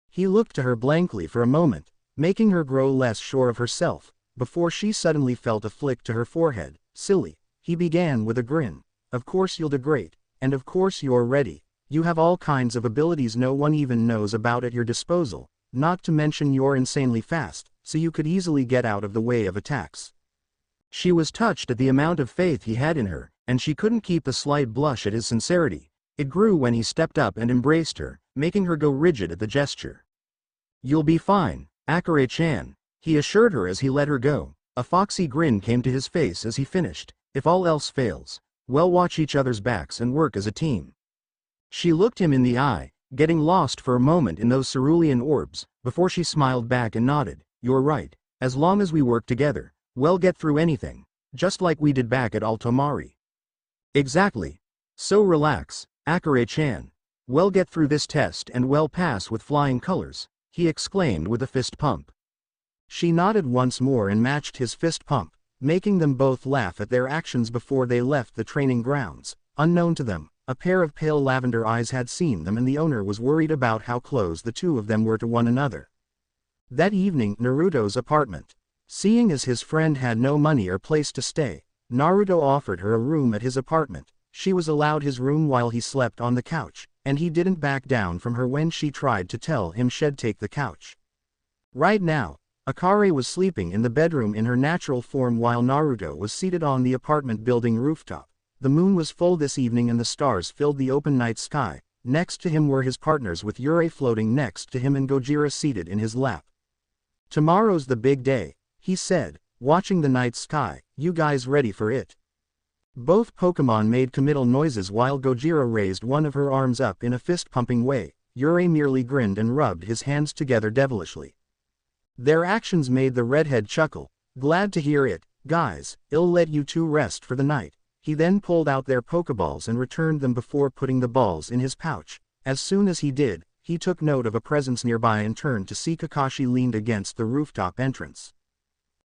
He looked to her blankly for a moment, making her grow less sure of herself, before she suddenly felt a flick to her forehead. "Silly," he began with a grin. "Of course you'll do great, and of course you're ready. You have all kinds of abilities no one even knows about at your disposal, not to mention you're insanely fast, so you could easily get out of the way of attacks." She was touched at the amount of faith he had in her, and she couldn't keep the slight blush at his sincerity. It grew when he stepped up and embraced her, making her go rigid at the gesture. "You'll be fine, Akare-chan," he assured her as he let her go. A foxy grin came to his face as he finished. "If all else fails, we'll watch each other's backs and work as a team." She looked him in the eye, getting lost for a moment in those cerulean orbs, before she smiled back and nodded. "You're right, as long as we work together, we'll get through anything, just like we did back at Altomari." "Exactly. So relax, Akare-chan. We'll get through this test and we'll pass with flying colors," he exclaimed with a fist pump. She nodded once more and matched his fist pump, making them both laugh at their actions before they left the training grounds. Unknown to them, a pair of pale lavender eyes had seen them and the owner was worried about how close the two of them were to one another. That evening, Naruto's apartment. Seeing as his friend had no money or place to stay, Naruto offered her a room at his apartment. She was allowed his room while he slept on the couch, and he didn't back down from her when she tried to tell him she'd take the couch. Right now, Akare was sleeping in the bedroom in her natural form while Naruto was seated on the apartment building rooftop. The moon was full this evening and the stars filled the open night sky. Next to him were his partners with Yurei floating next to him and Gojira seated in his lap. "Tomorrow's the big day," he said, watching the night sky. "You guys ready for it?" Both Pokémon made committal noises while Gojira raised one of her arms up in a fist-pumping way. Yurei merely grinned and rubbed his hands together devilishly. Their actions made the redhead chuckle. "Glad to hear it, guys. I'll let you two rest for the night." He then pulled out their Pokeballs and returned them before putting the balls in his pouch. As soon as he did, he took note of a presence nearby and turned to see Kakashi leaned against the rooftop entrance.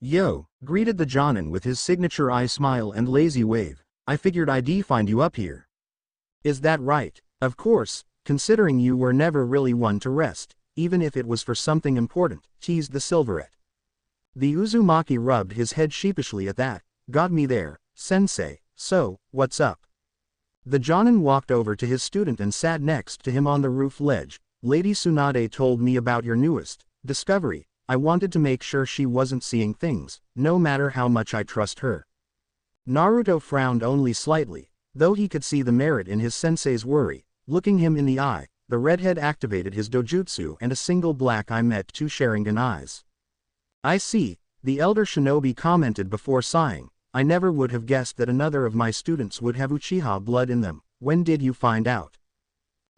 "Yo," greeted the Jonin with his signature eye smile and lazy wave. "I figured I'd find you up here." "Is that right?" "Of course, considering you were never really one to rest, even if it was for something important," teased the Silverette. The Uzumaki rubbed his head sheepishly at that. "Got me there, sensei. So, what's up?" The Jonin walked over to his student and sat next to him on the roof ledge. "Lady Tsunade told me about your newest discovery. I wanted to make sure she wasn't seeing things, no matter how much I trust her." Naruto frowned only slightly, though he could see the merit in his sensei's worry. Looking him in the eye, the redhead activated his dojutsu and a single black eye met 2 Sharingan eyes. "I see," the elder shinobi commented before sighing. "I never would have guessed that another of my students would have Uchiha blood in them. When did you find out?"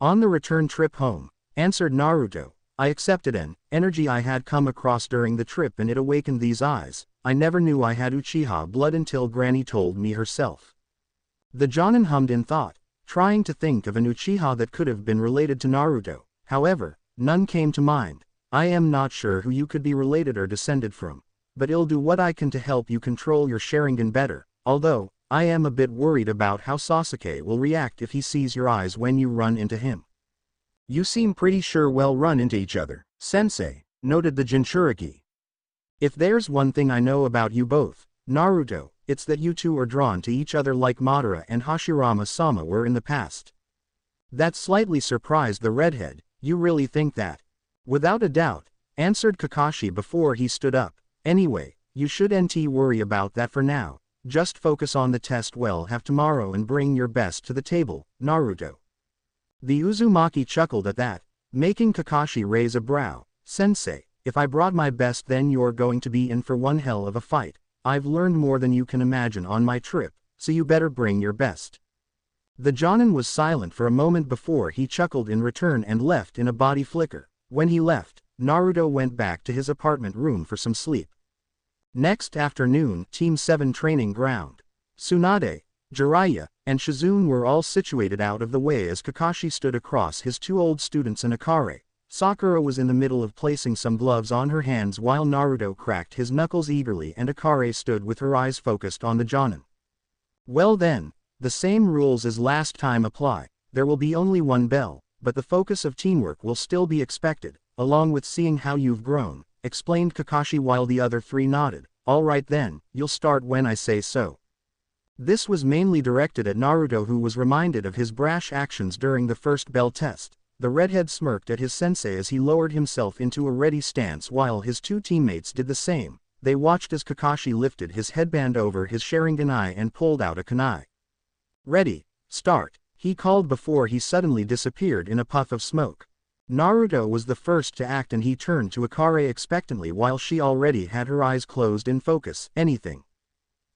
"On the return trip home," answered Naruto. "I accepted an energy I had come across during the trip and it awakened these eyes. I never knew I had Uchiha blood until Granny told me herself." The Jonin hummed in thought, trying to think of an Uchiha that could have been related to Naruto. However, none came to mind. "I am not sure who you could be related or descended from, but I'll do what I can to help you control your Sharingan better, although, I am a bit worried about how Sasuke will react if he sees your eyes when you run into him." "You seem pretty sure we'll run into each other, sensei," noted the Jinchuriki. "If there's one thing I know about you both, Naruto, it's that you two are drawn to each other like Madara and Hashirama-sama were in the past." That slightly surprised the redhead. "You really think that?" "Without a doubt," answered Kakashi before he stood up. "Anyway, you shouldn't worry about that for now. Just focus on the test we'll have tomorrow and bring your best to the table, Naruto." The Uzumaki chuckled at that, making Kakashi raise a brow. Sensei, if I brought my best then you're going to be in for one hell of a fight. I've learned more than you can imagine on my trip, so you better bring your best. The Jonin was silent for a moment before he chuckled in return and left in a body flicker. When he left, Naruto went back to his apartment room for some sleep. Next afternoon, Team 7 training ground. Tsunade, Jiraiya, and Shizune were all situated out of the way as Kakashi stood across his two old students and Akare. Sakura was in the middle of placing some gloves on her hands while Naruto cracked his knuckles eagerly and Akare stood with her eyes focused on the Jonin. Well then, the same rules as last time apply. There will be only one bell, but the focus of teamwork will still be expected, along with seeing how you've grown, explained Kakashi while the other three nodded. Alright then, you'll start when I say so. This was mainly directed at Naruto, who was reminded of his brash actions during the first bell test. The redhead smirked at his sensei as he lowered himself into a ready stance while his two teammates did the same. They watched as Kakashi lifted his headband over his Sharingan eye and pulled out a kunai. Ready, start, he called before he suddenly disappeared in a puff of smoke. Naruto was the first to act and he turned to Akare expectantly while she already had her eyes closed in focus. Anything?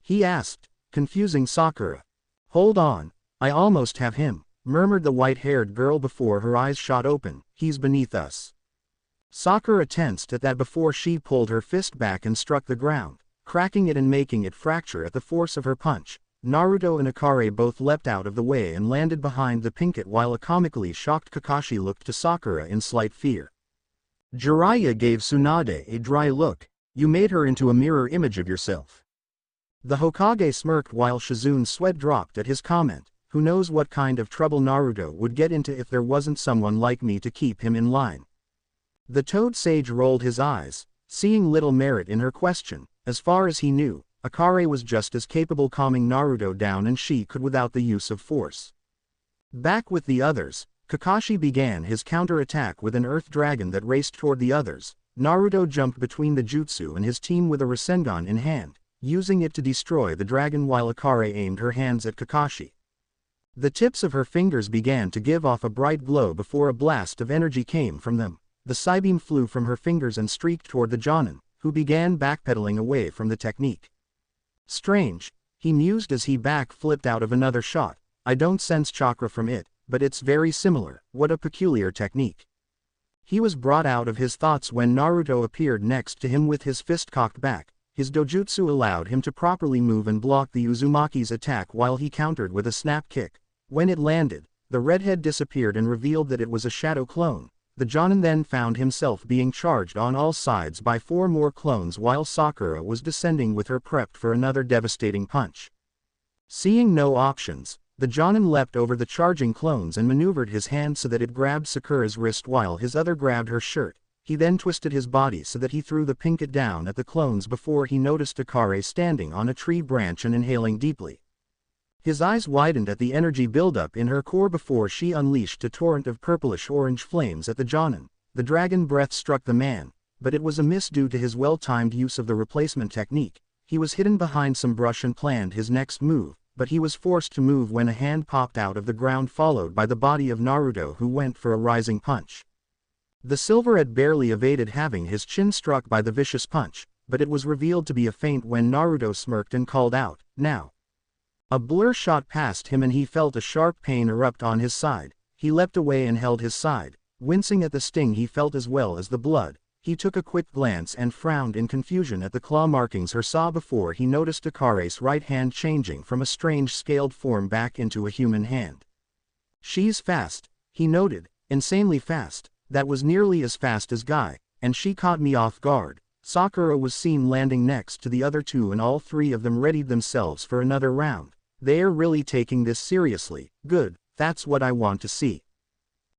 He asked, confusing Sakura. Hold on, I almost have him, murmured the white-haired girl before her eyes shot open. He's beneath us. Sakura tensed at that before she pulled her fist back and struck the ground, cracking it and making it fracture at the force of her punch. Naruto and Akare both leapt out of the way and landed behind the picket while a comically shocked Kakashi looked to Sakura in slight fear. Jiraiya gave Tsunade a dry look. You made her into a mirror image of yourself. The Hokage smirked while Shizune's sweat dropped at his comment. Who knows what kind of trouble Naruto would get into if there wasn't someone like me to keep him in line. The Toad Sage rolled his eyes, seeing little merit in her question. As far as he knew, Akare was just as capable calming Naruto down and she could without the use of force. Back with the others, Kakashi began his counter-attack with an earth dragon that raced toward the others. Naruto jumped between the jutsu and his team with a Rasengan in hand, using it to destroy the dragon while Akare aimed her hands at Kakashi. The tips of her fingers began to give off a bright glow before a blast of energy came from them. The Psybeam flew from her fingers and streaked toward the Jonin, who began backpedaling away from the technique. Strange, he mused as he back-flipped out of another shot. I don't sense chakra from it, but it's very similar. What a peculiar technique. He was brought out of his thoughts when Naruto appeared next to him with his fist cocked back. His dojutsu allowed him to properly move and block the Uzumaki's attack while he countered with a snap kick. When it landed, the redhead disappeared and revealed that it was a shadow clone. The Jonin then found himself being charged on all sides by 4 more clones while Sakura was descending with her prepped for another devastating punch. Seeing no options, the Jonin leapt over the charging clones and maneuvered his hand so that it grabbed Sakura's wrist while his other grabbed her shirt. He then twisted his body so that he threw the pinkett down at the clones before he noticed Akare standing on a tree branch and inhaling deeply. His eyes widened at the energy buildup in her core before she unleashed a torrent of purplish-orange flames at the Jonin. The dragon breath struck the man, but it was a miss due to his well-timed use of the replacement technique. He was hidden behind some brush and planned his next move, but he was forced to move when a hand popped out of the ground followed by the body of Naruto, who went for a rising punch. The silver had barely evaded having his chin struck by the vicious punch, but it was revealed to be a feint when Naruto smirked and called out, "Now!" A blur shot past him and he felt a sharp pain erupt on his side. He leapt away and held his side, wincing at the sting he felt as well as the blood. He took a quick glance and frowned in confusion at the claw markings he saw before he noticed Akare's right hand changing from a strange scaled form back into a human hand. She's fast, he noted, insanely fast. That was nearly as fast as Guy, and she caught me off guard. Sakura was seen landing next to the other two and all 3 of them readied themselves for another round. They're really taking this seriously. Good, that's what I want to see.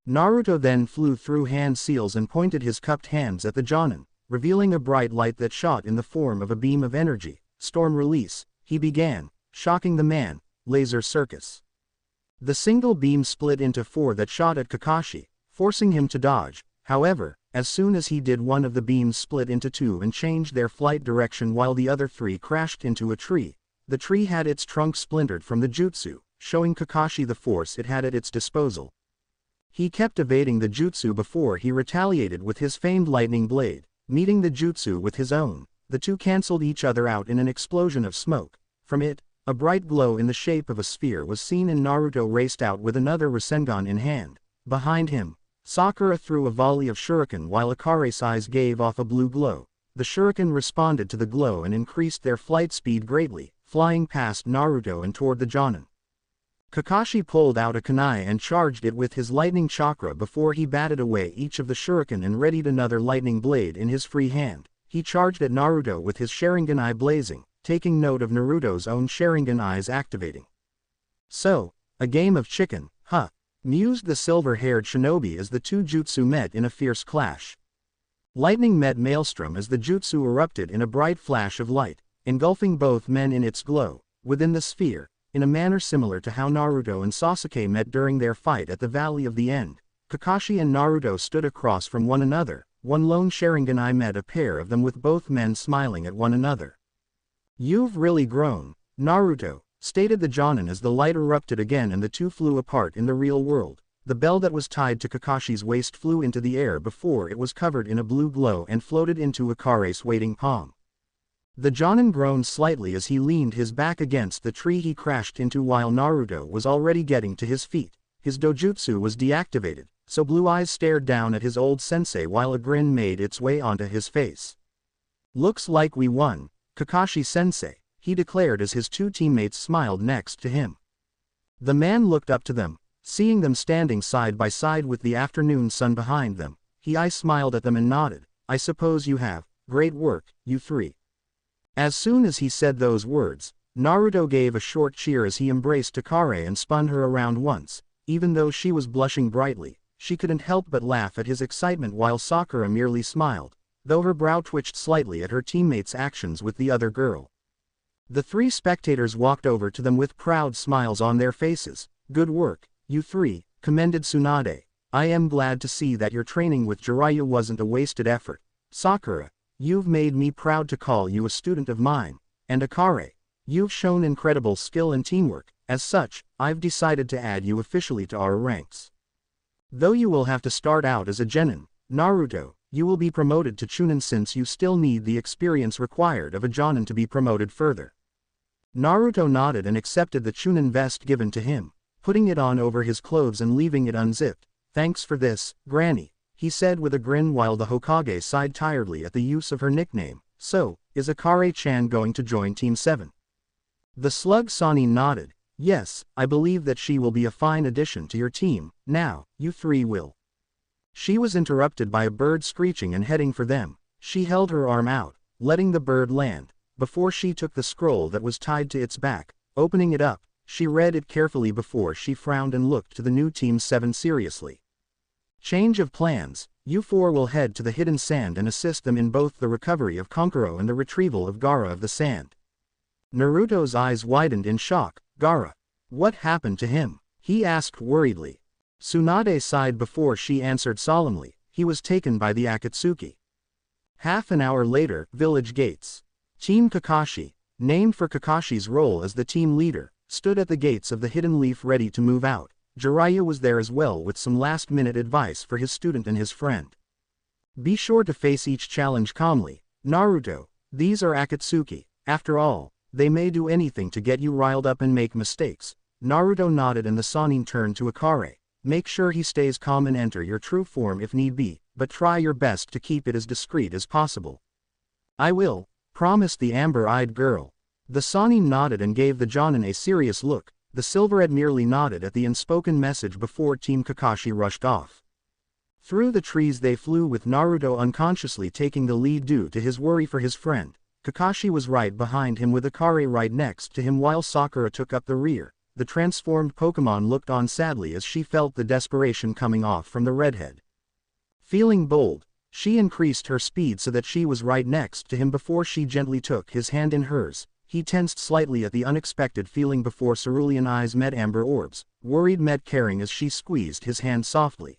Naruto then flew through hand seals and pointed his cupped hands at the Jonin, revealing a bright light that shot in the form of a beam of energy. Storm release, he began, shocking the man. Laser circus. The single beam split into 4 that shot at Kakashi, forcing him to dodge. However, as soon as he did, one of the beams split into 2 and changed their flight direction while the other 3 crashed into a tree. The tree had its trunk splintered from the jutsu, showing Kakashi the force it had at its disposal. He kept evading the jutsu before he retaliated with his famed lightning blade, meeting the jutsu with his own. The two cancelled each other out in an explosion of smoke. From it, a bright glow in the shape of a sphere was seen, and Naruto raced out with another Rasengan in hand. Behind him, Sakura threw a volley of shuriken while Akare's eyes gave off a blue glow. The shuriken responded to the glow and increased their flight speed greatly, flying past Naruto and toward the Jonin. Kakashi pulled out a kunai and charged it with his lightning chakra before he batted away each of the shuriken and readied another lightning blade in his free hand. He charged at Naruto with his Sharingan eye blazing, taking note of Naruto's own Sharingan eyes activating. So, a game of chicken, huh? Mused the silver-haired shinobi as the two jutsu met in a fierce clash. Lightning met Maelstrom as the jutsu erupted in a bright flash of light, engulfing both men in its glow. Within the sphere, in a manner similar to how Naruto and Sasuke met during their fight at the Valley of the End, Kakashi and Naruto stood across from one another. One lone Sharingan eye met a pair of them with both men smiling at one another. "You've really grown, Naruto," stated the Jonin as the light erupted again and the two flew apart in the real world. The bell that was tied to Kakashi's waist flew into the air before it was covered in a blue glow and floated into Akare's waiting palm. The Jonin groaned slightly as he leaned his back against the tree he crashed into while Naruto was already getting to his feet. His dojutsu was deactivated, so Blue Eyes stared down at his old sensei while a grin made its way onto his face. "Looks like we won, Kakashi-sensei," he declared as his two teammates smiled next to him. The man looked up to them, seeing them standing side by side with the afternoon sun behind them. He smiled at them and nodded. "I suppose you have. Great work, you three." As soon as he said those words, Naruto gave a short cheer as he embraced Akare and spun her around once. Even though she was blushing brightly, she couldn't help but laugh at his excitement while Sakura merely smiled, though her brow twitched slightly at her teammate's actions with the other girl. The three spectators walked over to them with proud smiles on their faces. "Good work, you three," commended Tsunade. "I am glad to see that your training with Jiraiya wasn't a wasted effort. Sakura, you've made me proud to call you a student of mine. And Akare, you've shown incredible skill and teamwork. As such, I've decided to add you officially to our ranks. Though you will have to start out as a genin, Naruto, you will be promoted to chunin since you still need the experience required of a jonin to be promoted further." Naruto nodded and accepted the chunin vest given to him, putting it on over his clothes and leaving it unzipped. "Thanks for this, Granny," he said with a grin while the Hokage sighed tiredly at the use of her nickname. "So, is Akare-chan going to join Team 7? The slug Sannin nodded. "Yes, I believe that she will be a fine addition to your team. Now, you three will." She was interrupted by a bird screeching and heading for them. She held her arm out, letting the bird land. Before she took the scroll that was tied to its back, opening it up, she read it carefully before she frowned and looked to the new Team 7 seriously. "Change of plans. You four will head to the Hidden Sand and assist them in both the recovery of Konkuro and the retrieval of Gaara of the Sand." Naruto's eyes widened in shock. "Gaara? What happened to him?" he asked worriedly. Tsunade sighed before she answered solemnly. "He was taken by the Akatsuki." Half an hour later, village gates. Team Kakashi, named for Kakashi's role as the team leader, stood at the gates of the Hidden Leaf ready to move out. Jiraiya was there as well with some last-minute advice for his student and his friend. "Be sure to face each challenge calmly, Naruto. These are Akatsuki. After all, they may do anything to get you riled up and make mistakes." Naruto nodded and the Sannin turned to Akare. "Make sure he stays calm and enter your true form if need be, but try your best to keep it as discreet as possible." "I will," promised the amber-eyed girl. The Sannin nodded and gave the Jonin a serious look. The Silverhead merely nodded at the unspoken message before Team Kakashi rushed off. Through the trees they flew with Naruto unconsciously taking the lead due to his worry for his friend. Kakashi was right behind him with Akare right next to him while Sakura took up the rear. The transformed Pokémon looked on sadly as she felt the desperation coming off from the redhead. Feeling bold, she increased her speed so that she was right next to him before she gently took his hand in hers. He tensed slightly at the unexpected feeling before cerulean eyes met amber orbs, worried met caring as she squeezed his hand softly.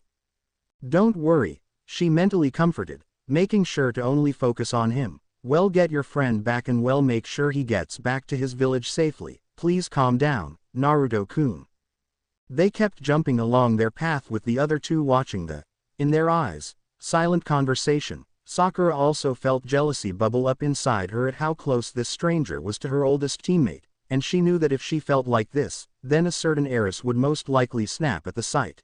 "Don't worry," she mentally comforted, making sure to only focus on him. "Well, get your friend back and well make sure he gets back to his village safely. Please calm down, Naruto-kun." They kept jumping along their path with the other two watching in their eyes, silent conversation. Sakura also felt jealousy bubble up inside her at how close this stranger was to her oldest teammate, and she knew that if she felt like this, then a certain heiress would most likely snap at the sight.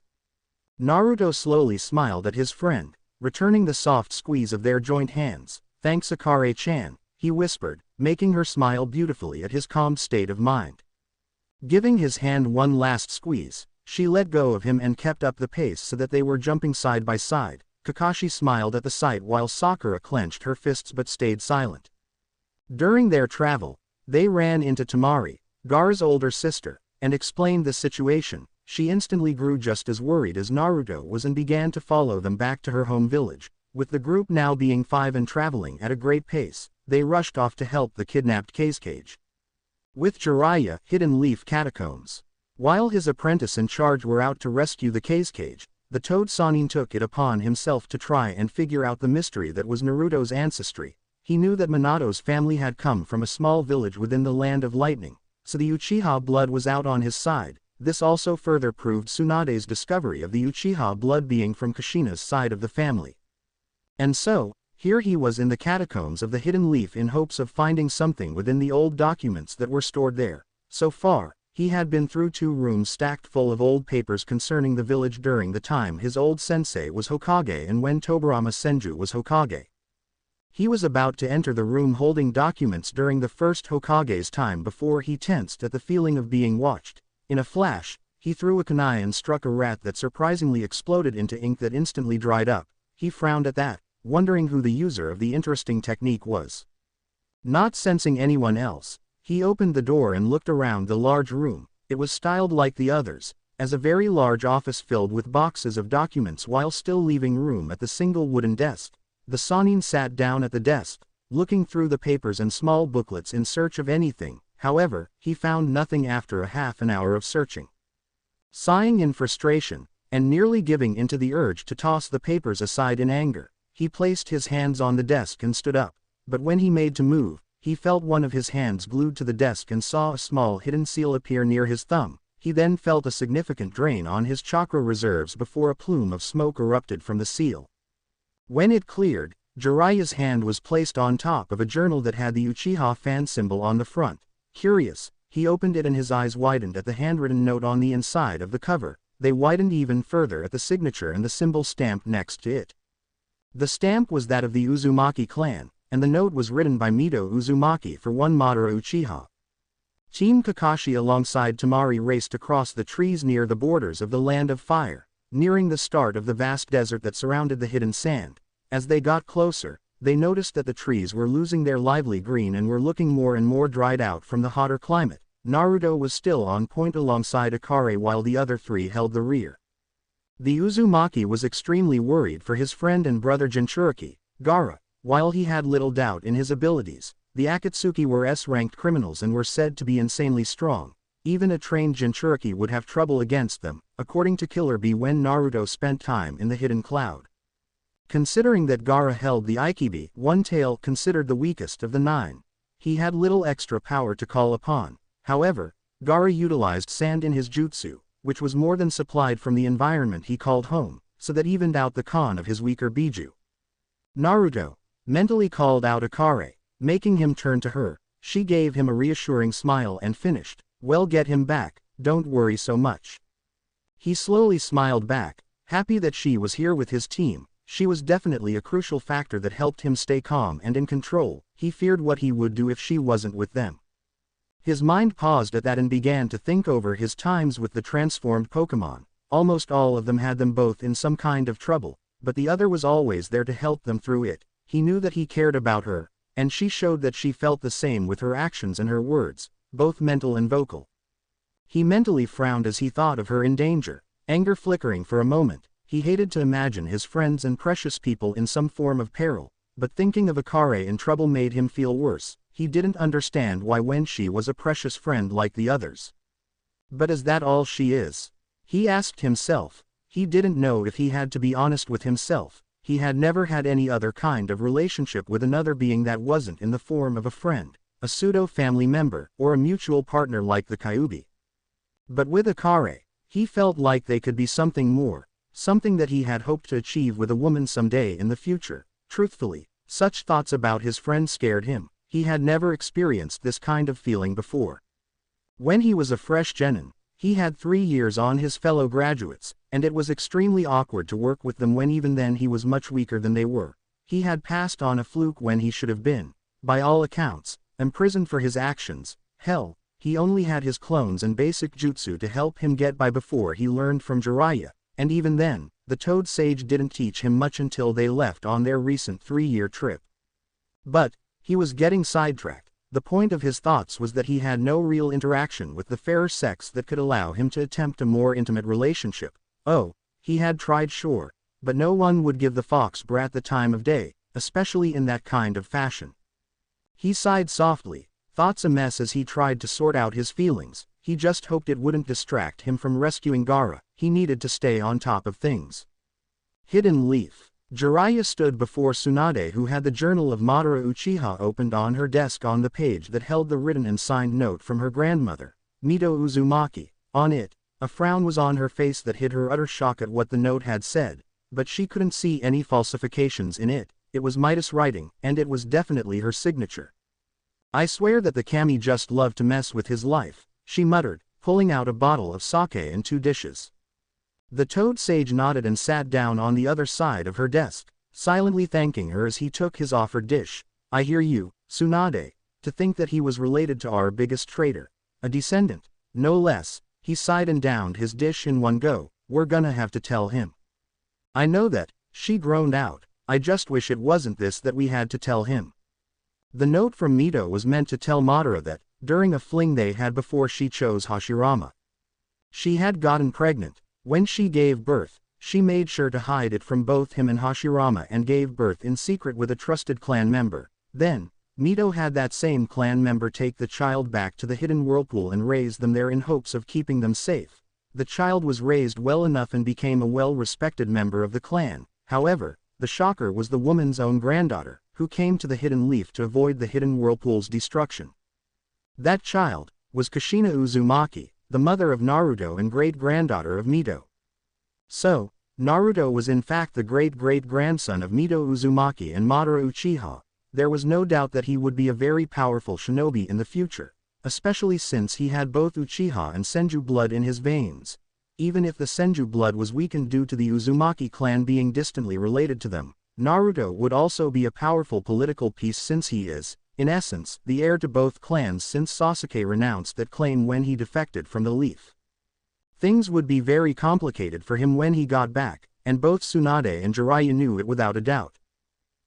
Naruto slowly smiled at his friend, returning the soft squeeze of their joint hands. "Thanks Akare-chan," he whispered, making her smile beautifully at his calm state of mind. Giving his hand one last squeeze, she let go of him and kept up the pace so that they were jumping side by side. Kakashi smiled at the sight while Sakura clenched her fists but stayed silent. During their travel, they ran into Altomari, Gaara's older sister, and explained the situation. She instantly grew just as worried as Naruto was and began to follow them back to her home village. With the group now being 5 and traveling at a great pace, they rushed off to help the kidnapped Kazekage. With Jiraiya, Hidden Leaf Catacombs. While his apprentice in charge were out to rescue the Kazekage, the Toad Sannin took it upon himself to try and figure out the mystery that was Naruto's ancestry. He knew that Minato's family had come from a small village within the Land of Lightning, so the Uchiha blood was out on his side. This also further proved Tsunade's discovery of the Uchiha blood being from Kushina's side of the family. And so, here he was in the catacombs of the Hidden Leaf in hopes of finding something within the old documents that were stored there. So far, he had been through 2 rooms stacked full of old papers concerning the village during the time his old sensei was Hokage and when Tobirama Senju was Hokage. He was about to enter the room holding documents during the first Hokage's time before he tensed at the feeling of being watched. In a flash, he threw a kunai and struck a rat that surprisingly exploded into ink that instantly dried up. He frowned at that, wondering who the user of the interesting technique was. Not sensing anyone else, he opened the door and looked around the large room. It was styled like the others, as a very large office filled with boxes of documents while still leaving room at the single wooden desk. The Sannin sat down at the desk, looking through the papers and small booklets in search of anything. However, he found nothing after a half an hour of searching. Sighing in frustration, and nearly giving into the urge to toss the papers aside in anger, he placed his hands on the desk and stood up. But when he made to move, he felt one of his hands glued to the desk and saw a small hidden seal appear near his thumb. He then felt a significant drain on his chakra reserves before a plume of smoke erupted from the seal. When it cleared, Jiraiya's hand was placed on top of a journal that had the Uchiha fan symbol on the front. Curious, he opened it and his eyes widened at the handwritten note on the inside of the cover. They widened even further at the signature and the symbol stamped next to it. The stamp was that of the Uzumaki clan, and the note was written by Mito Uzumaki for one Madara Uchiha. Team Kakashi alongside Altomari raced across the trees near the borders of the Land of Fire, nearing the start of the vast desert that surrounded the hidden sand. As they got closer, they noticed that the trees were losing their lively green and were looking more and more dried out from the hotter climate. Naruto was still on point alongside Akare while the other 3 held the rear. The Uzumaki was extremely worried for his friend and brother Jinchuriki, Gaara. While he had little doubt in his abilities, the Akatsuki were S-ranked criminals and were said to be insanely strong. Even a trained Jinchuriki would have trouble against them, according to Killer Bee when Naruto spent time in the hidden cloud. Considering that Gaara held the Ikibi, one tail considered the weakest of the 9, he had little extra power to call upon. However, Gaara utilized sand in his jutsu, which was more than supplied from the environment he called home, so that evened out the con of his weaker Biju. Naruto mentally called out Akare, making him turn to her. She gave him a reassuring smile and finished, "Well, get him back, don't worry so much." He slowly smiled back, happy that she was here with his team. She was definitely a crucial factor that helped him stay calm and in control. He feared what he would do if she wasn't with them. His mind paused at that and began to think over his times with the transformed Pokémon. Almost all of them had them both in some kind of trouble, but the other was always there to help them through it. He knew that he cared about her, and she showed that she felt the same with her actions and her words, both mental and vocal. He mentally frowned as he thought of her in danger, anger flickering for a moment. He hated to imagine his friends and precious people in some form of peril, but thinking of Akare in trouble made him feel worse. He didn't understand why when she was a precious friend like the others. But is that all she is? He asked himself. He didn't know if he had to be honest with himself. He had never had any other kind of relationship with another being that wasn't in the form of a friend, a pseudo-family member, or a mutual partner like the Kyuubi. But with Akare, He felt like they could be something more, something that he had hoped to achieve with a woman someday in the future. Truthfully, such thoughts about his friend scared him. He had never experienced this kind of feeling before. When he was a fresh genin, he had 3 years on his fellow graduates, and it was extremely awkward to work with them when even then he was much weaker than they were. He had passed on a fluke when he should have been, by all accounts, imprisoned for his actions. Hell, he only had his clones and basic jutsu to help him get by before he learned from Jiraiya, and even then, the Toad Sage didn't teach him much until they left on their recent 3-year trip. But, he was getting sidetracked. The point of his thoughts was that he had no real interaction with the fairer sex that could allow him to attempt a more intimate relationship. Oh, he had tried, sure, but no one would give the fox brat the time of day, especially in that kind of fashion. He sighed softly, thoughts a mess as he tried to sort out his feelings. He just hoped it wouldn't distract him from rescuing Gaara. He needed to stay on top of things. Hidden Leaf. Jiraiya stood before Tsunade, who had the journal of Madara Uchiha opened on her desk on the page that held the written and signed note from her grandmother, Mito Uzumaki. On it, a frown was on her face that hid her utter shock at what the note had said, but she couldn't see any falsifications in it. It was Midas writing, and it was definitely her signature. "I swear that the kami just loved to mess with his life," she muttered, pulling out a bottle of sake and 2 dishes. The Toad Sage nodded and sat down on the other side of her desk, silently thanking her as he took his offered dish. "I hear you, Tsunade. To think that he was related to our biggest traitor. A descendant, no less." He sighed and downed his dish in one go. "We're gonna have to tell him." "I know that," she groaned out. "I just wish it wasn't this that we had to tell him." The note from Mito was meant to tell Madara that, during a fling they had before she chose Hashirama, she had gotten pregnant. When she gave birth, she made sure to hide it from both him and Hashirama and gave birth in secret with a trusted clan member. Then, Mito had that same clan member take the child back to the hidden whirlpool and raise them there in hopes of keeping them safe. The child was raised well enough and became a well-respected member of the clan. However, the shocker was the woman's own granddaughter, who came to the Hidden Leaf to avoid the hidden whirlpool's destruction. That child was Kushina Uzumaki, the mother of Naruto and great-granddaughter of Mito. So, Naruto was in fact the great-great-grandson of Mito Uzumaki and Madara Uchiha. There was no doubt that he would be a very powerful shinobi in the future, especially since he had both Uchiha and Senju blood in his veins. Even if the Senju blood was weakened due to the Uzumaki clan being distantly related to them, Naruto would also be a powerful political piece since he is, in essence, the heir to both clans since Sasuke renounced that claim when he defected from the Leaf. Things would be very complicated for him when he got back, and both Tsunade and Jiraiya knew it without a doubt.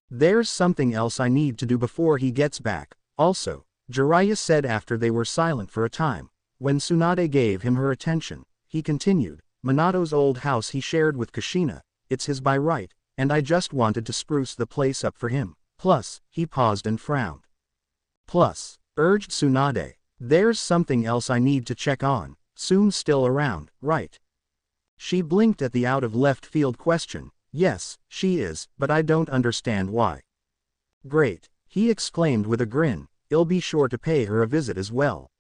"There's something else I need to do before he gets back, also," Jiraiya said after they were silent for a time. When Tsunade gave him her attention, he continued, "Minato's old house he shared with Kushina, it's his by right, and I just wanted to spruce the place up for him. Plus," he paused and frowned. "Plus," urged Tsunade, "there's something else I need to check on. Tsune's still around, right?" She blinked at the out-of-left-field question. "Yes, she is, but I don't understand why." "Great," he exclaimed with a grin, "I'll be sure to pay her a visit as well.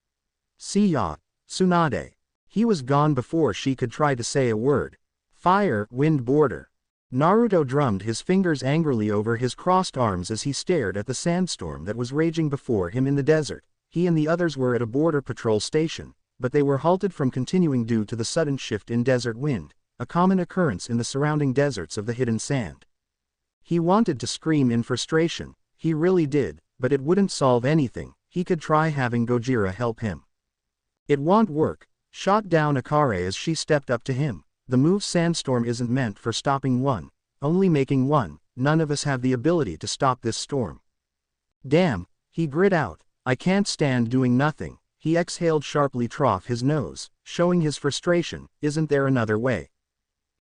See ya, Tsunade." He was gone before she could try to say a word. Fire, wind border. Naruto drummed his fingers angrily over his crossed arms as he stared at the sandstorm that was raging before him in the desert. He and the others were at a border patrol station, but they were halted from continuing due to the sudden shift in desert wind, a common occurrence in the surrounding deserts of the hidden sand. He wanted to scream in frustration, he really did, but it wouldn't solve anything. He could try having Gojira help him. "It won't work," shot down Akare as she stepped up to him. "The move Sandstorm isn't meant for stopping one, only making one. None of us have the ability to stop this storm." "Damn," he grit out, "I can't stand doing nothing." He exhaled sharply, trough his nose, showing his frustration. "Isn't there another way?"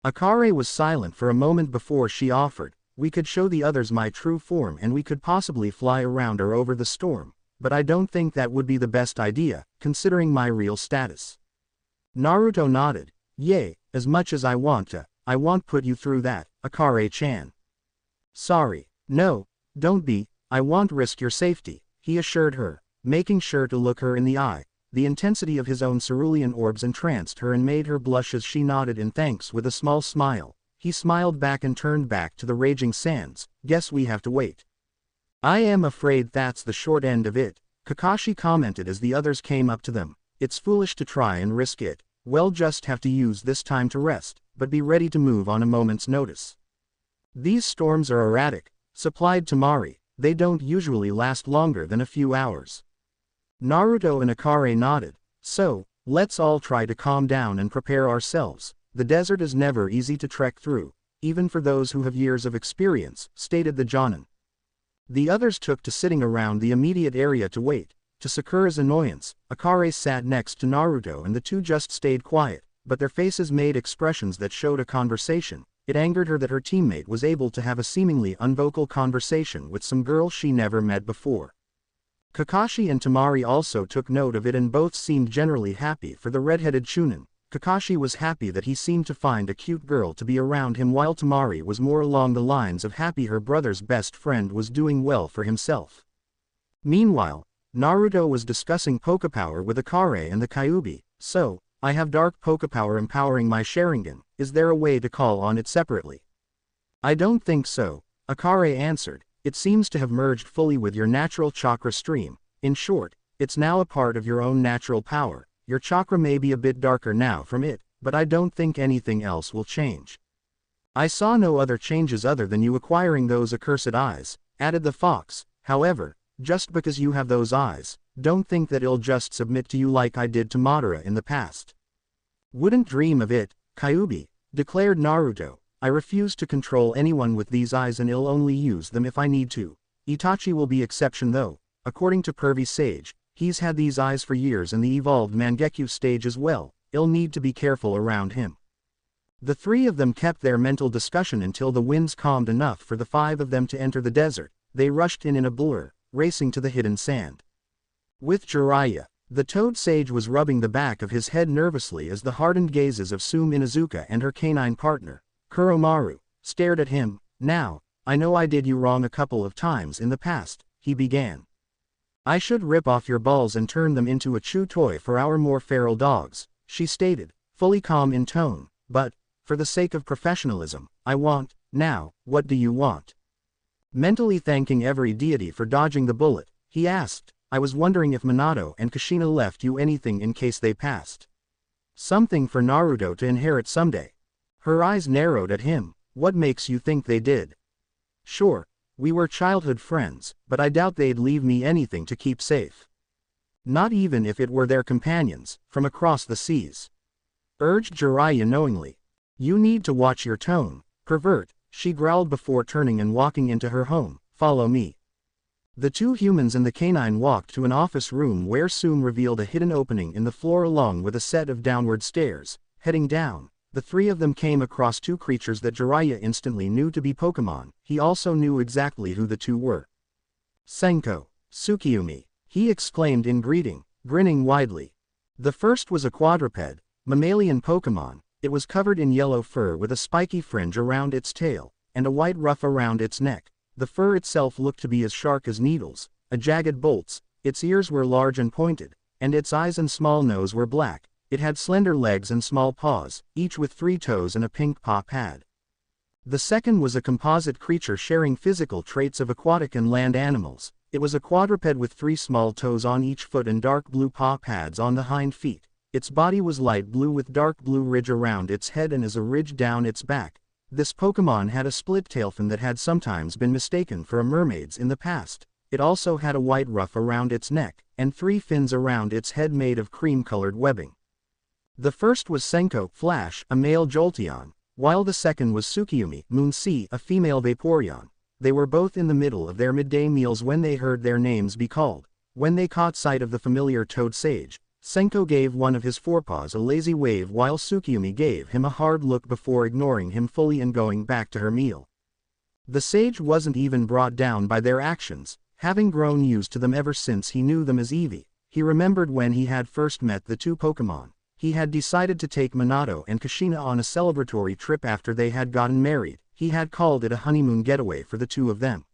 Akare was silent for a moment before she offered, "We could show the others my true form and we could possibly fly around or over the storm, but I don't think that would be the best idea, considering my real status." Naruto nodded. "Yay, as much as I want to, I won't put you through that, Akare-chan." "Sorry, no, don't be, I won't risk your safety," he assured her, making sure to look her in the eye. The intensity of his own cerulean orbs entranced her and made her blush as she nodded in thanks with a small smile. He smiled back and turned back to the raging sands. Guess we have to wait. I am afraid that's the short end of it, Kakashi commented as the others came up to them. It's foolish to try and risk it. We'll just have to use this time to rest, but be ready to move on a moment's notice. These storms are erratic, supplied Altomari. They don't usually last longer than a few hours. Naruto and Akare nodded. So, let's all try to calm down and prepare ourselves. The desert is never easy to trek through, even for those who have years of experience, stated the Jonin. The others took to sitting around the immediate area to wait. To Sakura's annoyance, Akare sat next to Naruto and the two just stayed quiet, but their faces made expressions that showed a conversation. It angered her that her teammate was able to have a seemingly unvocal conversation with some girl she never met before. Kakashi and Altomari also took note of it and both seemed generally happy for the red-headed Chunin. Kakashi was happy that he seemed to find a cute girl to be around him while Altomari was more along the lines of happy her brother's best friend was doing well for himself. Meanwhile, Naruto was discussing Pokepower with Akare and the Kyuubi. So, I have dark Pokepower empowering my Sharingan. Is there a way to call on it separately? I don't think so, Akare answered. It seems to have merged fully with your natural chakra stream. In short, it's now a part of your own natural power. Your chakra may be a bit darker now from it, but I don't think anything else will change. I saw no other changes other than you acquiring those accursed eyes, added the fox. However, just because you have those eyes, don't think that it'll just submit to you like I did to Madara in the past. Wouldn't dream of it, Kyuubi, declared Naruto. I refuse to control anyone with these eyes and I'll only use them if I need to. Itachi will be exception though. According to Pervy Sage, he's had these eyes for years in the evolved Mangekyo stage as well. I'll need to be careful around him. The three of them kept their mental discussion until the winds calmed enough for the five of them to enter the desert. They rushed in a blur, racing to the hidden sand. With Jiraiya, the Toad Sage was rubbing the back of his head nervously as the hardened gazes of Sume Inuzuka and her canine partner, Kuromaru, stared at him. Now, I know I did you wrong a couple of times in the past, he began. I should rip off your balls and turn them into a chew toy for our more feral dogs, she stated, fully calm in tone, but, for the sake of professionalism, I want, now, what do you want? Mentally thanking every deity for dodging the bullet, he asked, I was wondering if Minato and Kushina left you anything in case they passed. Something for Naruto to inherit someday. Her eyes narrowed at him. What makes you think they did? Sure, we were childhood friends, but I doubt they'd leave me anything to keep safe. Not even if it were their companions, from across the seas. Urged Jiraiya knowingly. You need to watch your tone, pervert, she growled before turning and walking into her home. Follow me. The two humans and the canine walked to an office room where Sume revealed a hidden opening in the floor along with a set of downward stairs. Heading down, the three of them came across two creatures that Jiraiya instantly knew to be Pokémon. He also knew exactly who the two were. Senko, Tsukiyomi, he exclaimed in greeting, grinning widely. The first was a quadruped, mammalian Pokémon. It was covered in yellow fur with a spiky fringe around its tail, and a white ruff around its neck. The fur itself looked to be as sharp as needles, jagged bolts. Its ears were large and pointed, and its eyes and small nose were black. It had slender legs and small paws, each with 3 toes and a pink paw pad. The second was a composite creature sharing physical traits of aquatic and land animals. It was a quadruped with 3 small toes on each foot and dark blue paw pads on the hind feet. Its body was light blue with dark blue ridge around its head and as a ridge down its back. This Pokémon had a split tail fin that had sometimes been mistaken for a mermaid's in the past. It also had a white ruff around its neck, and 3 fins around its head made of cream-colored webbing. The first was Senko Flash, a male Jolteon, while the second was Tsukiyomi Moon-C, a female Vaporeon. They were both in the middle of their midday meals when they heard their names be called. When they caught sight of the familiar Toad Sage, Senko gave one of his forepaws a lazy wave while Tsukiyomi gave him a hard look before ignoring him fully and going back to her meal. The sage wasn't even brought down by their actions, having grown used to them ever since he knew them as Eevee. He remembered when he had first met the two Pokémon. He had decided to take Minato and Kushina on a celebratory trip after they had gotten married. He had called it a honeymoon getaway for the two of them.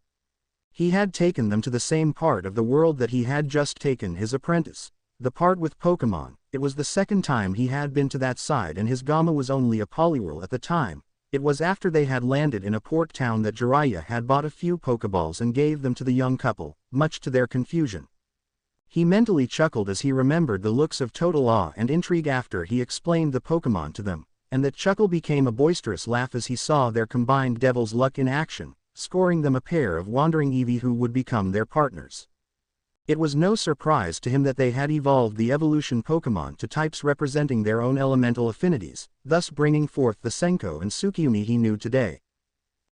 He had taken them to the same part of the world that he had just taken his apprentice. The part with Pokémon, it was the second time he had been to that side and his Gamma was only a Poliwhirl at the time. It was after they had landed in a port town that Jiraiya had bought a few Pokeballs and gave them to the young couple, much to their confusion. He mentally chuckled as he remembered the looks of total awe and intrigue after he explained the Pokémon to them, and that chuckle became a boisterous laugh as he saw their combined Devil's Luck in action, scoring them a pair of wandering Eevee who would become their partners. It was no surprise to him that they had evolved the evolution Pokémon to types representing their own elemental affinities, thus bringing forth the Senko and Tsukiyomi he knew today.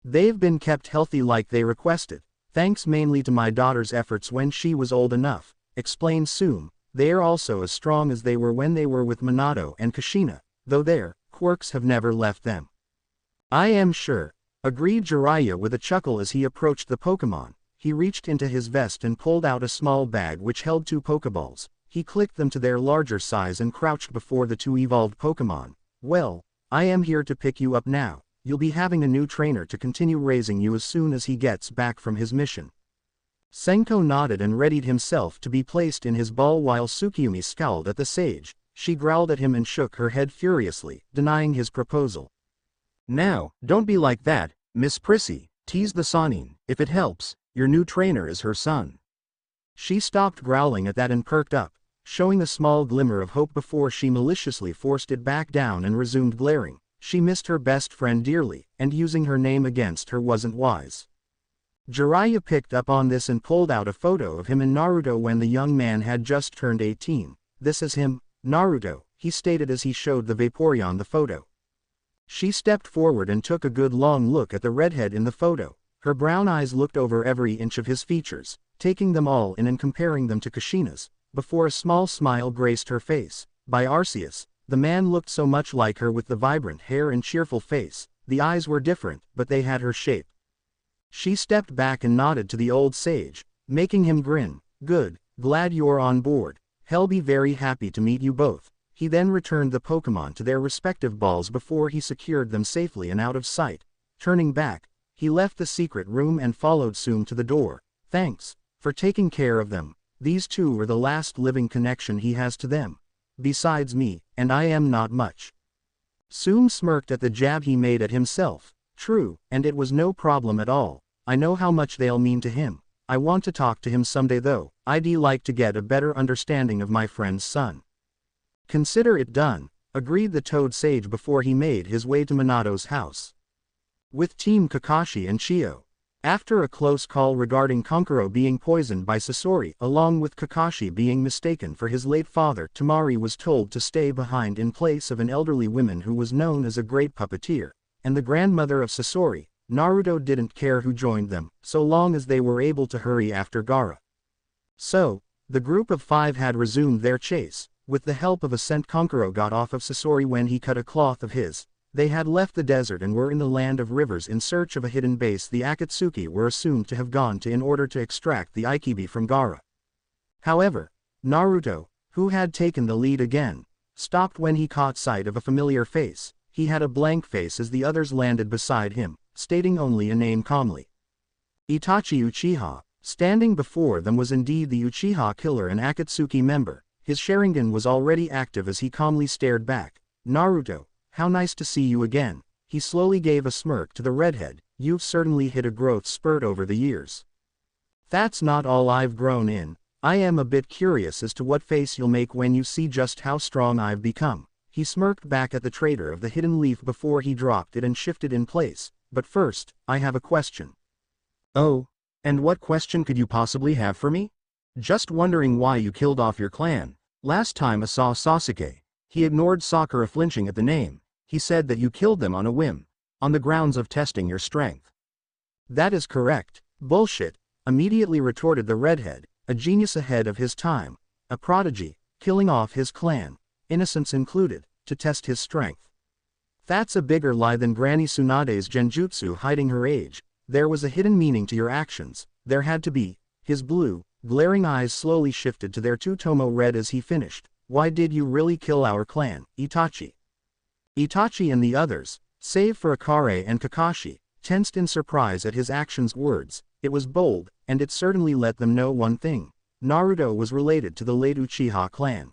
They've been kept healthy like they requested, thanks mainly to my daughter's efforts when she was old enough, explained Tsume. They are also as strong as they were when they were with Minato and Kushina, though their quirks have never left them. I am sure, agreed Jiraiya with a chuckle as he approached the Pokémon. He reached into his vest and pulled out a small bag which held 2 Pokeballs. He clicked them to their larger size and crouched before the 2 evolved Pokémon. Well, I am here to pick you up now. You'll be having a new trainer to continue raising you as soon as he gets back from his mission. Senko nodded and readied himself to be placed in his ball while Tsukiyomi scowled at the sage. She growled at him and shook her head furiously, denying his proposal. Now, don't be like that, Miss Prissy, teased the Sannin. If it helps, your new trainer is her son. She stopped growling at that and perked up, showing a small glimmer of hope before she maliciously forced it back down and resumed glaring. She missed her best friend dearly, and using her name against her wasn't wise. Jiraiya picked up on this and pulled out a photo of him in Naruto when the young man had just turned 18. This is him, Naruto, he stated as he showed the Vaporeon the photo. She stepped forward and took a good long look at the redhead in the photo. Her brown eyes looked over every inch of his features, taking them all in and comparing them to Kushina's, before a small smile graced her face. By Arceus, the man looked so much like her with the vibrant hair and cheerful face. The eyes were different, but they had her shape. She stepped back and nodded to the old sage, making him grin. Good, glad you're on board. He'll be very happy to meet you both. He then returned the Pokémon to their respective balls before he secured them safely and out of sight. Turning back, he left the secret room and followed Tsume to the door. Thanks for taking care of them. These 2 are the last living connection he has to them. Besides me, and I am not much. Tsume smirked at the jab he made at himself. True, and it was no problem at all. I know how much they'll mean to him. I want to talk to him someday though. I'd like to get a better understanding of my friend's son. Consider it done, agreed the Toad Sage before he made his way to Minato's house. With Team Kakashi and Chio. After a close call regarding Kankuro being poisoned by Sasori, along with Kakashi being mistaken for his late father, Altomari was told to stay behind in place of an elderly woman who was known as a great puppeteer, and the grandmother of Sasori. Naruto didn't care who joined them, so long as they were able to hurry after Gaara. So, the group of 5 had resumed their chase. With the help of a scent Kankuro got off of Sasori when he cut a cloth of his. They had left the desert and were in the land of rivers in search of a hidden base the Akatsuki were assumed to have gone to in order to extract the Ikibi from Gaara. However, Naruto, who had taken the lead again, stopped when he caught sight of a familiar face. He had a blank face as the others landed beside him, stating only a name calmly. Itachi Uchiha. Standing before them was indeed the Uchiha killer and Akatsuki member. His Sharingan was already active as he calmly stared back. Naruto, how nice to see you again. He slowly gave a smirk to the redhead. You've certainly hit a growth spurt over the years. That's not all I've grown in. I am a bit curious as to what face you'll make when you see just how strong I've become. He smirked back at the traitor of the hidden leaf before he dropped it and shifted in place. But first, I have a question. Oh, and what question could you possibly have for me? Just wondering why you killed off your clan. Last time I saw Sasuke, he ignored Sakura flinching at the name. He said that you killed them on a whim, on the grounds of testing your strength. That is correct. Bullshit, immediately retorted the redhead, a genius ahead of his time, a prodigy, killing off his clan, innocents included, to test his strength. That's a bigger lie than Granny Tsunade's genjutsu hiding her age. There was a hidden meaning to your actions. There had to be. His blue, glaring eyes slowly shifted to their two-tomo red as he finished. Why did you really kill our clan, Itachi? Itachi and the others, save for Akare and Kakashi, tensed in surprise at his actions' words. It was bold, and it certainly let them know one thing. Naruto was related to the late Uchiha clan.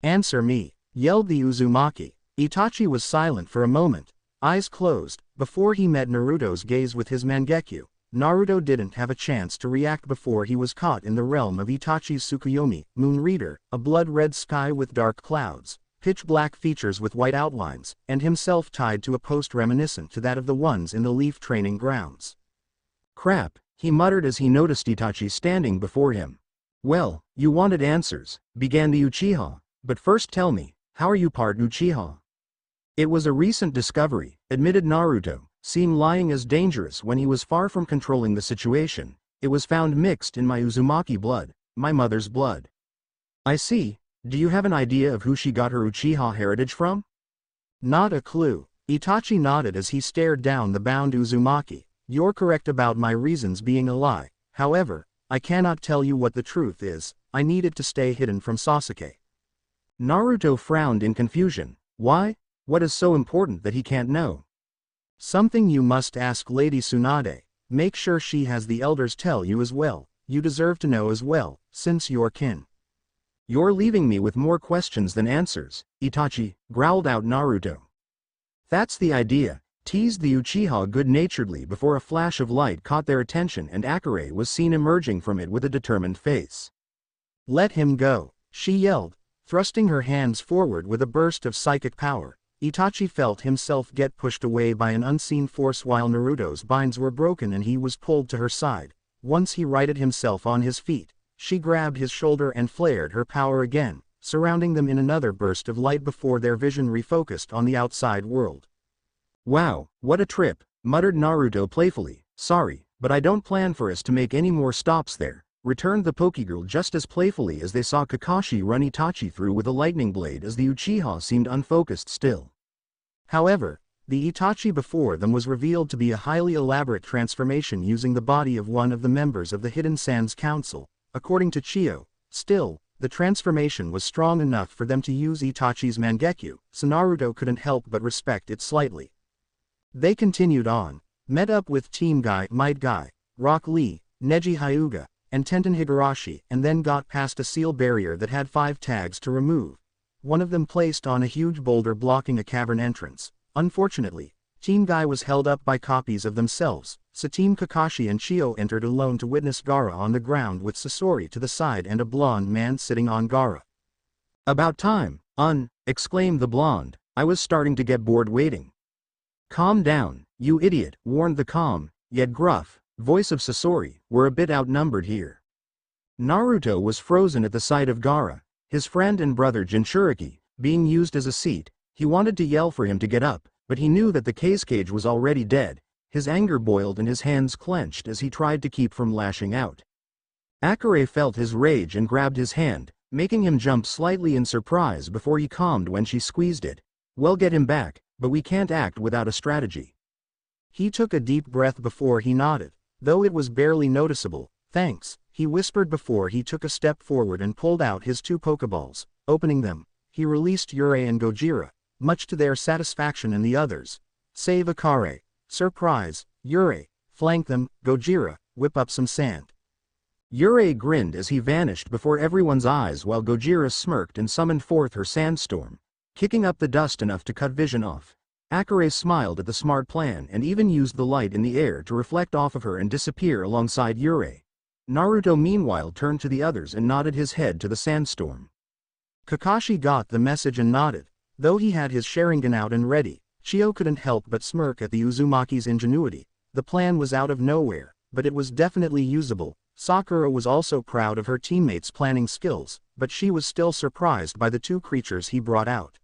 Answer me, yelled the Uzumaki. Itachi was silent for a moment, eyes closed, before he met Naruto's gaze with his Mangekyo. Naruto didn't have a chance to react before he was caught in the realm of Itachi's Tsukuyomi, Moon Reader, a blood-red sky with dark clouds, pitch-black features with white outlines, and himself tied to a post reminiscent to that of the ones in the Leaf training grounds. Crap, he muttered as he noticed Itachi standing before him. Well, you wanted answers, began the Uchiha, but first tell me, how are you part Uchiha? It was a recent discovery, admitted Naruto, seeing lying as dangerous when he was far from controlling the situation. It was found mixed in my Uzumaki blood, my mother's blood. I see. Do you have an idea of who she got her Uchiha heritage from? Not a clue. Itachi nodded as he stared down the bound Uzumaki. You're correct about my reasons being a lie. However, I cannot tell you what the truth is. I need it to stay hidden from Sasuke. Naruto frowned in confusion. Why? What is so important that he can't know? Something you must ask Lady Tsunade. Make sure she has the elders tell you as well. You deserve to know as well, since you're kin. You're leaving me with more questions than answers, Itachi, growled out Naruto. That's the idea, teased the Uchiha good-naturedly before a flash of light caught their attention and Akare was seen emerging from it with a determined face. Let him go, she yelled, thrusting her hands forward with a burst of psychic power. Itachi felt himself get pushed away by an unseen force while Naruto's binds were broken and he was pulled to her side. Once he righted himself on his feet, she grabbed his shoulder and flared her power again, surrounding them in another burst of light before their vision refocused on the outside world. Wow, what a trip, muttered Naruto playfully. Sorry, but I don't plan for us to make any more stops there, returned the Pokegirl just as playfully as they saw Kakashi run Itachi through with a lightning blade as the Uchiha seemed unfocused still. However, the Itachi before them was revealed to be a highly elaborate transformation using the body of one of the members of the Hidden Sands Council, according to Chio. Still, the transformation was strong enough for them to use Itachi's Mangekyo, so Naruto couldn't help but respect it slightly. They continued on, met up with Team Guy, Might Guy, Rock Lee, Neji Hyuga, and Tenten Higurashi, and then got past a seal barrier that had 5 tags to remove. One of them placed on a huge boulder blocking a cavern entrance. Unfortunately, Team Guy was held up by copies of themselves, so Team Kakashi and Chio entered alone to witness Gaara on the ground with Sasori to the side and a blonde man sitting on Gaara. About time, exclaimed the blonde. I was starting to get bored waiting. Calm down, you idiot, warned the calm, yet gruff, voice of Sasori. We're a bit outnumbered here. Naruto was frozen at the sight of Gaara, his friend and brother Jinchuriki, being used as a seat. He wanted to yell for him to get up, but he knew that the cage was already dead. His anger boiled and his hands clenched as he tried to keep from lashing out. Akare felt his rage and grabbed his hand, making him jump slightly in surprise before he calmed when she squeezed it. Well, get him back, but we can't act without a strategy. He took a deep breath before he nodded, though it was barely noticeable. Thanks, he whispered before he took a step forward and pulled out his 2 Pokeballs. Opening them, he released Yurei and Gojira, much to their satisfaction and the others. Save Akare. Surprise, Yurei. Flank them, Gojira. Whip up some sand. Yurei grinned as he vanished before everyone's eyes while Gojira smirked and summoned forth her sandstorm, kicking up the dust enough to cut vision off. Akare smiled at the smart plan and even used the light in the air to reflect off of her and disappear alongside Yurei. Naruto meanwhile turned to the others and nodded his head to the sandstorm. Kakashi got the message and nodded. Though he had his Sharingan out and ready, Chio couldn't help but smirk at the Uzumaki's ingenuity. The plan was out of nowhere, but it was definitely usable. Sakura was also proud of her teammates' planning skills, but she was still surprised by the 2 creatures he brought out.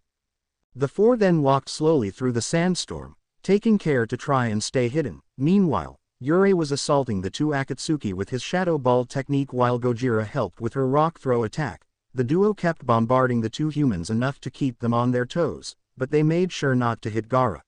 The 4 then walked slowly through the sandstorm, taking care to try and stay hidden. Meanwhile, Yurei was assaulting the 2 Akatsuki with his Shadow Ball technique while Gojira helped with her rock throw attack. The duo kept bombarding the 2 humans enough to keep them on their toes, but they made sure not to hit Gaara.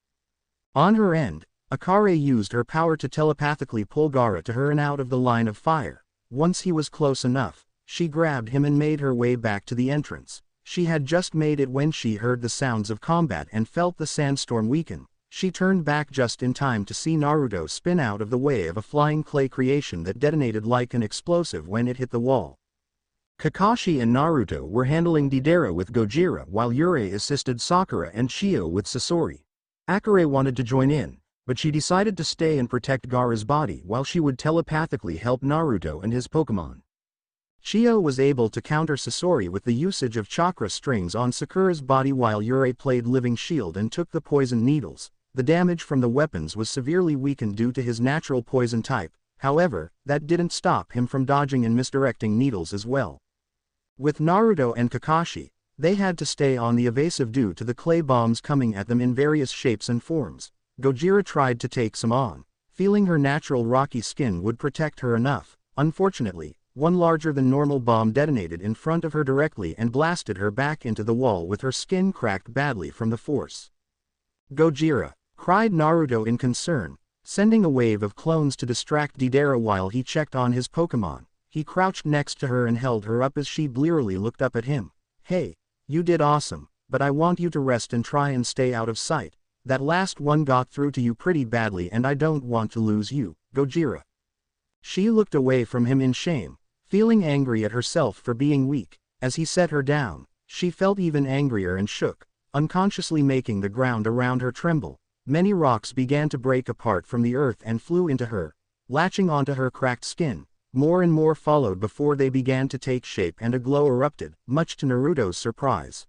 On her end, Akare used her power to telepathically pull Gaara to her and out of the line of fire. Once he was close enough, she grabbed him and made her way back to the entrance. She had just made it when she heard the sounds of combat and felt the sandstorm weaken. She turned back just in time to see Naruto spin out of the way of a flying clay creation that detonated like an explosive when it hit the wall. Kakashi and Naruto were handling Deidara with Gojira while Yurei assisted Sakura and Chio with Sasori. Akare wanted to join in, but she decided to stay and protect Gaara's body while she would telepathically help Naruto and his Pokémon. Chio was able to counter Sasori with the usage of chakra strings on Sakura's body while Yurei played Living Shield and took the poison needles. The damage from the weapons was severely weakened due to his natural poison type, however, that didn't stop him from dodging and misdirecting needles as well. With Naruto and Kakashi, they had to stay on the evasive due to the clay bombs coming at them in various shapes and forms. Gojira tried to take some on, feeling her natural rocky skin would protect her enough. Unfortunately, one larger than normal bomb detonated in front of her directly and blasted her back into the wall with her skin cracked badly from the force. Gojira, cried Naruto in concern, sending a wave of clones to distract Deidara while he checked on his Pokémon. He crouched next to her and held her up as she blearily looked up at him. Hey, you did awesome, but I want you to rest and try and stay out of sight. That last one got through to you pretty badly and I don't want to lose you, Gojira. She looked away from him in shame, feeling angry at herself for being weak. As he set her down, she felt even angrier and shook, unconsciously making the ground around her tremble. Many rocks began to break apart from the earth and flew into her, latching onto her cracked skin. More and more followed before they began to take shape and a glow erupted, much to Naruto's surprise.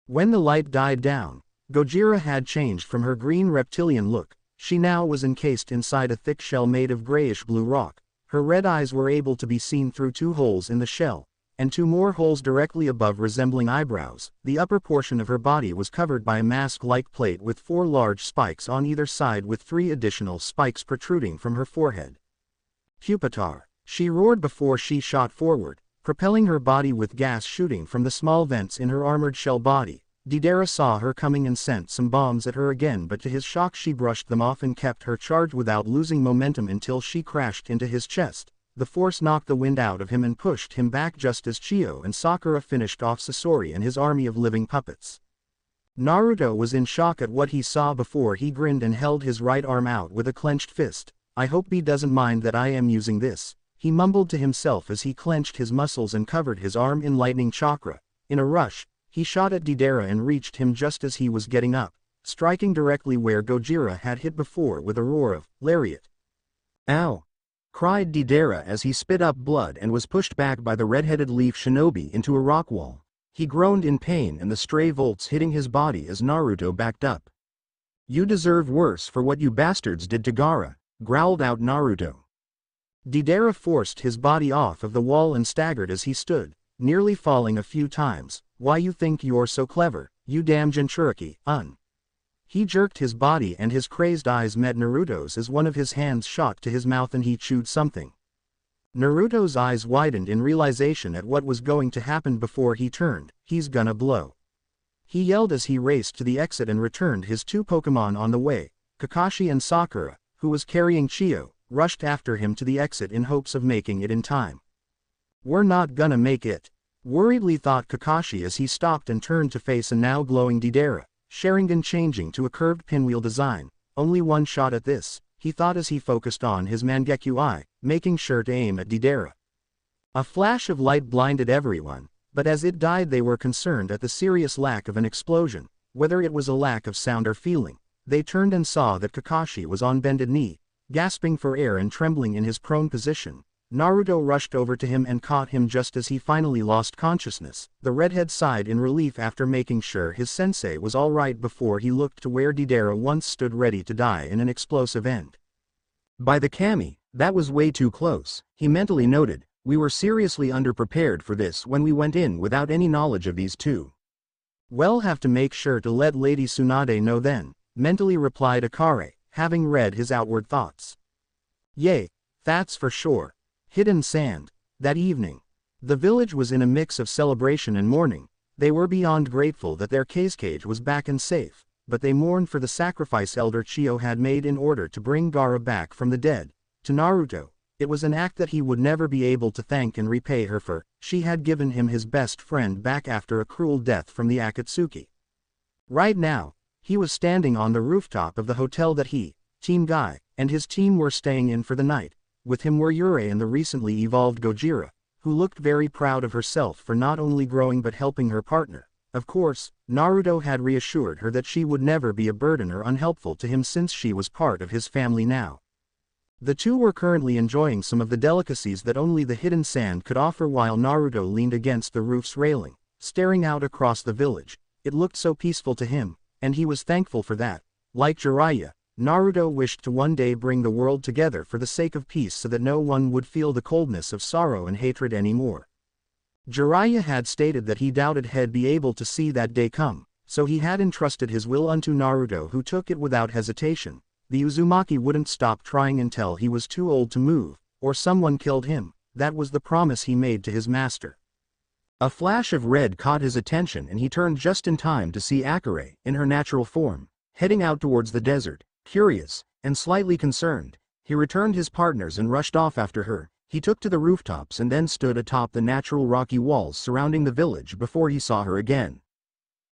When the light died down, Gojira had changed from her green reptilian look. She now was encased inside a thick shell made of grayish-blue rock. Her red eyes were able to be seen through 2 holes in the shell, and 2 more holes directly above resembling eyebrows. The upper portion of her body was covered by a mask-like plate with 4 large spikes on either side with 3 additional spikes protruding from her forehead. Pupitar, she roared before she shot forward, propelling her body with gas shooting from the small vents in her armored shell body. Deidara saw her coming and sent some bombs at her again, but to his shock she brushed them off and kept her charge without losing momentum until she crashed into his chest. The force knocked the wind out of him and pushed him back just as Chio and Sakura finished off Sasori and his army of living puppets. Naruto was in shock at what he saw before he grinned and held his right arm out with a clenched fist. I hope he doesn't mind that I am using this, he mumbled to himself as he clenched his muscles and covered his arm in lightning chakra. In a rush, he shot at Deidara and reached him just as he was getting up, striking directly where Gojira had hit before with a roar of lariat. Ow! Cried Deidara as he spit up blood and was pushed back by the red-headed leaf shinobi into a rock wall. He groaned in pain and the stray volts hitting his body as Naruto backed up. You deserve worse for what you bastards did to Gaara, growled out Naruto. Deidara forced his body off of the wall and staggered as he stood, nearly falling a few times. Why you think you're so clever, you damn Jinchuriki, He jerked his body and his crazed eyes met Naruto's as one of his hands shot to his mouth and he chewed something. Naruto's eyes widened in realization at what was going to happen before he turned. He's gonna blow. He yelled as he raced to the exit and returned his 2 Pokémon on the way. Kakashi and Sakura, who was carrying Chio, rushed after him to the exit in hopes of making it in time. We're not gonna make it, worriedly thought Kakashi as he stopped and turned to face a now glowing Deidara, Sharingan changing to a curved pinwheel design. Only one shot at this, he thought as he focused on his Mangekyo eye, making sure to aim at Deidara. A flash of light blinded everyone, but as it died they were concerned at the serious lack of an explosion, whether it was a lack of sound or feeling. They turned and saw that Kakashi was on bended knee, gasping for air and trembling in his prone position. Naruto rushed over to him and caught him just as he finally lost consciousness. The redhead sighed in relief after making sure his sensei was all right before he looked to where Deidara once stood ready to die in an explosive end. By the kami, that was way too close, he mentally noted. We were seriously underprepared for this when we went in without any knowledge of these 2. We'll have to make sure to let Lady Tsunade know then, mentally replied Akare, having read his outward thoughts. Yay, that's for sure. Hidden Sand. That evening, the village was in a mix of celebration and mourning. They were beyond grateful that their cage was back and safe, but they mourned for the sacrifice Elder Chio had made in order to bring Gaara back from the dead. To Naruto, it was an act that he would never be able to thank and repay her for. She had given him his best friend back after a cruel death from the Akatsuki. Right now, he was standing on the rooftop of the hotel that he, Team Guy, and his team were staying in for the night. With him were Yurei and the recently evolved Gojira, who looked very proud of herself for not only growing but helping her partner. Of course, Naruto had reassured her that she would never be a burden or unhelpful to him since she was part of his family now. The two were currently enjoying some of the delicacies that only the hidden sand could offer while Naruto leaned against the roof's railing, staring out across the village. It looked so peaceful to him, and he was thankful for that. Like Jiraiya, Naruto wished to one day bring the world together for the sake of peace so that no one would feel the coldness of sorrow and hatred anymore. Jiraiya had stated that he doubted he'd be able to see that day come, so he had entrusted his will unto Naruto, who took it without hesitation. The Uzumaki wouldn't stop trying until he was too old to move, or someone killed him. That was the promise he made to his master. A flash of red caught his attention and he turned just in time to see Akare, in her natural form, heading out towards the desert. Curious, and slightly concerned, he returned his partners and rushed off after her. He took to the rooftops and then stood atop the natural rocky walls surrounding the village before he saw her again.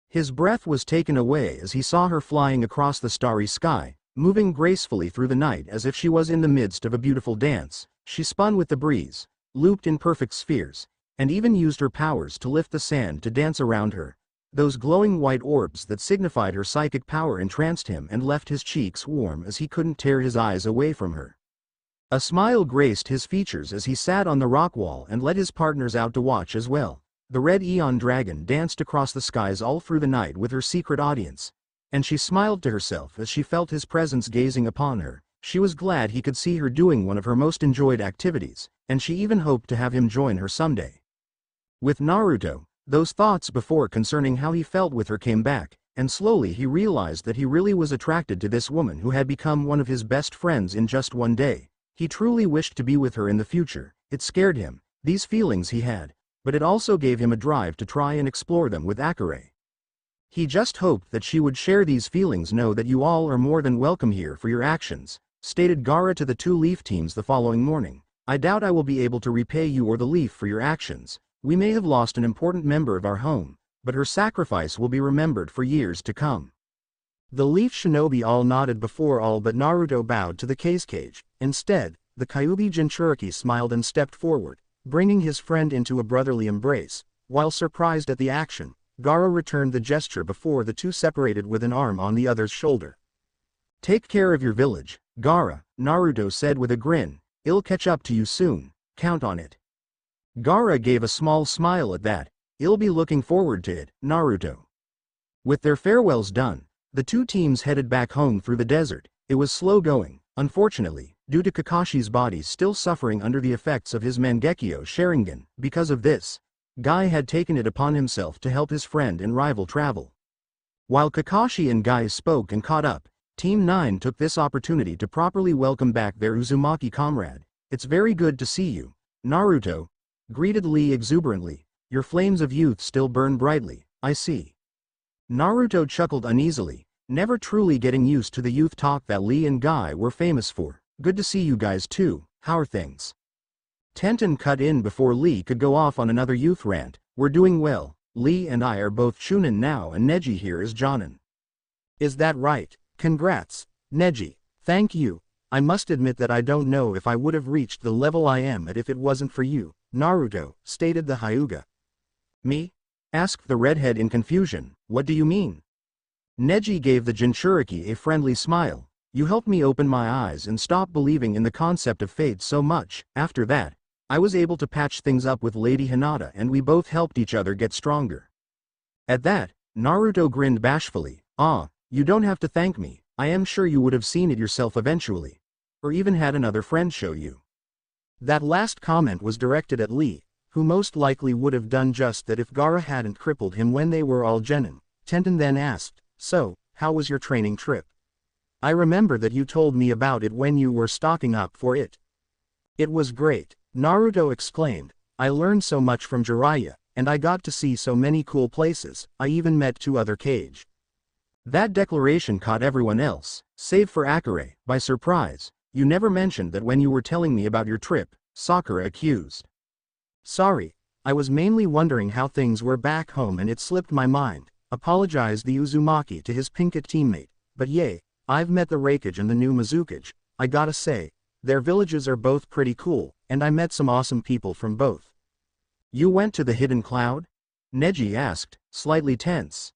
His breath was taken away as he saw her flying across the starry sky, moving gracefully through the night as if she was in the midst of a beautiful dance. She spun with the breeze, looped in perfect spheres, and even used her powers to lift the sand to dance around her. Those glowing white orbs that signified her psychic power entranced him and left his cheeks warm as he couldn't tear his eyes away from her. A smile graced his features as he sat on the rock wall and led his partners out to watch as well. The red Aeon Dragon danced across the skies all through the night with her secret audience, and she smiled to herself as she felt his presence gazing upon her. She was glad he could see her doing one of her most enjoyed activities, and she even hoped to have him join her someday. With Naruto, those thoughts before concerning how he felt with her came back, and slowly he realized that he really was attracted to this woman who had become one of his best friends in just one day. He truly wished to be with her in the future. It scared him, these feelings he had, but it also gave him a drive to try and explore them with Akare. He just hoped that she would share these feelings. Know that you all are more than welcome here for your actions, stated Gaara to the two Leaf teams the following morning. I doubt I will be able to repay you or the Leaf for your actions. We may have lost an important member of our home, but her sacrifice will be remembered for years to come. The Leaf shinobi all nodded before all but Naruto bowed to the Kazekage. Instead, the Kyuubi Jinchuriki smiled and stepped forward, bringing his friend into a brotherly embrace. While surprised at the action, Gaara returned the gesture before the two separated with an arm on the other's shoulder. Take care of your village, Gaara, Naruto said with a grin. I'll catch up to you soon, count on it. Gaara gave a small smile at that. I'll be looking forward to it, Naruto. With their farewells done, the two teams headed back home through the desert. It was slow going, unfortunately, due to Kakashi's body still suffering under the effects of his Mangekyo Sharingan. Because of this, Guy had taken it upon himself to help his friend and rival travel. While Kakashi and Guy spoke and caught up, Team 9 took this opportunity to properly welcome back their Uzumaki comrade. It's very good to see you, Naruto, greeted Lee exuberantly. Your flames of youth still burn brightly, I see. Naruto chuckled uneasily, never truly getting used to the youth talk that Lee and Guy were famous for. Good to see you guys too, how are things? Tenten cut in before Lee could go off on another youth rant. We're doing well, Lee and I are both Chunin now and Neji here is Jonin. Is that right? Congrats, Neji. Thank you. I must admit that I don't know if I would have reached the level I am at if it wasn't for you, Naruto, stated the Hyuga. Me? Asked the redhead in confusion. What do you mean? Neji gave the Jinchuriki a friendly smile. You helped me open my eyes and stop believing in the concept of fate so much. After that, I was able to patch things up with Lady Hinata and we both helped each other get stronger. At that, Naruto grinned bashfully. Ah, you don't have to thank me. I am sure you would have seen it yourself eventually. Or even had another friend show you. That last comment was directed at Lee, who most likely would have done just that if Gaara hadn't crippled him when they were all genin. Tenten then asked, so, how was your training trip? I remember that you told me about it when you were stocking up for it. It was great, Naruto exclaimed. I learned so much from Jiraiya, and I got to see so many cool places. I even met two other Kage. That declaration caught everyone else, save for Akare, by surprise. You never mentioned that when you were telling me about your trip, Sakura accused. Sorry, I was mainly wondering how things were back home and it slipped my mind, apologized the Uzumaki to his Pinkett teammate. But yay, I've met the Raikage and the new Mizukage. I gotta say, their villages are both pretty cool, and I met some awesome people from both. You went to the hidden cloud? Neji asked, slightly tense.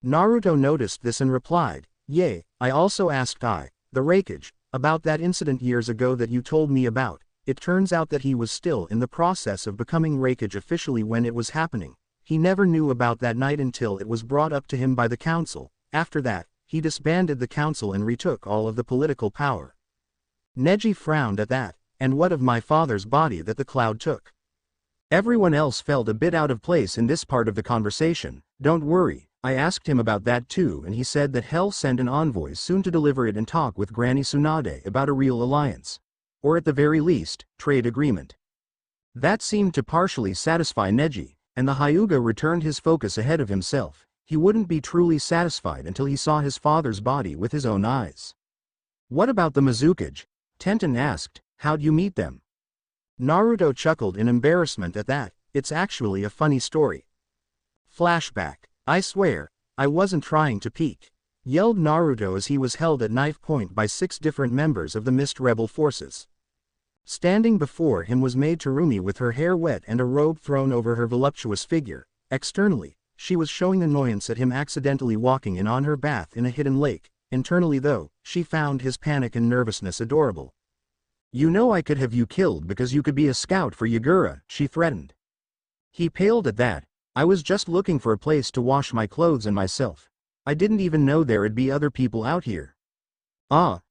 Naruto noticed this and replied, "Yay, I also asked the Raikage, about that incident years ago that you told me about. It turns out that he was still in the process of becoming Raikage officially when it was happening. He never knew about that night until it was brought up to him by the council. After that, he disbanded the council and retook all of the political power." Neji frowned at that. "And what of my father's body that the cloud took?" Everyone else felt a bit out of place in this part of the conversation. Don't worry, I asked him about that too, and he said that Hell sent an envoy soon to deliver it and talk with Granny Tsunade about a real alliance. Or at the very least, trade agreement. That seemed to partially satisfy Neji, and the Hyuga returned his focus ahead of himself. He wouldn't be truly satisfied until he saw his father's body with his own eyes. What about the Mizukage? Tenten asked, how'd you meet them? Naruto chuckled in embarrassment at that. It's actually a funny story. Flashback. I swear, I wasn't trying to peek, yelled Naruto as he was held at knife point by 6 different members of the Mist Rebel forces. Standing before him was maid Terumi with her hair wet and a robe thrown over her voluptuous figure. Externally, she was showing annoyance at him accidentally walking in on her bath in a hidden lake. Internally though, she found his panic and nervousness adorable. You know I could have you killed because you could be a scout for Yagura, she threatened. He paled at that. I was just looking for a place to wash my clothes and myself. I didn't even know there'd be other people out here.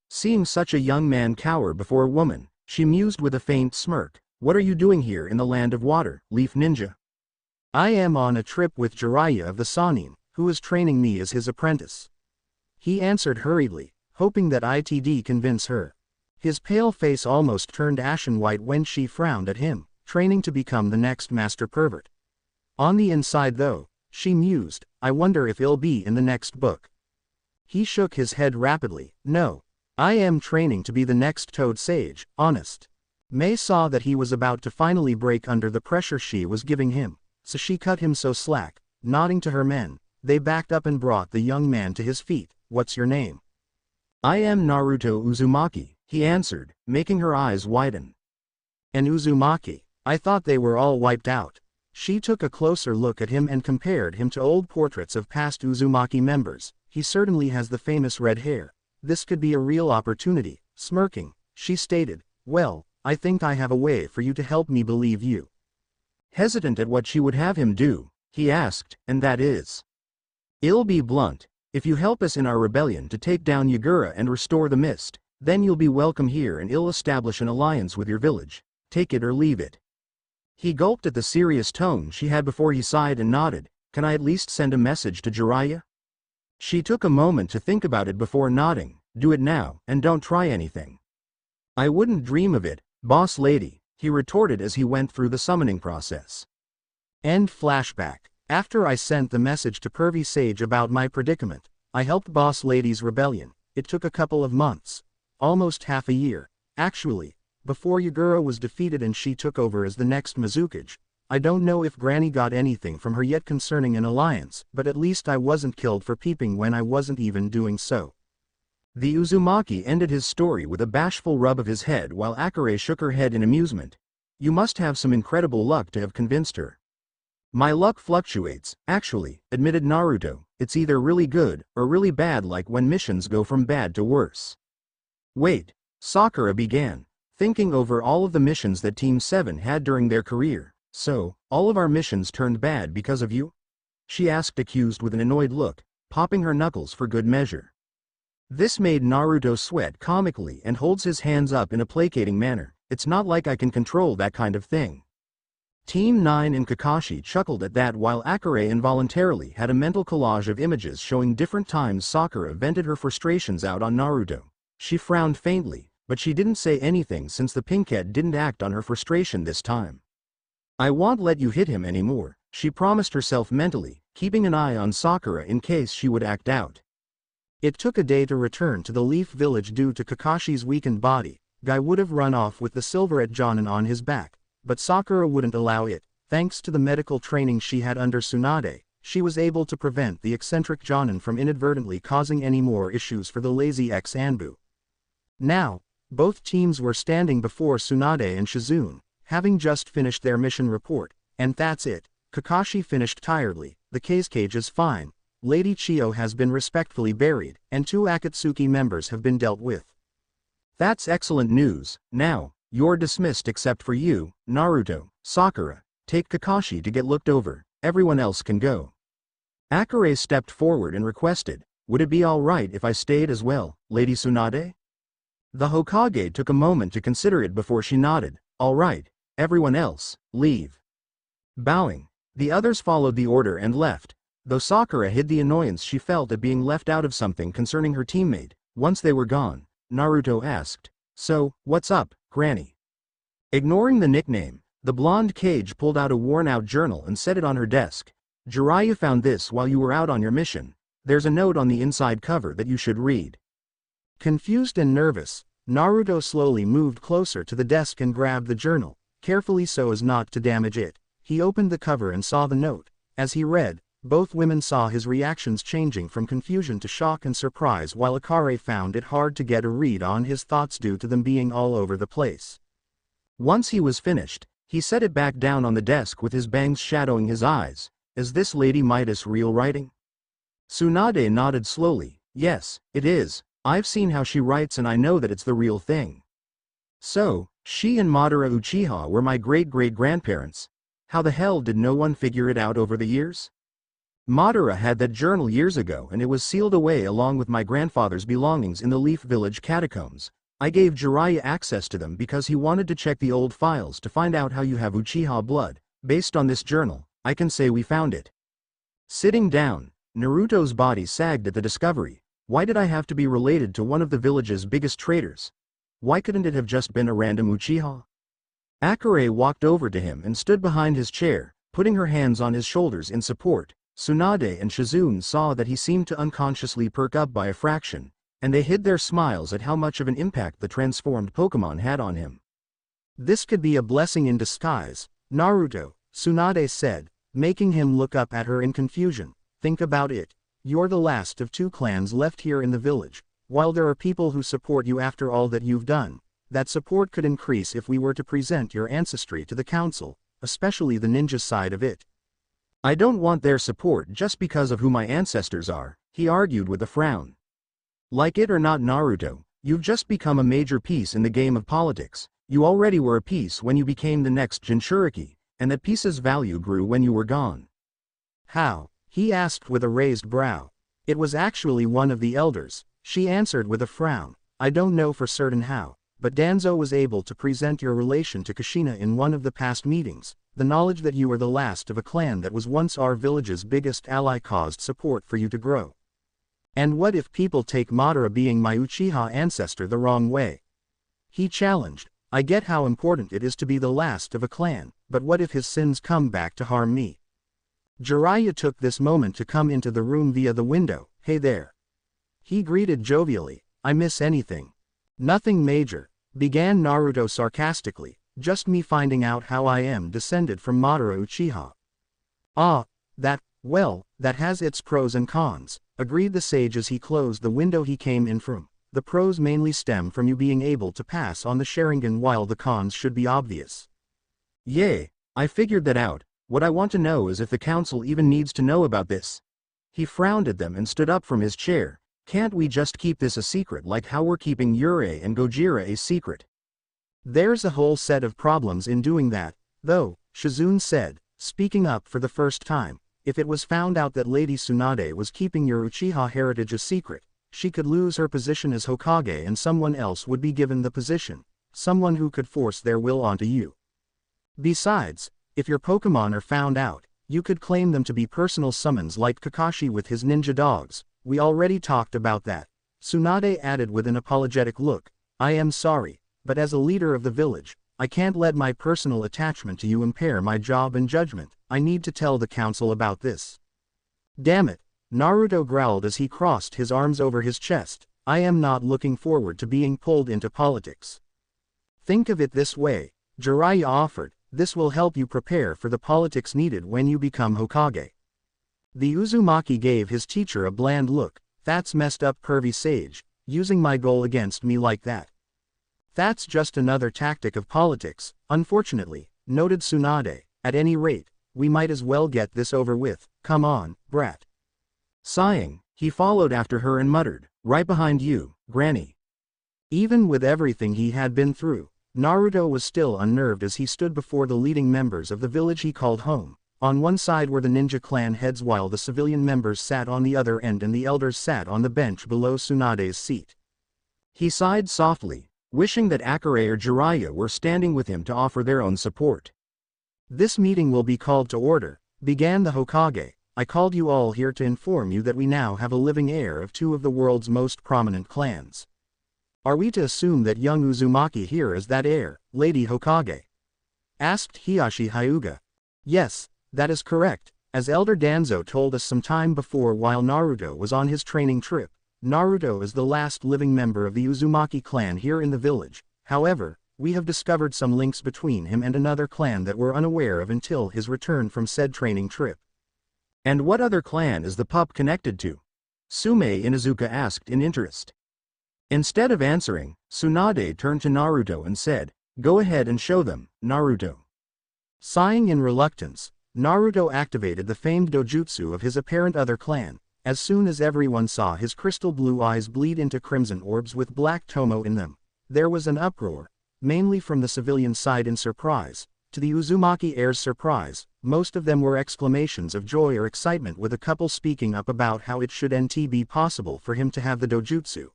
Seeing such a young man cower before a woman, she mused with a faint smirk. What are you doing here in the land of water, Leaf Ninja? I am on a trip with Jiraiya of the Sannin, who is training me as his apprentice. He answered hurriedly, hoping that it'd convince her. His pale face almost turned ashen white when she frowned at him, training to become the next master pervert. On the inside though, she mused, I wonder if it'll be in the next book. He shook his head rapidly, no. I am training to be the next Toad Sage, honest. Mei saw that he was about to finally break under the pressure she was giving him, so she cut him so slack. Nodding to her men, they backed up and brought the young man to his feet. What's your name? I am Naruto Uzumaki, he answered, making her eyes widen. And Uzumaki, I thought they were all wiped out. She took a closer look at him and compared him to old portraits of past Uzumaki members. He certainly has the famous red hair. This could be a real opportunity. Smirking, she stated, well, I think I have a way for you to help me believe you. Hesitant at what she would have him do, he asked, and that is? I'll be blunt. If you help us in our rebellion to take down Yagura and restore the mist, then you'll be welcome here and I'll establish an alliance with your village. Take it or leave it. He gulped at the serious tone she had before he sighed and nodded. Can I at least send a message to Jiraiya? She took a moment to think about it before nodding. Do it now, and don't try anything. I wouldn't dream of it, boss lady, he retorted as he went through the summoning process. End flashback. After I sent the message to Pervy Sage about my predicament, I helped boss lady's rebellion. It took a couple of months. Almost half a year, actually, before Yagura was defeated and she took over as the next Mizukage. I don't know if Granny got anything from her yet concerning an alliance, but at least I wasn't killed for peeping when I wasn't even doing so. The Uzumaki ended his story with a bashful rub of his head while Akare shook her head in amusement. You must have some incredible luck to have convinced her. My luck fluctuates, actually, admitted Naruto. It's either really good, or really bad, like when missions go from bad to worse. Wait, Sakura began, thinking over all of the missions that Team 7 had during their career. So, all of our missions turned bad because of you? She asked, accused with an annoyed look, popping her knuckles for good measure. This made Naruto sweat comically and holds his hands up in a placating manner. It's not like I can control that kind of thing. Team 9 and Kakashi chuckled at that while Akare involuntarily had a mental collage of images showing different times Sakura vented her frustrations out on Naruto. She frowned faintly, but she didn't say anything since the pinkette didn't act on her frustration this time. I won't let you hit him anymore, she promised herself mentally, keeping an eye on Sakura in case she would act out. It took a day to return to the Leaf Village due to Kakashi's weakened body. Guy would have run off with the silverette Jonin on his back, but Sakura wouldn't allow it. Thanks to the medical training she had under Tsunade, she was able to prevent the eccentric Jonin from inadvertently causing any more issues for the lazy ex-Anbu. Now, both teams were standing before Tsunade and Shizune, having just finished their mission report, And that's it, Kakashi finished tiredly. The cage is fine. Lady Chiyo has been respectfully buried, and 2 Akatsuki members have been dealt with. That's excellent news. Now, you're dismissed except for you, Naruto, Sakura. Take Kakashi to get looked over, everyone else can go. Akare stepped forward and requested, would it be alright if I stayed as well, Lady Tsunade? The Hokage took a moment to consider it before she nodded, alright, everyone else, leave. Bowing, the others followed the order and left, though Sakura hid the annoyance she felt at being left out of something concerning her teammate. Once they were gone, Naruto asked, so, what's up, Granny? Ignoring the nickname, the blonde Cage pulled out a worn-out journal and set it on her desk. Jiraiya found this while you were out on your mission. There's a note on the inside cover that you should read. Confused and nervous, Naruto slowly moved closer to the desk and grabbed the journal, carefully so as not to damage it. He opened the cover and saw the note. As he read, both women saw his reactions changing from confusion to shock and surprise, while Akare found it hard to get a read on his thoughts due to them being all over the place. Once he was finished, he set it back down on the desk with his bangs shadowing his eyes. Is this Lady Midas real writing? Tsunade nodded slowly. Yes, it is. I've seen how she writes and I know that it's the real thing. So, she and Madara Uchiha were my great-great-grandparents. How the hell did no one figure it out over the years? Madara had that journal years ago and it was sealed away along with my grandfather's belongings in the Leaf Village catacombs. I gave Jiraiya access to them because he wanted to check the old files to find out how you have Uchiha blood. Based on this journal, I can say we found it. Sitting down, Naruto's body sagged at the discovery. Why did I have to be related to one of the village's biggest traitors? Why couldn't it have just been a random Uchiha? Akare walked over to him and stood behind his chair, putting her hands on his shoulders in support. Tsunade and Shizune saw that he seemed to unconsciously perk up by a fraction, and they hid their smiles at how much of an impact the transformed Pokémon had on him. This could be a blessing in disguise, Naruto, Tsunade said, making him look up at her in confusion. Think about it. You're the last of 2 clans left here in the village. While there are people who support you after all that you've done, that support could increase if we were to present your ancestry to the council, especially the ninja side of it. I don't want their support just because of who my ancestors are, he argued with a frown. Like it or not, Naruto, you've just become a major piece in the game of politics. You already were a piece when you became the next Jinchuriki, and that piece's value grew when you were gone. How? He asked with a raised brow. It was actually one of the elders, she answered with a frown. I don't know for certain how, but Danzo was able to present your relation to Kushina in one of the past meetings. The knowledge that you were the last of a clan that was once our village's biggest ally caused support for you to grow. And what if people take Madara being my Uchiha ancestor the wrong way? He challenged. I get how important it is to be the last of a clan, but what if his sins come back to harm me? Jiraiya took this moment to come into the room via the window. Hey there. He greeted jovially. I miss anything? Nothing major, began Naruto sarcastically, just me finding out how I am descended from Madara Uchiha. Ah, that has its pros and cons, agreed the sage as he closed the window he came in from. The pros mainly stem from you being able to pass on the Sharingan while the cons should be obvious. Yay, I figured that out. What I want to know is if the council even needs to know about this. He frowned at them and stood up from his chair. Can't we just keep this a secret like how we're keeping Yurei and Gojira a secret? There's a whole set of problems in doing that, though, Shizune said, speaking up for the first time. If it was found out that Lady Tsunade was keeping your Uchiha heritage a secret, she could lose her position as Hokage and someone else would be given the position, someone who could force their will onto you. Besides, if your Pokémon are found out, you could claim them to be personal summons like Kakashi with his ninja dogs. We already talked about that. Tsunade added with an apologetic look. I am sorry, but as a leader of the village, I can't let my personal attachment to you impair my job and judgment. I need to tell the council about this. Damn it, Naruto growled as he crossed his arms over his chest. I am not looking forward to being pulled into politics. Think of it this way, Jiraiya offered. This will help you prepare for the politics needed when you become Hokage. The Uzumaki gave his teacher a bland look. That's messed up, curvy sage, using my goal against me like that. That's just another tactic of politics, unfortunately, noted Tsunade. At any rate, we might as well get this over with. Come on, brat. Sighing, he followed after her and muttered, "Right behind you, Granny." Even with everything he had been through, Naruto was still unnerved as he stood before the leading members of the village he called home. On one side were the ninja clan heads while the civilian members sat on the other end and the elders sat on the bench below Tsunade's seat. He sighed softly, wishing that Akare or Jiraiya were standing with him to offer their own support. "This meeting will be called to order," began the Hokage. "I called you all here to inform you that we now have a living heir of two of the world's most prominent clans. Are we to assume that young Uzumaki here is that heir, Lady Hokage?" asked Hiashi Hyuga. "Yes, that is correct, as Elder Danzo told us some time before while Naruto was on his training trip. Naruto is the last living member of the Uzumaki clan here in the village. However, we have discovered some links between him and another clan that we're unaware of until his return from said training trip." "And what other clan is the pup connected to?" Sume Inuzuka asked in interest. Instead of answering, Tsunade turned to Naruto and said, "Go ahead and show them, Naruto." Sighing in reluctance, Naruto activated the famed dojutsu of his apparent other clan. As soon as everyone saw his crystal blue eyes bleed into crimson orbs with black tomo in them, there was an uproar, mainly from the civilian side in surprise. To the Uzumaki heir's surprise, most of them were exclamations of joy or excitement with a couple speaking up about how it should be possible for him to have the dojutsu.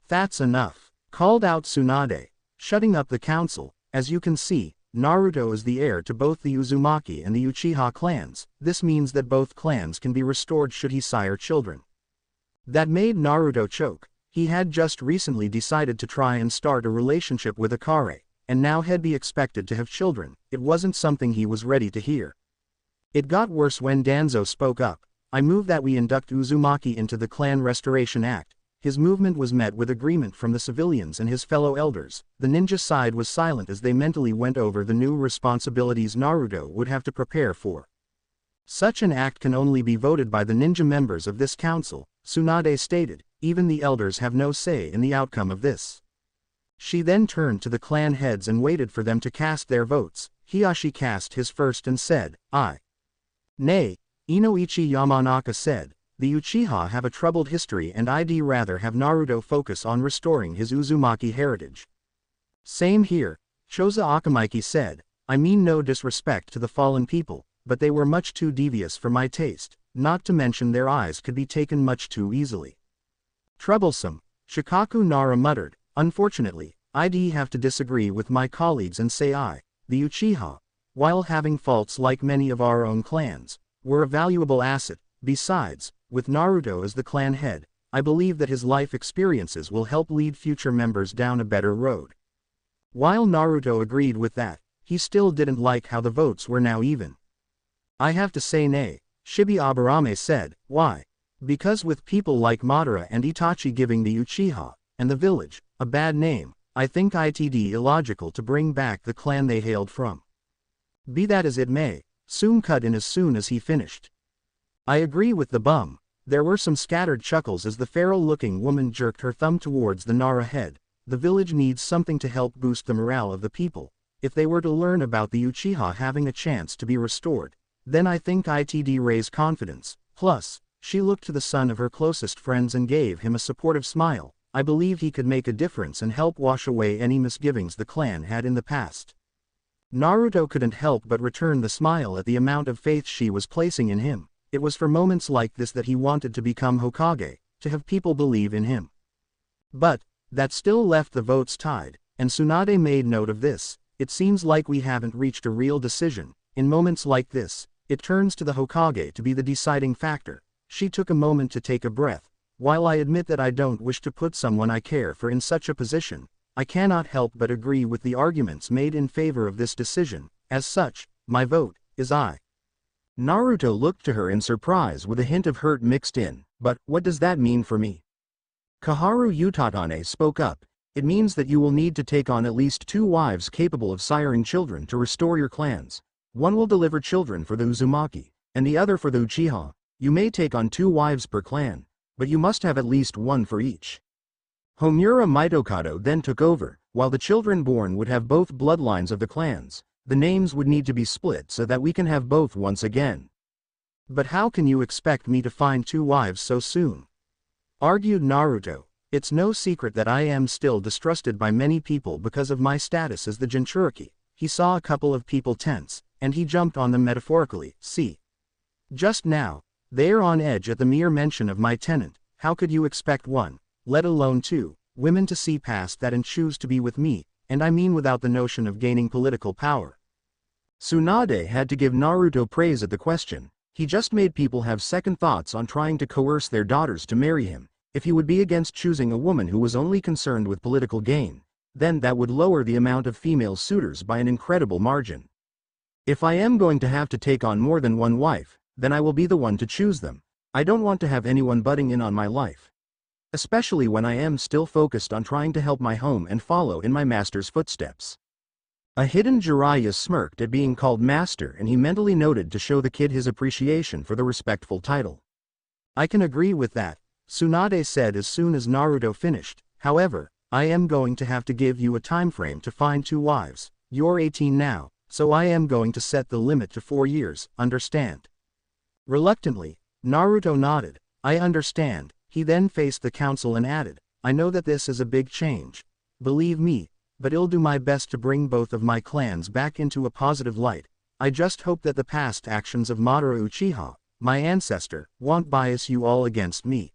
"That's enough," called out Tsunade, shutting up the council. "As you can see, Naruto is the heir to both the Uzumaki and the Uchiha clans. This means that both clans can be restored should he sire children." That made Naruto choke. He had just recently decided to try and start a relationship with Akare, and now had be expected to have children. It wasn't something he was ready to hear. It got worse when Danzo spoke up. "I move that we induct Uzumaki into the Clan Restoration Act." His movement was met with agreement from the civilians and his fellow elders. The ninja side was silent as they mentally went over the new responsibilities Naruto would have to prepare for. "Such an act can only be voted by the ninja members of this council," Tsunade stated. "Even the elders have no say in the outcome of this." She then turned to the clan heads and waited for them to cast their votes. Hiashi cast his first and said, "Aye." "Nay," Inoichi Yamanaka said. "The Uchiha have a troubled history and I'd rather have Naruto focus on restoring his Uzumaki heritage." "Same here," Choza Akamaiki said. "I mean no disrespect to the fallen people, but they were much too devious for my taste, not to mention their eyes could be taken much too easily." "Troublesome," Shikaku Nara muttered. "Unfortunately, I'd have to disagree with my colleagues and say the Uchiha, while having faults like many of our own clans, were a valuable asset. Besides, with Naruto as the clan head, I believe that his life experiences will help lead future members down a better road." While Naruto agreed with that, he still didn't like how the votes were now even. "I have to say nay," Shibi Aburame said. "Why? Because with people like Madara and Itachi giving the Uchiha, and the village, a bad name, I think it'd illogical to bring back the clan they hailed from." Be that as it may, Soon cut in as soon as he finished. "I agree with the bum." There were some scattered chuckles as the feral-looking woman jerked her thumb towards the Nara head. "The village needs something to help boost the morale of the people. If they were to learn about the Uchiha having a chance to be restored, then I think it'd raise confidence. Plus, she looked to the son of her closest friends and gave him a supportive smile. I believe he could make a difference and help wash away any misgivings the clan had in the past." Naruto couldn't help but return the smile at the amount of faith she was placing in him. It was for moments like this that he wanted to become Hokage, to have people believe in him. But, that still left the votes tied, and Tsunade made note of this. "It seems like we haven't reached a real decision. In moments like this, it turns to the Hokage to be the deciding factor." She took a moment to take a breath. "While I admit that I don't wish to put someone I care for in such a position, I cannot help but agree with the arguments made in favor of this decision. As such, my vote is aye." Naruto looked to her in surprise with a hint of hurt mixed in. "But, what does that mean for me?" Kaharu Utatane spoke up. "It means that you will need to take on at least 2 wives capable of siring children to restore your clans. One will deliver children for the Uzumaki, and the other for the Uchiha. You may take on 2 wives per clan, but you must have at least 1 for each." Homura Mitokado then took over. "While the children born would have both bloodlines of the clans, the names would need to be split so that we can have both once again. But how can you expect me to find 2 wives so soon? Argued Naruto. It's no secret that I am still distrusted by many people because of my status as the Jinchuriki. He saw a couple of people tense, and he jumped on them metaphorically. See. Just now, they're on edge at the mere mention of my tenant. How could you expect 1, let alone 2, women to see past that and choose to be with me, and I mean without the notion of gaining political power? Tsunade had to give Naruto praise at the question. He just made people have second thoughts on trying to coerce their daughters to marry him. If he would be against choosing a woman who was only concerned with political gain, then that would lower the amount of female suitors by an incredible margin. If I am going to have to take on more than 1 wife, then I will be the one to choose them. I don't want to have anyone butting in on my life. Especially when I am still focused on trying to help my home and follow in my master's footsteps. A hidden Jiraiya smirked at being called master, and he mentally noted to show the kid his appreciation for the respectful title. I can agree with that, Tsunade said as soon as Naruto finished. However, I am going to have to give you a time frame to find 2 wives. You're 18 now, so I am going to set the limit to 4 years, understand? Reluctantly, Naruto nodded. I understand. He then faced the council and added, I know that this is a big change. Believe me, but I'll do my best to bring both of my clans back into a positive light. I just hope that the past actions of Madara Uchiha, my ancestor, won't bias you all against me.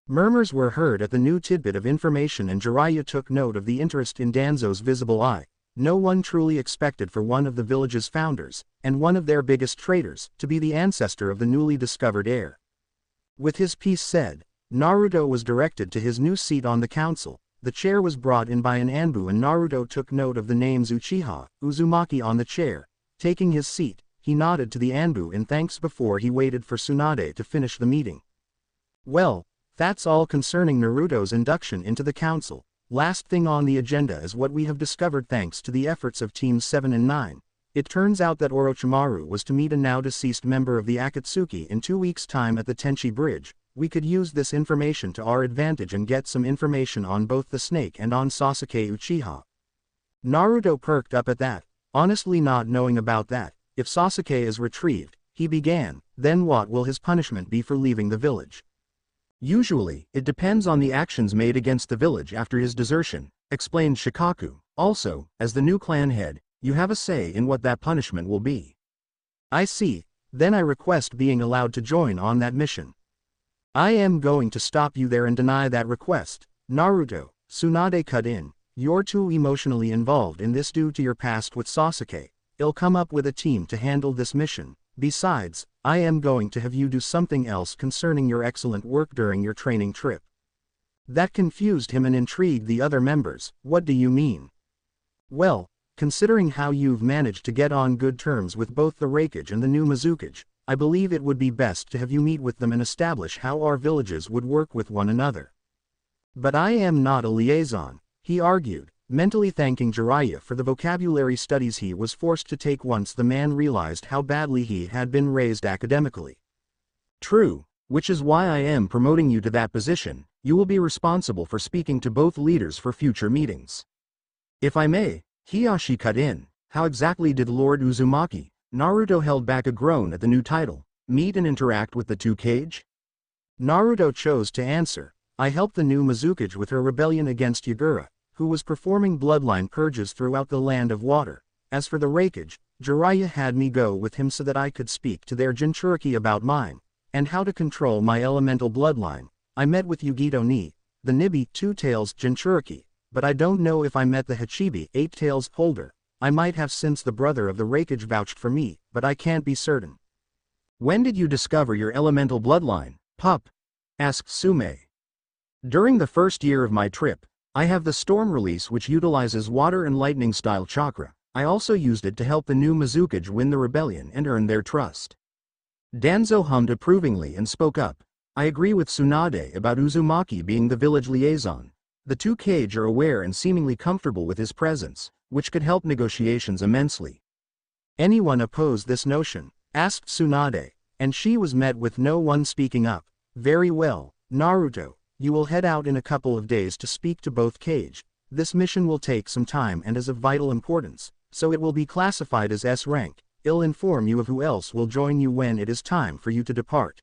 Murmurs were heard at the new tidbit of information, and Jiraiya took note of the interest in Danzo's visible eye. No one truly expected for one of the village's founders, and one of their biggest traders, to be the ancestor of the newly discovered heir. With his piece said, Naruto was directed to his new seat on the council. The chair was brought in by an Anbu, and Naruto took note of the names Uchiha, Uzumaki on the chair. Taking his seat, he nodded to the Anbu in thanks before he waited for Tsunade to finish the meeting. Well, that's all concerning Naruto's induction into the council. Last thing on the agenda is what we have discovered thanks to the efforts of Teams 7 and 9. It turns out that Orochimaru was to meet a now-deceased member of the Akatsuki in 2 weeks' time at the Tenchi Bridge. We could use this information to our advantage and get some information on both the snake and on Sasuke Uchiha. Naruto perked up at that, honestly not knowing about that. If Sasuke is retrieved, he began, then what will his punishment be for leaving the village? Usually, it depends on the actions made against the village after his desertion, explained Shikaku. Also, as the new clan head, you have a say in what that punishment will be. I see, then I request being allowed to join on that mission. I am going to stop you there and deny that request. Naruto, Tsunade cut in. You're too emotionally involved in this due to your past with Sasuke. I'll come up with a team to handle this mission. Besides, I am going to have you do something else concerning your excellent work during your training trip. That confused him and intrigued the other members. What do you mean? Well, considering how you've managed to get on good terms with both the Raikage and the new Mizukage, I believe it would be best to have you meet with them and establish how our villages would work with one another. But I am not a liaison, he argued, mentally thanking Jiraiya for the vocabulary studies he was forced to take once the man realized how badly he had been raised academically. True, which is why I am promoting you to that position. You will be responsible for speaking to both leaders for future meetings. If I may, Hiyashi cut in. How exactly did Lord Uzumaki, Naruto held back a groan at the new title, meet and interact with the two Kage? Naruto chose to answer. I helped the new Mizukage with her rebellion against Yagura, who was performing bloodline purges throughout the land of water. As for the Raikage, Jiraiya had me go with him so that I could speak to their Jinchuriki about mine, and how to control my elemental bloodline. I met with Yugito ni, the Nibi 2-tails Jinchuriki, but I don't know if I met the Hachibi 8-tails holder. I might have since the brother of the Raikage vouched for me, but I can't be certain. When did you discover your elemental bloodline, pup? Asked Sume. During the first year of my trip, I have the storm release which utilizes water and lightning style chakra. I also used it to help the new Mizukage win the rebellion and earn their trust. Danzo hummed approvingly and spoke up. I agree with Tsunade about Uzumaki being the village liaison. The two Kage are aware and seemingly comfortable with his presence, which could help negotiations immensely. Anyone oppose this notion? Asked Tsunade, and she was met with no one speaking up. Very well, Naruto, you will head out in a couple of days to speak to both Kage. This mission will take some time and is of vital importance, so it will be classified as S rank. I'll inform you of who else will join you when it is time for you to depart.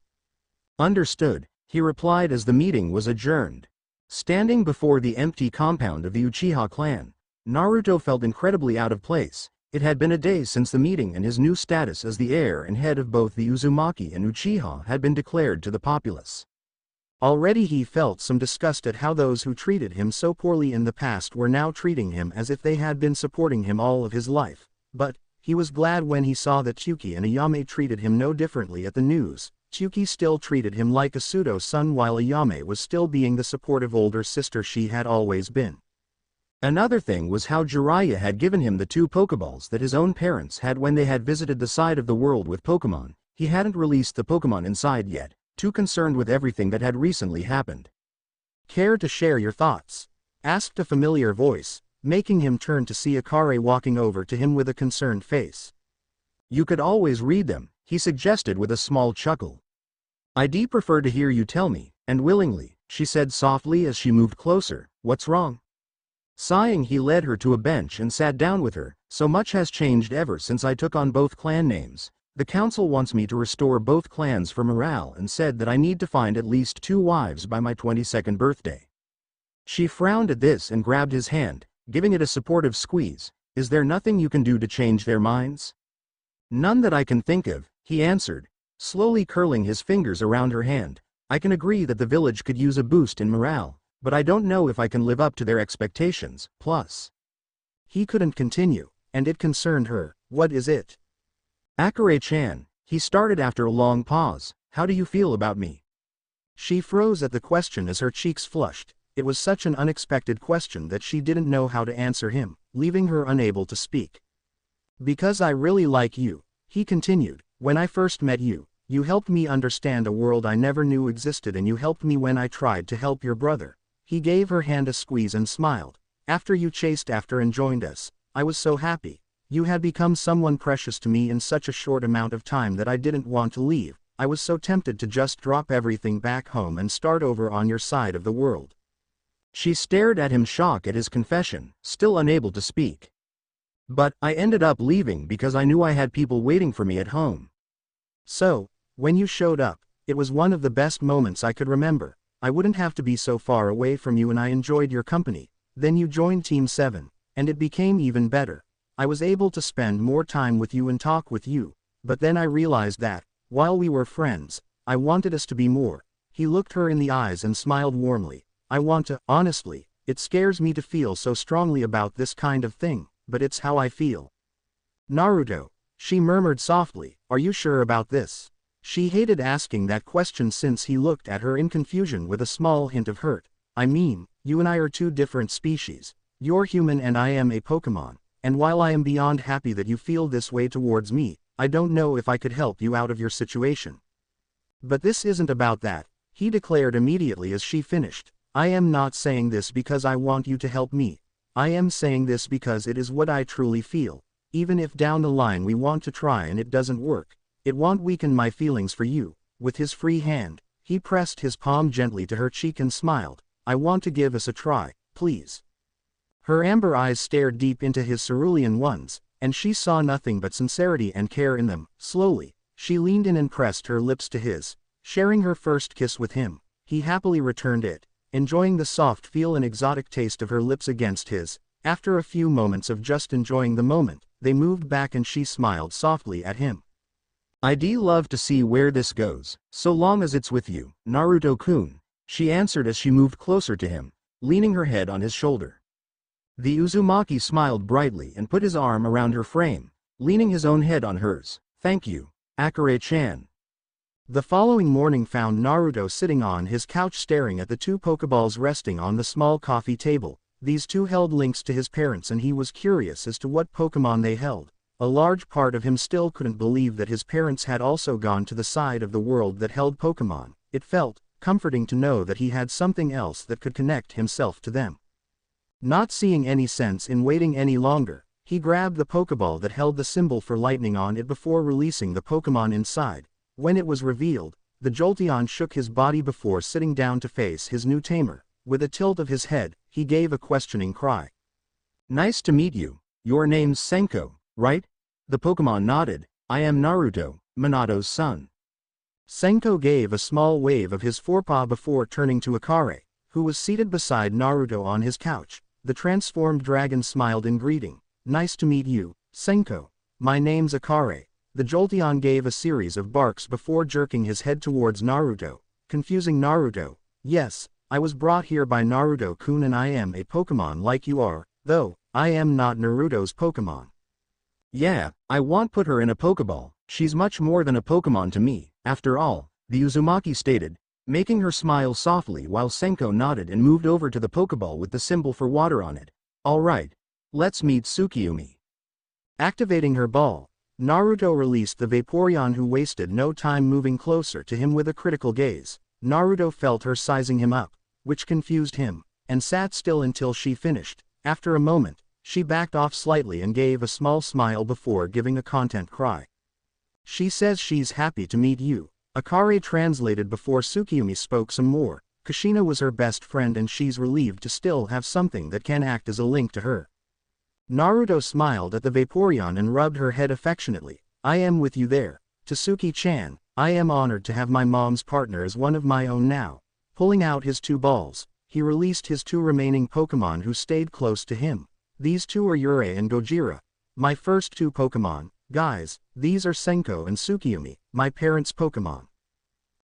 Understood, he replied as the meeting was adjourned. Standing before the empty compound of the Uchiha clan, Naruto felt incredibly out of place. It had been a day since the meeting and his new status as the heir and head of both the Uzumaki and Uchiha had been declared to the populace. Already he felt some disgust at how those who treated him so poorly in the past were now treating him as if they had been supporting him all of his life, but he was glad when he saw that Tsuki and Ayame treated him no differently at the news. Tsuki still treated him like a pseudo-son while Ayame was still being the supportive older sister she had always been. Another thing was how Jiraiya had given him the 2 Pokeballs that his own parents had when they had visited the side of the world with Pokemon. He hadn't released the Pokemon inside yet, too concerned with everything that had recently happened. "Care to share your thoughts?" asked a familiar voice, making him turn to see Akare walking over to him with a concerned face. "You could always read them," he suggested with a small chuckle. "I'd prefer to hear you tell me, and willingly," she said softly as she moved closer. "What's wrong?" Sighing, he led her to a bench and sat down with her. "So much has changed ever since I took on both clan names. The council wants me to restore both clans for morale and said that I need to find at least 2 wives by my 22nd birthday." She frowned at this and grabbed his hand, giving it a supportive squeeze. "Is there nothing you can do to change their minds?" "None that I can think of," he answered, slowly curling his fingers around her hand. "I can agree that the village could use a boost in morale, but I don't know if I can live up to their expectations, plus..." He couldn't continue, and it concerned her. "What is it?" "Akare-chan," he started after a long pause, "how do you feel about me?" She froze at the question as her cheeks flushed. It was such an unexpected question that she didn't know how to answer him, leaving her unable to speak. "Because I really like you," he continued. "When I first met you, you helped me understand a world I never knew existed, and you helped me when I tried to help your brother." He gave her hand a squeeze and smiled. "After you chased after and joined us, I was so happy. You had become someone precious to me in such a short amount of time that I didn't want to leave. I was so tempted to just drop everything back home and start over on your side of the world." She stared at him, shocked at his confession, still unable to speak. "But I ended up leaving because I knew I had people waiting for me at home." "So, when you showed up, it was one of the best moments I could remember. I wouldn't have to be so far away from you and I enjoyed your company. Then you joined Team 7, and it became even better. I was able to spend more time with you and talk with you, but then I realized that, while we were friends, I wanted us to be more." He looked her in the eyes and smiled warmly. "I want to, honestly, it scares me to feel so strongly about this kind of thing, but it's how I feel." "Naruto," she murmured softly, "are you sure about this?" She hated asking that question since he looked at her in confusion with a small hint of hurt. "I mean, you and I are 2 different species. You're human and I am a Pokemon, and while I am beyond happy that you feel this way towards me, I don't know if I could help you out of your situation." "But this isn't about that," he declared immediately as she finished. "I am not saying this because I want you to help me. I am saying this because it is what I truly feel. Even if down the line we want to try and it doesn't work, it won't weaken my feelings for you." With his free hand, he pressed his palm gently to her cheek and smiled. "I want to give us a try, please." Her amber eyes stared deep into his cerulean ones, and she saw nothing but sincerity and care in them. Slowly, she leaned in and pressed her lips to his, sharing her first kiss with him. He happily returned it, enjoying the soft feel and exotic taste of her lips against his. After a few moments of just enjoying the moment, they moved back and she smiled softly at him. "I'd love to see where this goes, so long as it's with you, Naruto-kun," she answered as she moved closer to him, leaning her head on his shoulder. The Uzumaki smiled brightly and put his arm around her frame, leaning his own head on hers. "Thank you, Akare-chan." The following morning found Naruto sitting on his couch staring at the 2 Pokeballs resting on the small coffee table. These 2 held links to his parents and he was curious as to what Pokemon they held. A large part of him still couldn't believe that his parents had also gone to the side of the world that held Pokemon. It felt comforting to know that he had something else that could connect himself to them. Not seeing any sense in waiting any longer, he grabbed the Pokeball that held the symbol for lightning on it before releasing the Pokemon inside. When it was revealed, the Jolteon shook his body before sitting down to face his new tamer. With a tilt of his head, he gave a questioning cry. "Nice to meet you." Your name's Senko, right? The Pokémon nodded. I am Naruto, Minato's son. Senko gave a small wave of his forepaw before turning to Akare, who was seated beside Naruto on his couch. The transformed dragon smiled in greeting. Nice to meet you, Senko. My name's Akare. The Jolteon gave a series of barks before jerking his head towards Naruto, confusing Naruto. Yes, I was brought here by Naruto-kun and I am a Pokémon like you are, though, I am not Naruto's Pokémon. Yeah, I want put her in a Pokéball, she's much more than a Pokémon to me, after all, the Uzumaki stated, making her smile softly while Senko nodded and moved over to the Pokéball with the symbol for water on it. Alright. Let's meet Tsukiyomi. Activating her ball, Naruto released the Vaporeon who wasted no time moving closer to him with a critical gaze. Naruto felt her sizing him up, which confused him, and sat still until she finished. After a moment, she backed off slightly and gave a small smile before giving a content cry. She says she's happy to meet you. Akare translated before Tsukiyomi spoke some more. Kushina was her best friend and she's relieved to still have something that can act as a link to her. Naruto smiled at the Vaporeon and rubbed her head affectionately. I am with you there. Tsuki-chan, I am honored to have my mom's partner as one of my own now. Pulling out his 2 balls, he released his 2 remaining Pokémon who stayed close to him. These 2 are Jiraiya and Gojira. My first 2 Pokémon, guys, these are Senko and Tsukiyomi, my parents' Pokémon.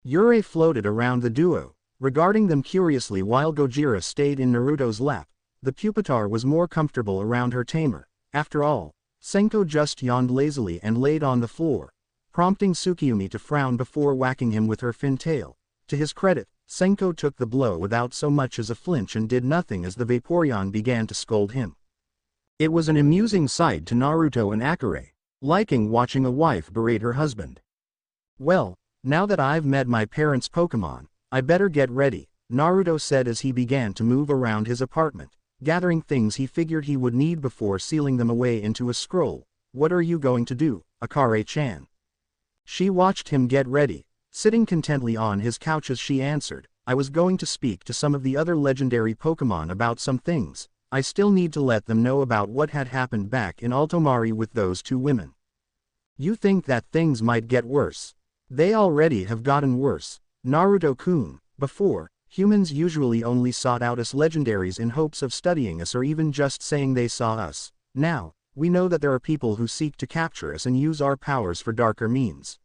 Jiraiya floated around the duo, regarding them curiously while Gojira stayed in Naruto's lap. The Pupitar was more comfortable around her tamer. After all, Senko just yawned lazily and laid on the floor, prompting Tsukiyomi to frown before whacking him with her fin tail. To his credit, Senko took the blow without so much as a flinch and did nothing as the Vaporeon began to scold him. It was an amusing sight to Naruto and Akare, liking watching a wife berate her husband. Well, now that I've met my parents' Pokémon, I better get ready, Naruto said as he began to move around his apartment, gathering things he figured he would need before sealing them away into a scroll. What are you going to do, Akare-chan? She watched him get ready, sitting contently on his couch as she answered, I was going to speak to some of the other legendary Pokémon about some things. I still need to let them know about what had happened back in Altomari with those 2 women. You think that things might get worse? They already have gotten worse, Naruto-kun. Before, humans usually only sought out us legendaries in hopes of studying us or even just saying they saw us. Now, we know that there are people who seek to capture us and use our powers for darker means.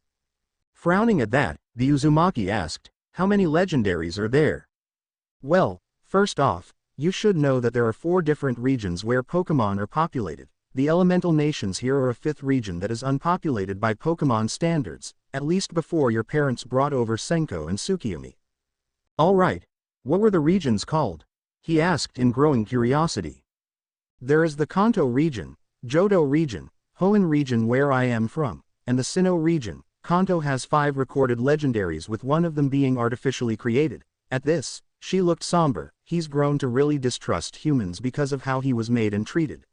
Frowning at that, the Uzumaki asked, how many legendaries are there? Well, first off, you should know that there are 4 different regions where Pokémon are populated. The elemental nations here are a 5th region that is unpopulated by Pokémon standards, at least before your parents brought over Senko and Tsukiyomi. Alright. What were the regions called? He asked in growing curiosity. There is the Kanto region, Johto region, Hoenn region where I am from, and the Sinnoh region. Kanto has 5 recorded legendaries with one of them being artificially created. At this, she looked somber. He's grown to really distrust humans because of how he was made and treated.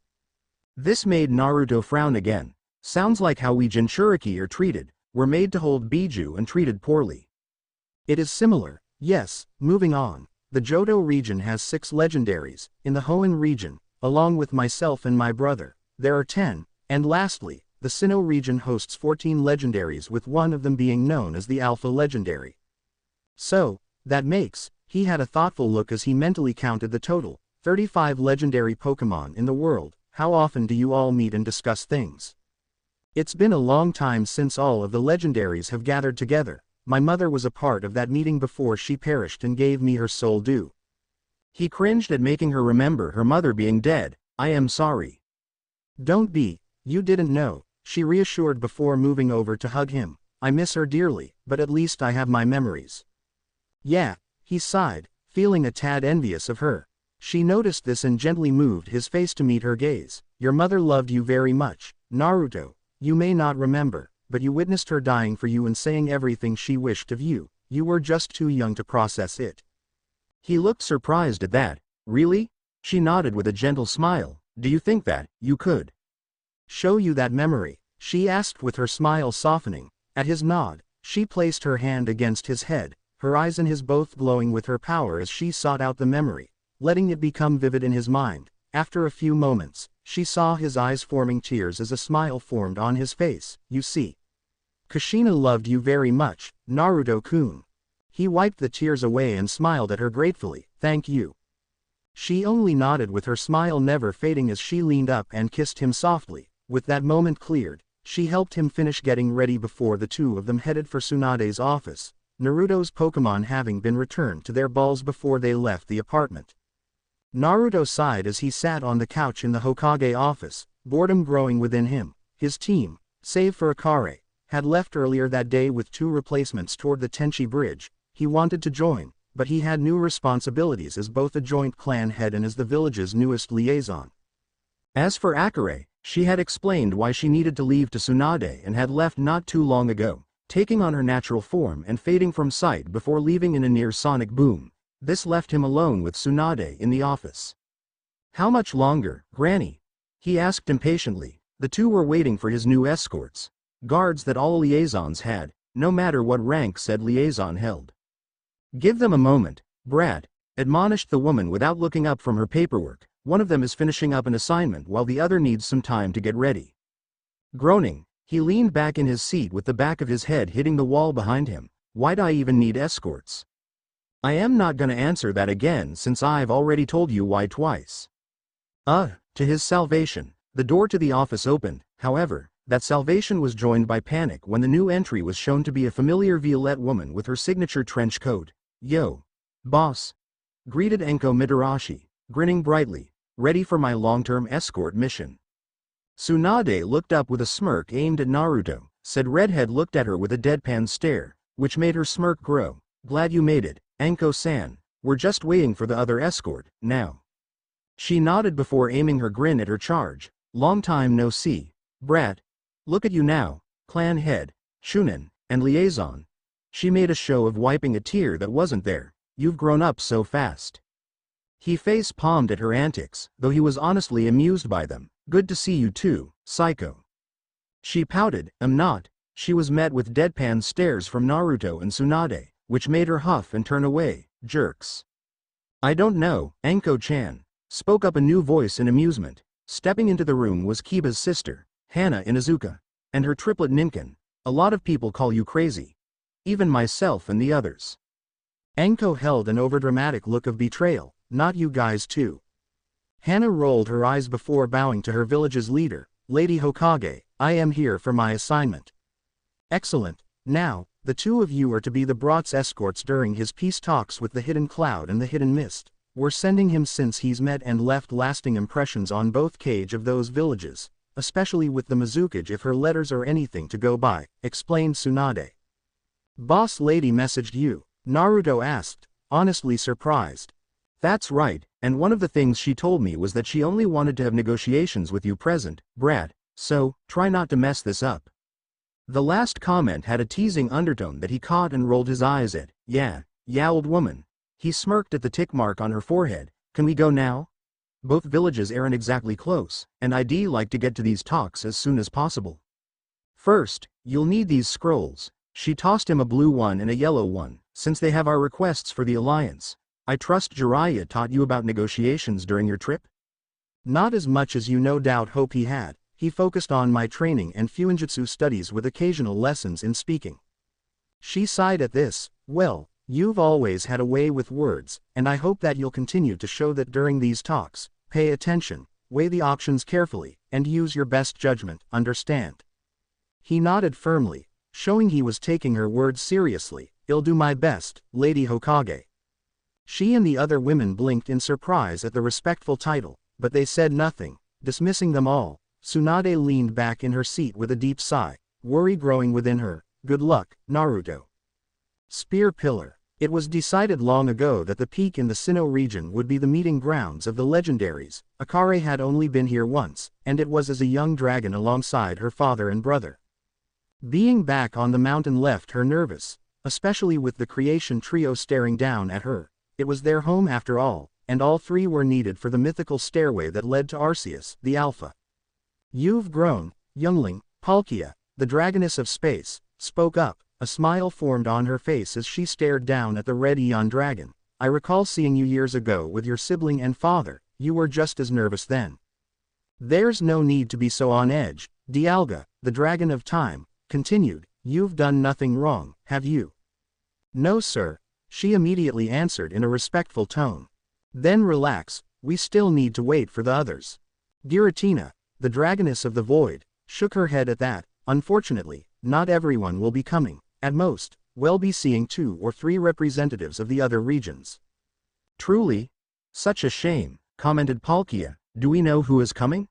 This made Naruto frown again. Sounds like how we Jinchuriki are treated. We're made to hold Biju and treated poorly. It is similar, yes. Moving on. The Johto region has 6 legendaries. In the Hoenn region, along with myself and my brother, there are 10. And lastly, the Sinnoh region hosts 14 legendaries with one of them being known as the Alpha Legendary. So, that makes, he had a thoughtful look as he mentally counted the total, 35 legendary Pokémon in the world. How often do you all meet and discuss things? It's been a long time since all of the legendaries have gathered together. My mother was a part of that meeting before she perished and gave me her soul due. He cringed at making her remember her mother being dead. I am sorry. Don't be, you didn't know, she reassured before moving over to hug him. I miss her dearly, but at least I have my memories. Yeah, he sighed, feeling a tad envious of her. She noticed this and gently moved his face to meet her gaze. Your mother loved you very much, Naruto. You may not remember, but you witnessed her dying for you and saying everything she wished of you. You were just too young to process it. He looked surprised at that. Really? She nodded with a gentle smile. Do you think that you could show you that memory? She asked with her smile softening. At his nod, she placed her hand against his head, her eyes and his both glowing with her power as she sought out the memory, letting it become vivid in his mind. After a few moments, She saw his eyes forming tears as a smile formed on his face. You see. Kushina loved you very much, Naruto-kun. He wiped the tears away and smiled at her gratefully. Thank you. She only nodded with her smile never fading as she leaned up and kissed him softly. With that moment cleared, she helped him finish getting ready before the two of them headed for Tsunade's office, Naruto's Pokémon having been returned to their balls before they left the apartment. Naruto sighed as he sat on the couch in the Hokage office, boredom growing within him. His team, save for Akare, had left earlier that day with 2 replacements toward the Tenchi Bridge. He wanted to join, but he had new responsibilities as both a joint clan head and as the village's newest liaison. As for Akare, she had explained why she needed to leave to Tsunade and had left not too long ago, taking on her natural form and fading from sight before leaving in a near sonic boom. This left him alone with Tsunade in the office. How much longer, Granny? He asked impatiently. The two were waiting for his new escorts, guards that all liaisons had, no matter what rank said liaison held. Give them a moment, Brad, admonished the woman without looking up from her paperwork. One of them is finishing up an assignment while the other needs some time to get ready. Groaning, he leaned back in his seat with the back of his head hitting the wall behind him. Why'd I even need escorts? I am not gonna answer that again since I've already told you why twice. To his salvation, the door to the office opened. However, that salvation was joined by panic when the new entry was shown to be a familiar Violette woman with her signature trench coat. Yo, boss, greeted Enko Mitarashi, grinning brightly, ready for my long-term escort mission. Tsunade looked up with a smirk aimed at Naruto, said Redhead looked at her with a deadpan stare, which made her smirk grow. Glad you made it, Enko-san, we're just waiting for the other escort, now. She nodded before aiming her grin at her charge. Long time no see, brat. Look at you now, clan head, shunin, and liaison. She made a show of wiping a tear that wasn't there. You've grown up so fast. He face-palmed at her antics, though he was honestly amused by them. Good to see you too, psycho. She pouted, I'm not. She was met with deadpan stares from Naruto and Tsunade, which made her huff and turn away. Jerks. I don't know, Enko-chan, spoke up a new voice in amusement. Stepping into the room was Kiba's sister, Hana Inuzuka, and her triplet Ninken. A lot of people call you crazy. Even myself and the others. Enko held an overdramatic look of betrayal. Not you guys too. Hana rolled her eyes before bowing to her village's leader, Lady Hokage. I am here for my assignment. Excellent. Now, the two of you are to be the Brat's escorts during his peace talks with the Hidden Cloud and the Hidden Mist. We're sending him since he's met and left lasting impressions on both Cage of those villages, especially with the Mizukage if her letters are anything to go by, explained Tsunade. Boss lady messaged you, Naruto asked, honestly surprised. That's right, and one of the things she told me was that she only wanted to have negotiations with you present, Brad, so, try not to mess this up. The last comment had a teasing undertone that he caught and rolled his eyes at. Yeah, old woman. He smirked at the tick mark on her forehead. Can we go now? Both villages aren't exactly close, and I'd like to get to these talks as soon as possible. First, you'll need these scrolls. She tossed him a blue one and a yellow one, since they have our requests for the alliance. I trust Jiraiya taught you about negotiations during your trip? Not as much as you no doubt hope he had. He focused on my training and Fuinjutsu studies with occasional lessons in speaking. She sighed at this. Well, you've always had a way with words, and I hope that you'll continue to show that during these talks. Pay attention, weigh the options carefully, and use your best judgment, understand? He nodded firmly, showing he was taking her words seriously. I'll do my best, Lady Hokage. She and the other women blinked in surprise at the respectful title, but they said nothing, dismissing them all. Tsunade leaned back in her seat with a deep sigh, worry growing within her. Good luck, Naruto. Spear Pillar. It was decided long ago that the peak in the Sinnoh region would be the meeting grounds of the legendaries. Akare had only been here once, and it was as a young dragon alongside her father and brother. Being back on the mountain left her nervous, especially with the creation trio staring down at her. It was their home after all, and all three were needed for the mythical stairway that led to Arceus, the Alpha. You've grown, youngling. Palkia, the dragoness of space, spoke up. A smile formed on her face as she stared down at the red Aeon dragon. I recall seeing you years ago with your sibling and father. You were just as nervous then. There's no need to be so on edge, Dialga, the Dragon of Time, continued. You've done nothing wrong, have you? No sir, she immediately answered in a respectful tone. Then relax, we still need to wait for the others. Giratina, the Dragoness of the Void, shook her head at that. Unfortunately, not everyone will be coming. At most, we'll be seeing 2 or 3 representatives of the other regions. Truly? Such a shame, commented Palkia. Do we know who is coming?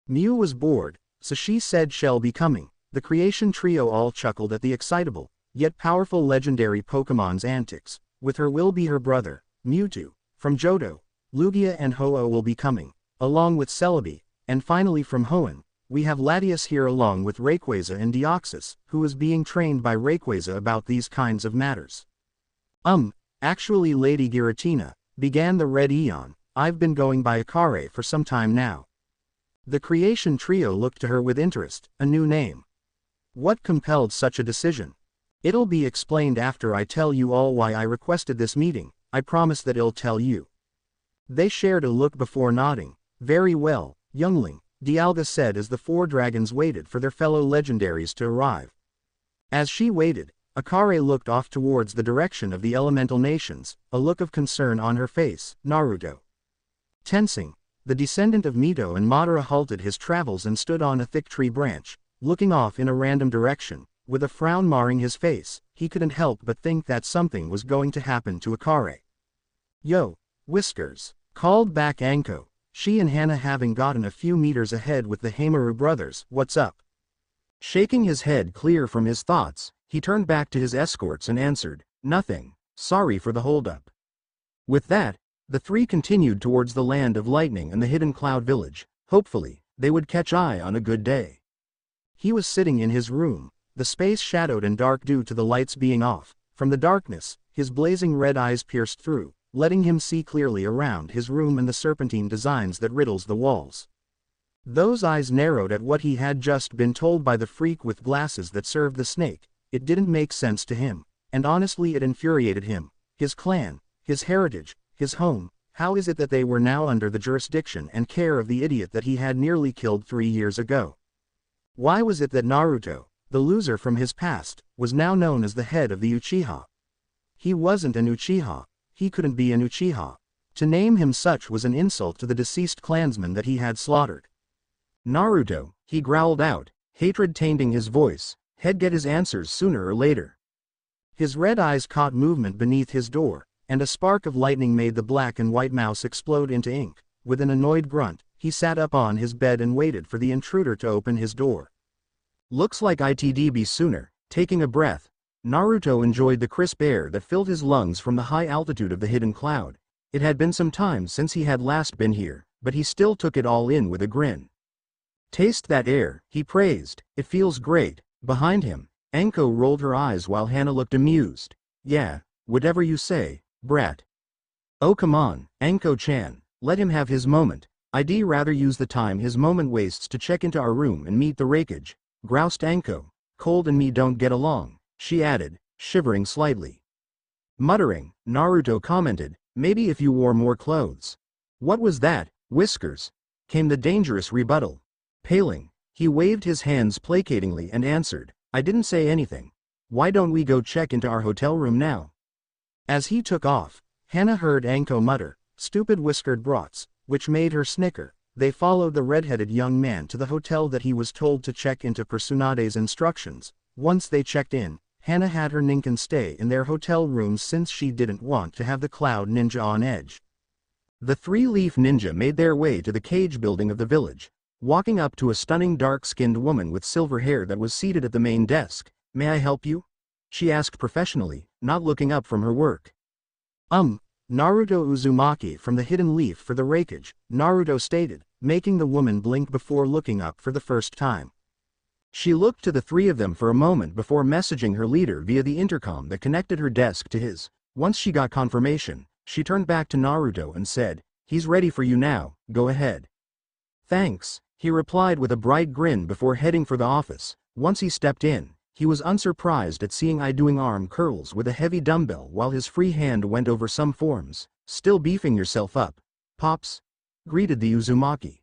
Mew was bored, so she said shall be coming. The creation trio all chuckled at the excitable, yet powerful legendary Pokemon's antics. With her will be her brother, Mewtwo. From Johto, Lugia and Ho-Oh will be coming, along with Celebi, and finally from Hoenn, we have Latias here along with Rayquaza and Deoxys, who is being trained by Rayquaza about these kinds of matters. Actually Lady Giratina, began the Red Eon, I've been going by Akare for some time now. The creation trio looked to her with interest. A new name. What compelled such a decision? It'll be explained after I tell you all why I requested this meeting. I promise that I'll tell you. They shared a look before nodding. Very well, youngling, Dialga said as the 4 dragons waited for their fellow legendaries to arrive. As she waited, Akare looked off towards the direction of the elemental nations, a look of concern on her face. Naruto. Tensing, the descendant of Mito and Madara halted his travels and stood on a thick tree branch, looking off in a random direction. With a frown marring his face, he couldn't help but think that something was going to happen to Akare. Yo, Whiskers, called back Anko, she and Hana having gotten a few meters ahead with the Heimaru brothers. What's up? Shaking his head clear from his thoughts, he turned back to his escorts and answered, nothing, sorry for the holdup. With that, the 3 continued towards the land of lightning and the hidden cloud village. Hopefully, they would catch eye on a good day. He was sitting in his room, the space shadowed and dark due to the lights being off. From the darkness, his blazing red eyes pierced through, letting him see clearly around his room and the serpentine designs that riddles the walls. Those eyes narrowed at what he had just been told by the freak with glasses that served the snake. It didn't make sense to him, and honestly it infuriated him. His clan, his heritage, his home, how is it that they were now under the jurisdiction and care of the idiot that he had nearly killed 3 years ago? Why was it that Naruto, the loser from his past, was now known as the head of the Uchiha? He wasn't an Uchiha. He couldn't be an Uchiha. To name him such was an insult to the deceased clansman that he had slaughtered. Naruto, he growled out, hatred tainting his voice. He'd get his answers sooner or later. His red eyes caught movement beneath his door, and a spark of lightning made the black and white mouse explode into ink. With an annoyed grunt, he sat up on his bed and waited for the intruder to open his door. Looks like it'd be sooner. Taking a breath, Naruto enjoyed the crisp air that filled his lungs from the high altitude of the hidden cloud. It had been some time since he had last been here, but he still took it all in with a grin. Taste that air, he praised. It feels great. Behind him, Anko rolled her eyes while Hana looked amused. Yeah, whatever you say, brat. Oh come on, Anko-chan, let him have his moment. I'd rather use the time his moment wastes to check into our room and meet the Raikage, groused Anko. Cold and me don't get along, she added, shivering slightly. Muttering, Naruto commented, maybe if you wore more clothes. What was that, Whiskers? Came the dangerous rebuttal. Paling, he waved his hands placatingly and answered, I didn't say anything. Why don't we go check into our hotel room now? As he took off, Hana heard Anko mutter, stupid whiskered brats, which made her snicker. They followed the red-headed young man to the hotel that he was told to check into per Tsunade's instructions. Once they checked in, Hana had her Ninken stay in their hotel rooms since she didn't want to have the Cloud Ninja on edge. The 3-leaf ninja made their way to the cage building of the village, walking up to a stunning dark-skinned woman with silver hair that was seated at the main desk. May I help you? She asked professionally, not looking up from her work. Naruto Uzumaki from the hidden leaf for the Raikage, Naruto stated, making the woman blink before looking up for the first time. She looked to the 3 of them for a moment before messaging her leader via the intercom that connected her desk to his. Once she got confirmation, she turned back to Naruto and said, he's ready for you now, go ahead. Thanks, he replied with a bright grin before heading for the office. Once he stepped in, he was unsurprised at seeing I doing arm curls with a heavy dumbbell while his free hand went over some forms. Still beefing yourself up, Pops? Greeted the Uzumaki.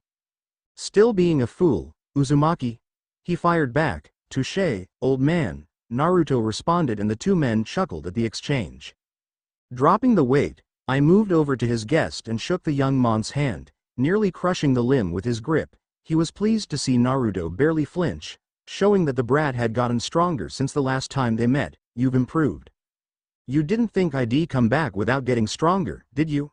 Still being a fool, Uzumaki? He fired back. Touché, old man, Naruto responded, and the two men chuckled at the exchange. Dropping the weight, I moved over to his guest and shook the young mon's hand, nearly crushing the limb with his grip. He was pleased to see Naruto barely flinch, showing that the brat had gotten stronger since the last time they met. You've improved. You didn't think I'd come back without getting stronger, did you?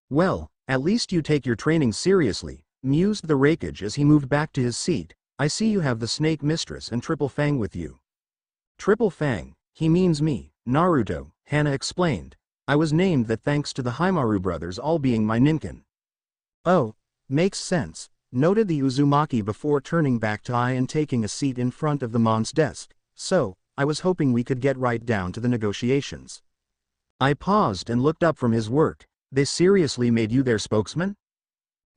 Well, at least you take your training seriously, mused the Raikage as he moved back to his seat. I see you have the Snake Mistress and Triple Fang with you. Triple Fang, he means me, Naruto, Hana explained. I was named that thanks to the Haimaru brothers all being my ninkin. Oh, makes sense, noted the Uzumaki before turning back to Ai and taking a seat in front of the mon's desk. So, I was hoping we could get right down to the negotiations. I paused and looked up from his work. They seriously made you their spokesman?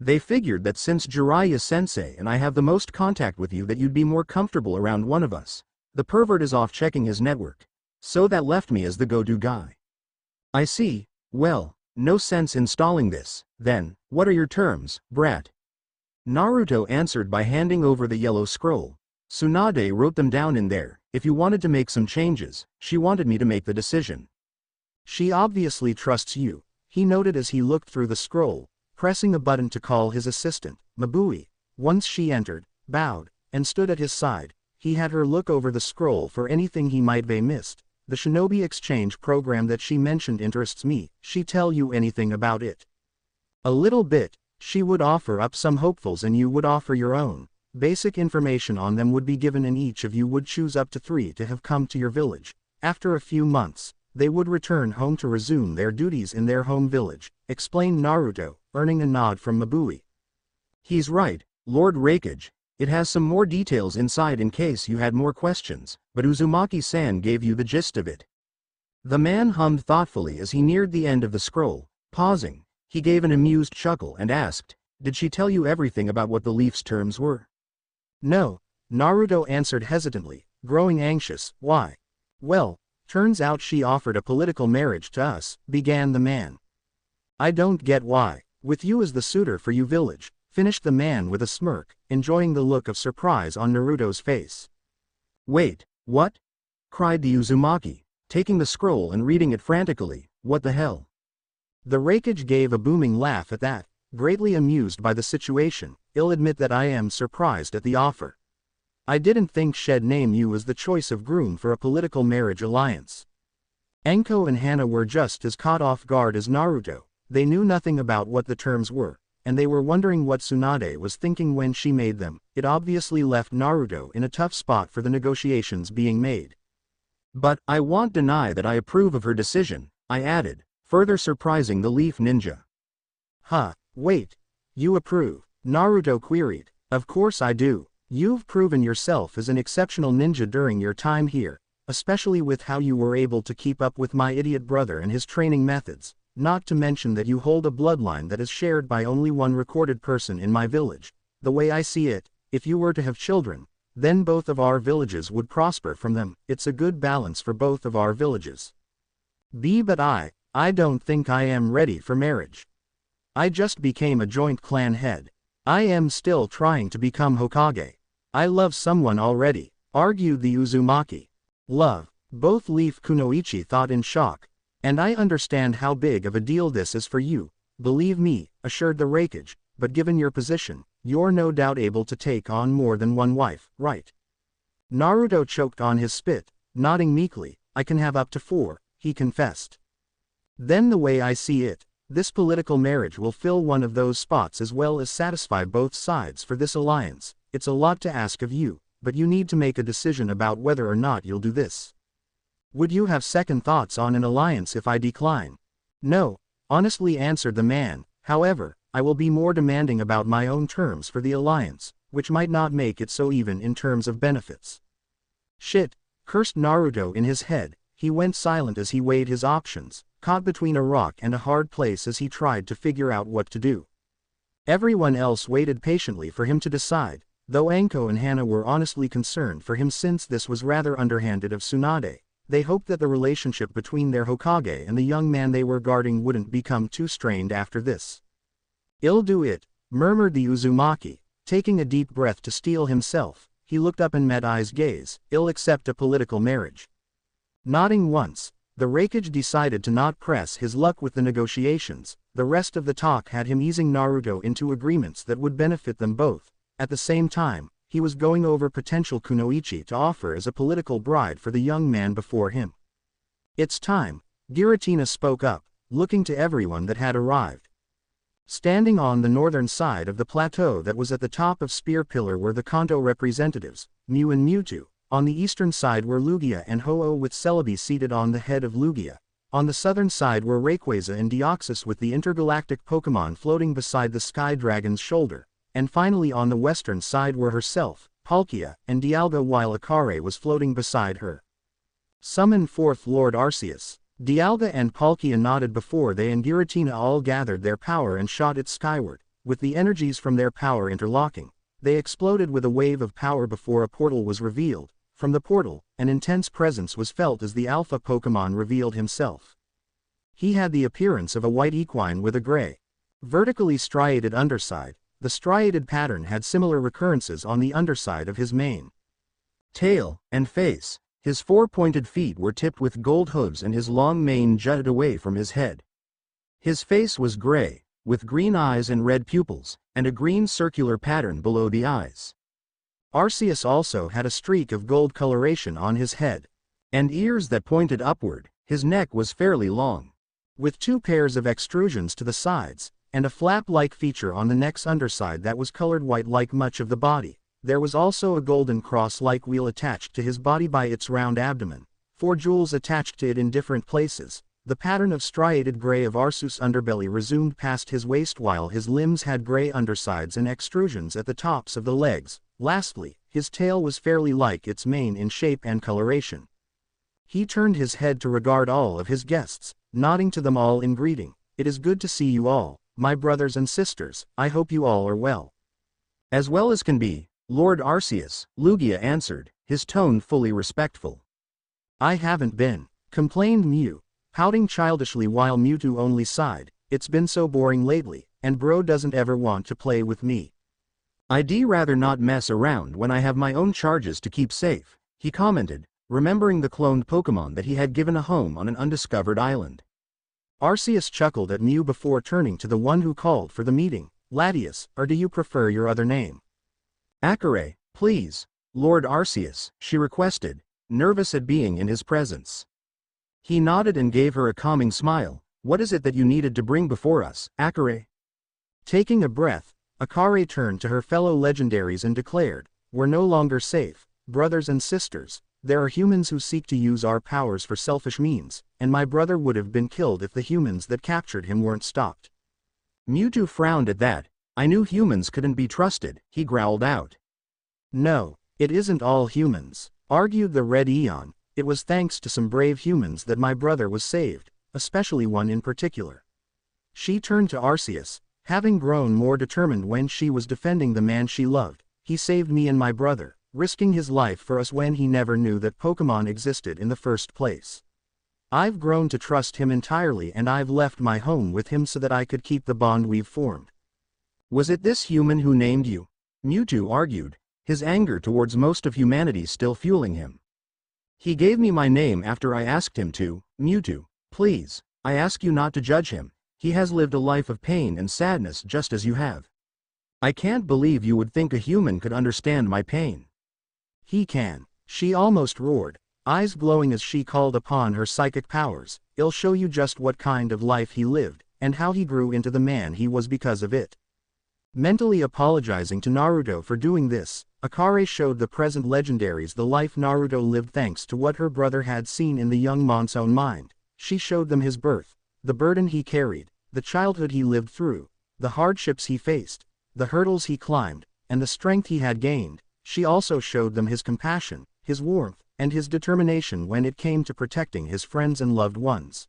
They figured that since Jiraiya-sensei and I have the most contact with you that you'd be more comfortable around one of us. The pervert is off checking his network. So that left me as the go-to guy. I see. Well, no sense installing this, then. What are your terms, brat? Naruto answered by handing over the yellow scroll. Tsunade wrote them down in there. If you wanted to make some changes, she wanted me to make the decision. She obviously trusts you, he noted as he looked through the scroll, pressing a button to call his assistant, Mabui. Once she entered, bowed, and stood at his side, he had her look over the scroll for anything he might have missed. The shinobi exchange program that she mentioned interests me. She tell you anything about it? A little bit. She would offer up some hopefuls and you would offer your own. Basic information on them would be given and each of you would choose up to 3 to have come to your village. After a few months, they would return home to resume their duties in their home village, explained Naruto, earning a nod from Mabui. He's right, Lord Raikage. It has some more details inside in case you had more questions, but Uzumaki-san gave you the gist of it. The man hummed thoughtfully as he neared the end of the scroll. Pausing, he gave an amused chuckle and asked, did she tell you everything about what the Leaf's terms were? No, Naruto answered hesitantly, growing anxious. Why? Well, turns out she offered a political marriage to us, began the man. I don't get why, with you as the suitor for you village, finished the man with a smirk, enjoying the look of surprise on Naruto's face. Wait, what? Cried the Uzumaki, taking the scroll and reading it frantically. What the hell? The Raikage gave a booming laugh at that, greatly amused by the situation. I'll admit that I am surprised at the offer. I didn't think she'd name you as the choice of groom for a political marriage alliance. Anko and Hana were just as caught off guard as Naruto. They knew nothing about what the terms were, and they were wondering what Tsunade was thinking when she made them. It obviously left Naruto in a tough spot for the negotiations being made. But I won't deny that I approve of her decision, I added, further surprising the Leaf Ninja. Huh, wait. You approve? Naruto queried. Of course I do. You've proven yourself as an exceptional ninja during your time here, especially with how you were able to keep up with my idiot brother and his training methods, not to mention that you hold a bloodline that is shared by only one recorded person in my village. The way I see it, if you were to have children, then both of our villages would prosper from them. It's a good balance for both of our villages. But I don't think I am ready for marriage. I just became a joint clan head. I am still trying to become Hokage. I love someone already, argued the Uzumaki. Love? Both Leaf Kunoichi thought in shock. And I understand how big of a deal this is for you, believe me, assured the Raikage, but given your position, you're no doubt able to take on more than one wife, right? Naruto choked on his spit, nodding meekly. I can have up to 4, he confessed. Then the way I see it, this political marriage will fill one of those spots as well as satisfy both sides for this alliance. It's a lot to ask of you, but you need to make a decision about whether or not you'll do this. Would you have second thoughts on an alliance if I decline? No, honestly answered the man. However, I will be more demanding about my own terms for the alliance, which might not make it so even in terms of benefits. Shit, cursed Naruto in his head. He went silent as he weighed his options, caught between a rock and a hard place as he tried to figure out what to do. Everyone else waited patiently for him to decide, though Anko and Hana were honestly concerned for him since this was rather underhanded of Tsunade. They hoped that the relationship between their Hokage and the young man they were guarding wouldn't become too strained after this. I'll do it, murmured the Uzumaki. Taking a deep breath to steel himself, he looked up and met Ai's gaze. "I'll accept a political marriage." Nodding once, the Raikage decided to not press his luck with the negotiations. The rest of the talk had him easing Naruto into agreements that would benefit them both. At the same time, he was going over potential kunoichi to offer as a political bride for the young man before him. "It's time," Giratina spoke up, looking to everyone that had arrived. Standing on the northern side of the plateau that was at the top of Spear Pillar were the Kanto representatives, Mew and Mewtwo. On the eastern side were Lugia and Ho-Oh with Celebi seated on the head of Lugia. On the southern side were Rayquaza and Deoxys with the intergalactic Pokémon floating beside the Sky Dragon's shoulder. And finally on the western side were herself, Palkia, and Dialga while Akare was floating beside her. "Summon forth Lord Arceus." Dialga and Palkia nodded before they and Giratina all gathered their power and shot it skyward. With the energies from their power interlocking, they exploded with a wave of power before a portal was revealed. From the portal, an intense presence was felt as the Alpha Pokémon revealed himself. He had the appearance of a white equine with a gray, vertically striated underside. The striated pattern had similar recurrences on the underside of his mane, tail, and face. His four-pointed feet were tipped with gold hooves and his long mane jutted away from his head. His face was gray, with green eyes and red pupils, and a green circular pattern below the eyes. Arceus also had a streak of gold coloration on his head, and ears that pointed upward. His neck was fairly long, with two pairs of extrusions to the sides, and a flap-like feature on the neck's underside that was colored white like much of the body. There was also a golden cross-like wheel attached to his body by its round abdomen, 4 jewels attached to it in different places. The pattern of striated gray of Arceus' underbelly resumed past his waist while his limbs had gray undersides and extrusions at the tops of the legs. Lastly, his tail was fairly like its mane in shape and coloration. He turned his head to regard all of his guests, nodding to them all in greeting. "It is good to see you all, my brothers and sisters. I hope you all are well." "As well as can be, Lord Arceus," Lugia answered, his tone fully respectful. "I haven't been," complained Mew, pouting childishly while Mewtwo only sighed. "It's been so boring lately, and bro doesn't ever want to play with me." "I'd rather not mess around when I have my own charges to keep safe," he commented, remembering the cloned Pokémon that he had given a home on an undiscovered island. Arceus chuckled at Mew before turning to the one who called for the meeting. "Latias, or do you prefer your other name?" "Akare, please, Lord Arceus," she requested, nervous at being in his presence. He nodded and gave her a calming smile. "What is it that you needed to bring before us, Akare?" Taking a breath, Akare turned to her fellow legendaries and declared, "We're no longer safe, brothers and sisters. There are humans who seek to use our powers for selfish means, and my brother would have been killed if the humans that captured him weren't stopped." Mewtwo frowned at that. "I knew humans couldn't be trusted," he growled out. "No, it isn't all humans," argued the Red Eon. "It was thanks to some brave humans that my brother was saved, especially one in particular." She turned to Arceus, having grown more determined when she was defending the man she loved. "He saved me and my brother, risking his life for us when he never knew that Pokémon existed in the first place. I've grown to trust him entirely and I've left my home with him so that I could keep the bond we've formed." "Was it this human who named you?" Mewtwo argued, his anger towards most of humanity still fueling him. "He gave me my name after I asked him to, Mewtwo. Please, I ask you not to judge him. He has lived a life of pain and sadness just as you have. I can't believe you would think a human could understand my pain." "He can," she almost roared, eyes glowing as she called upon her psychic powers. "I'll show you just what kind of life he lived, and how he grew into the man he was because of it." Mentally apologizing to Naruto for doing this, Akare showed the present legendaries the life Naruto lived thanks to what her brother had seen in the young mon's own mind. She showed them his birth, the burden he carried, the childhood he lived through, the hardships he faced, the hurdles he climbed, and the strength he had gained. She also showed them his compassion, his warmth, and his determination when it came to protecting his friends and loved ones.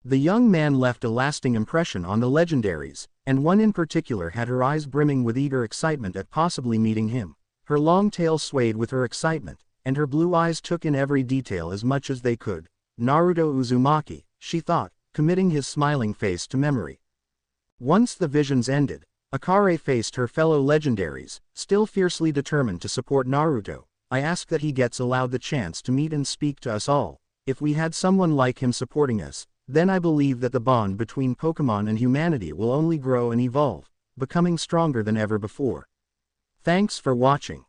The young man left a lasting impression on the legendaries, and one in particular had her eyes brimming with eager excitement at possibly meeting him. Her long tail swayed with her excitement, and her blue eyes took in every detail as much as they could. "Naruto Uzumaki," she thought, committing his smiling face to memory. Once the visions ended, Akare faced her fellow legendaries, still fiercely determined to support Naruto. I ask that he gets allowed the chance to meet and speak to us all. If we had someone like him supporting us, then I believe that the bond between Pokémon and humanity will only grow and evolve, becoming stronger than ever before. Thanks for watching.